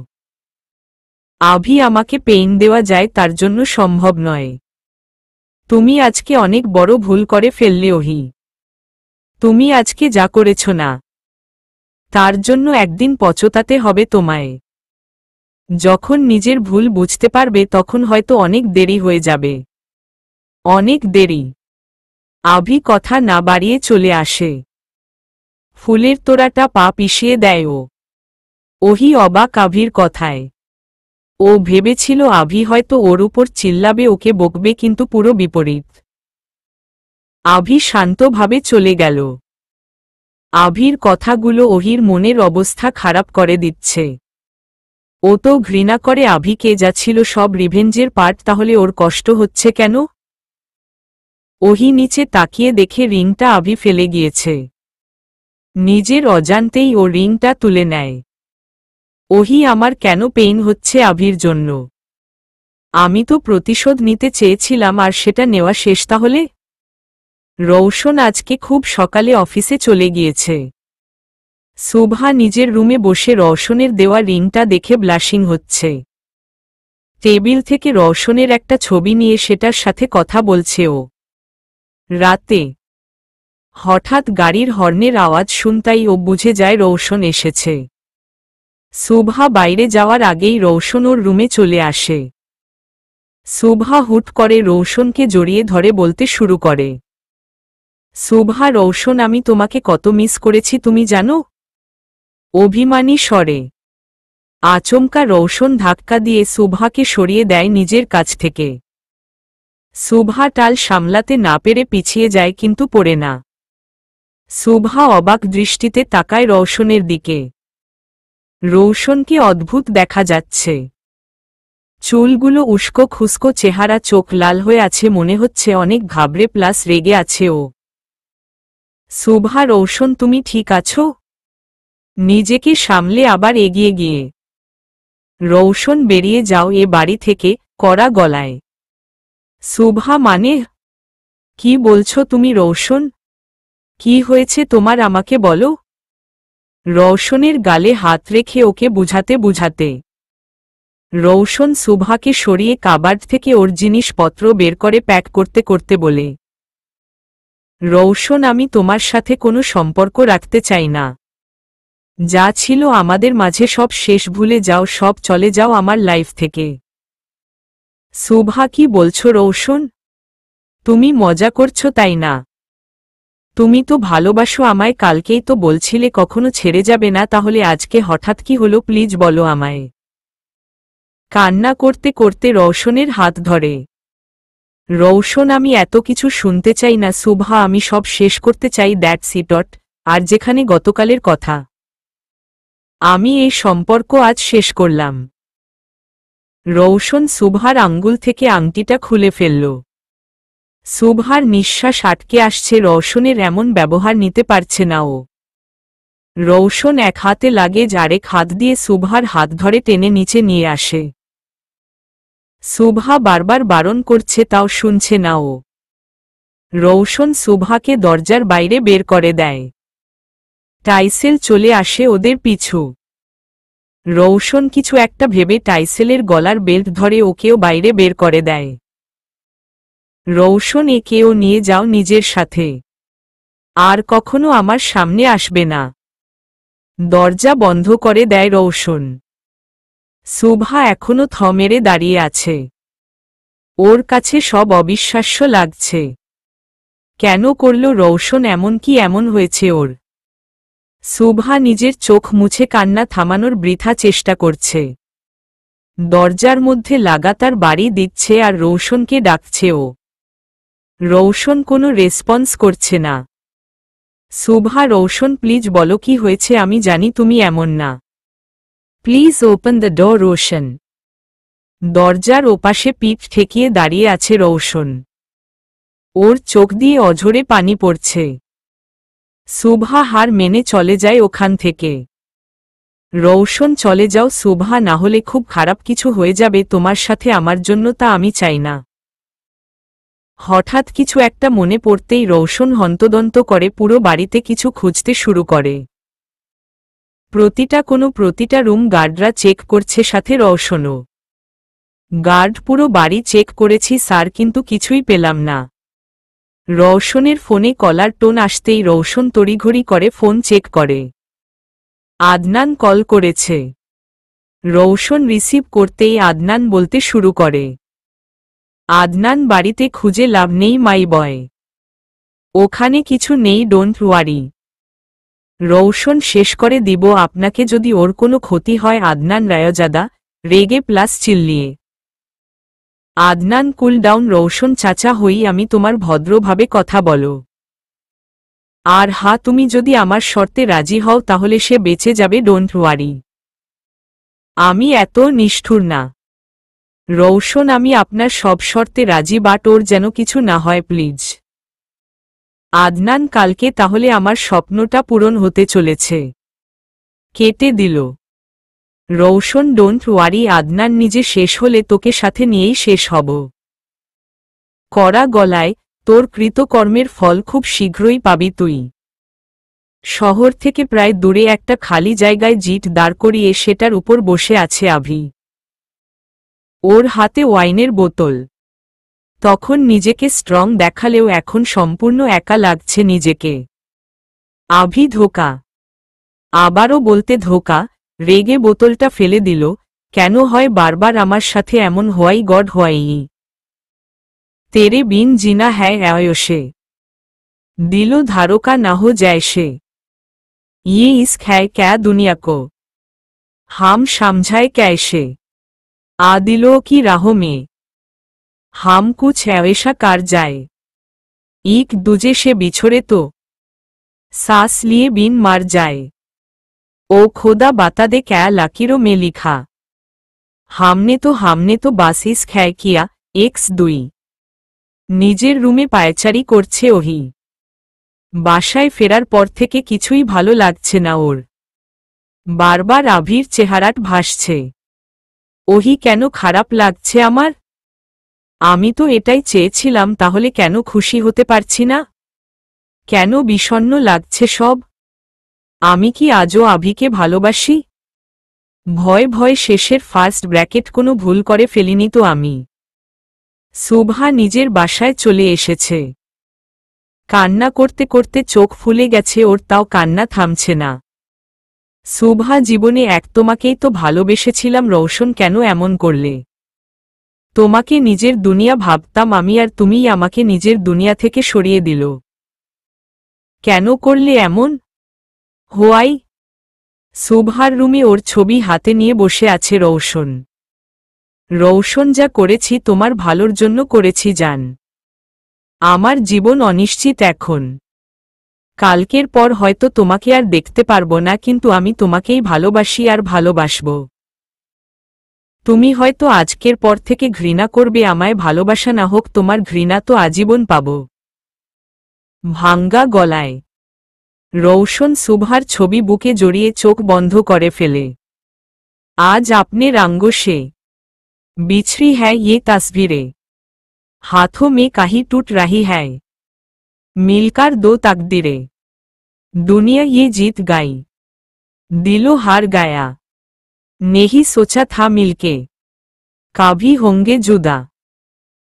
আভি, আমাকে পেইন দেওয়া যায় তার জন্য সম্ভব নয়। তুমি আজকে অনেক বড় ভুল করে ফেললে ওহি। তুমি আজকে যা করেছ না তার জন্য একদিন পচতাতে হবে তোমায়। যখন নিজের ভুল বুঝতে পারবে তখন হয়তো অনেক দেরি হয়ে যাবে। অনেক দেরি। আভি কথা না বাড়িয়ে চলে আসে। ফুলের তোড়াটা পা পিষিয়ে দেয় ও। ওহি অবাক আভির কথায়। ও ভেবেছিল আভি হয়তো ওর উপর চিল্লাবে, ওকে বকবে, কিন্তু পুরো বিপরীত। আভি শান্তভাবে চলে গেল। আভির কথাগুলো ওহির মনের অবস্থা খারাপ করে দিচ্ছে। ও তো ঘৃণা করে আভিকে, যা ছিল সব রিভেঞ্জের পার্ট, তাহলে ওর কষ্ট হচ্ছে কেন? ওহি নিচে তাকিয়ে দেখে রিংটা আভি ফেলে গিয়েছে। নিজের অজান্তেই ও রিংটা তুলে নেয়। ওহি, আমার কেন পেইন হচ্ছে আভির জন্য? আমি তো প্রতিশোধ নিতে চেয়েছিলাম, আর সেটা নেওয়া শেষ তাহলে? রৌশন আজকে খুব সকালে অফিসে চলে গিয়েছে। সুভা নিজের রুমে বসে রৌশনের দেওয়া রিংটা দেখে ব্লাশিং হচ্ছে। টেবিল থেকে রৌশনের একটা ছবি নিয়ে সেটার সাথে কথা বলছে ও। রাতে হঠাৎ গাড়ির হর্নের আওয়াজ শুনতাই ও বুঝে যায় রৌশন এসেছে। সুভা বাইরে যাওয়ার আগেই রৌশন ওর রুমে চলে আসে। সুভা হুট করে রৌশনকে জড়িয়ে ধরে বলতে শুরু করে, সুভা, রৌশন, আমি তোমাকে কত মিস করেছি তুমি জানো? অভিমানী স্বরে। আচমকা রৌশন ধাক্কা দিয়ে সুভাকে সরিয়ে দেয় নিজের কাছ থেকে। সুভা টাল সামলাতে না পেরে পিছিয়ে যায়, কিন্তু পড়ে না। সুভা অবাক দৃষ্টিতে তাকায় রৌশনের দিকে। রৌশনকে অদ্ভুত দেখা যাচ্ছে। চুলগুলো উস্কো খুস্কো, চেহারা, চোখ লাল হয়ে আছে, মনে হচ্ছে অনেক ঘাবড়ে প্লাস রেগে আছে ও। সুভা, রৌশন, তুমি ঠিক আছো? নিজেকে সামলে আবার এগিয়ে গিয়ে, রৌশন, বেরিয়ে যাও এ বাড়ি থেকে, কড়া গলায়। সুভা, মানে কি বলছো তুমি রৌশন? কি হয়েছে তোমার, আমাকে বলো। রৌশনের গালে হাত রেখে ওকে বুঝাতে বুঝাতে রৌশন সুভাকে সরিয়ে কাবার্ড থেকে ওর জিনিসপত্র বের করে প্যাক করতে করতে বলে, রৌশন, আমি তোমার সাথে কোনো সম্পর্ক রাখতে চাই না। যা ছিল আমাদের মাঝে সব শেষ, ভুলে যাও, সব চলে যাও আমার লাইফ থেকে। সুভা, কি বলছো রৌশন? তুমি মজা করছো তাই না? তুমি তো ভালোবাসো আমায়, কালকেই তো বলছিলে কখনো ছেড়ে যাবে না, তাহলে আজকে হঠাৎ কি হলো প্লিজ বলো আমায়। কান্না করতে করতে রওশনের হাত ধরে। রওশন, আমি এত কিছু শুনতে চাই না সুভা, আমি সব শেষ করতে চাই, দ্যাটস ইট। আর যেখানে গতকালের কথা, আমি এই সম্পর্ক আজ শেষ করলাম। রওশন সুভার আঙ্গুল থেকে আংটিটা খুলে ফেলল। সুভার নিঃশ্বাস আটকে আসছে, রওশনের এমন ব্যবহার নিতে পারছে না ও। রওশন এক হাতে লাগেজ আরেক হাত দিয়ে সুভার হাত ধরে টেনে নিচে নিয়ে আসে। সুভা বারবার বারণ করছে তাও শুনছে না ও। রওশন সুভাকে দরজার বাইরে বের করে দেয়। টাইসেল চলে আসে ওদের পিছু। রওশন কিছু একটা ভেবে টাইসেলের গলার বেল্ট ধরে ওকেও বাইরে বের করে দেয়। রওশন, একেও নিয়ে যাও নিজের সাথে, আর কখনো আমার সামনে আসবে না। দরজা বন্ধ করে দেয় রওশন। সুভা এখনো থমেরে দাঁড়িয়ে আছে। ওর কাছে সব অবিশ্বাস্য লাগছে। কেন করল রওশন এমন? কি এমন হয়েছে ওর? সুভা নিজের চোখ মুছে কান্না থামানোর বৃথা চেষ্টা করছে। দরজার মধ্যে লাগাতার বাড়ি দিচ্ছে আর রওশনকে ডাকছে ও। রওশন কোনো রেসপন্স করছে না। সুভা, রওশন প্লিজ বলো কি হয়েছে, আমি জানি তুমি এমন না। Please open the door Roshan. দরজার ওপাশে পিঠ ঠেকিয়ে দাঁড়িয়ে আছে রওশন। ওর চোখ দিয়ে অঝরে পানি পড়ছে। সুভা হার মেনে চলে যায় ওখান থেকে। রওশন, চলে যাও সুভা, না হলে খুব খারাপ কিছু হয়ে যাবে তোমার সাথে আমার জন্য, তা আমি চাই না। হঠাৎ কিছু একটা মনে পড়তেই রওশন হন্তদন্ত করে পুরো বাড়িতে কিছু খুঁজতে শুরু করে। প্রতিটা রুম গার্ডরা চেক করছে, সাথে রওশনও। গার্ড, পুরো বাড়ি চেক করেছি স্যার, কিন্তু কিছুই পেলাম না। রওশনের ফোনে কলার টোন আসতেই রওশন তড়িঘড়ি করে ফোন চেক করে। আদনান কল করেছে। রওশন রিসিভ করতেই আদনান বলতে শুরু করে, আদনান, বাড়িতে খুঁজে লাভ নেই মাই বয়। ওখানে কিছু নেই, ডোন্ট ওয়ারি। রওশন শেষ করে দিব আপনাকে যদি ওর কোনো ক্ষতি হয়। আদনান রায়জাদা, রেগে প্লাস চিল্লিয়ে। Adnan, cool down. রওশন চাচা হই আমি, তোমার ভদ্রভাবে কথা বলো। আর হ্যাঁ, তুমি যদি আমার শর্তে রাজি হও তাহলে সে বেঁচে যাবে, ডোন্ট ওয়ারি। আমি এত নিষ্ঠুর না রওশন, আমি আপনার সব শর্তে রাজি, বাট ওর যেন কিছু না হয় প্লিজ। আদনান, কালকে তাহলে আমার স্বপ্নটা পূরণ হতে চলেছে। কেটে দিল রওশন। ডোন্ট ওয়ারি আদনান, নিজে শেষ হলে তোকে সাথে নিয়েই শেষ হব। কড়া গলায়, তোর কৃতকর্মের ফল খুব শীঘ্রই পাবি তুই। শহর থেকে প্রায় দূরে একটা খালি জায়গায় জিট দাঁড় করিয়ে সেটার উপর বসে আছে আভি। ওর হাতে ওয়াইনের বোতল। তখন নিজেকে স্ট্রং দেখালেও এখন সম্পূর্ণ একা লাগছে নিজেকে। আভি, ধোকা। আবারও বলতে ধোকা। রেগে বোতলটা ফেলে দিল। কেন হয় বারবার আমার সাথে এমন? হোয়াই গড হোয়াই তেরে বিন জিনা হ্যায় আয়সে দিল ধারকা না হো জैसे ये इश्क है क्या दुनिया को हम समझाए कैसे आ दिलों की राहों में हम कुछ ऐसा कर जाए एक दूजे से बिछड़े तो सांस लिए बिन मर जाए ओ खुदा बता दे क्या लकीरों में लिखा हमने तो बस इश्क है किया एक्स दुई। নিজের রুমে পায়চারি করছে ওহি। বাসায় ফেরার পর থেকে কিছুই ভালো লাগছে না ওর। বারবার আভির চেহারাট ভাসছে। ওহি, কেন খারাপ লাগছে আমার? আমি তো এটাই চেয়েছিলাম, তাহলে কেন খুশি হতে পারছি না? কেন বিষণ্ণ লাগছে সব? আমি কি আজও আভিকে ভালোবাসি? ভয় ভয় শেষের ফার্স্ট ব্র্যাকেট কোনো ভুল করে ফেলিনি তো আমি? সুভা নিজের বাসায় চলে এসেছে। কান্না করতে করতে চোখ ফুলে গেছে ওর, তাও কান্না থামছে না। সুভা, জীবনে তোমাকেই তো ভালোবেসেছিলাম রওশন, কেন এমন করলে? তোমাকে নিজের দুনিয়া ভাবতাম আমি, আর তুমিই আমাকে নিজের দুনিয়া থেকে সরিয়ে দিল। কেন করলে এমন? হোয়াই? সুভার রুমে ওর ছবি হাতে নিয়ে বসে আছে রৌশন। রৌশন, যা করেছি তোমার ভালোর জন্য করেছি জান। আমার জীবন অনিশ্চিত এখন। কালকের পর হয়তো তোমাকে আর দেখতে পারবো না, কিন্তু আমি তোমাকেই ভালোবাসি আর ভালোবাসব। তুমি হয়তো আজকের পর থেকে ঘৃণা করবে আমায়, ভালোবাসা না হোক তোমার ঘৃণা তো আজীবন পাব। ভাঙ্গা গলায় রৌশন সুভার ছবি বুকে জড়িয়ে চোখ বন্ধ করে ফেলে। आज आपने रंगों से बिछड़ी है ये तस्वीरें, हाथों में कहीं टूट रही है, मिलकर दो तकदीरें, दुनिया ये जीत गई, दिलो हार गया, नहीं सोचा था मिलके कभी होंगे जुदा,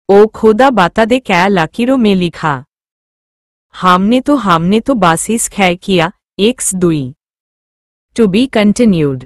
ओ खुदा बता दे क्या लकीरों में लिखा, हमने तो बस इश्क है किया, X2। To be continued।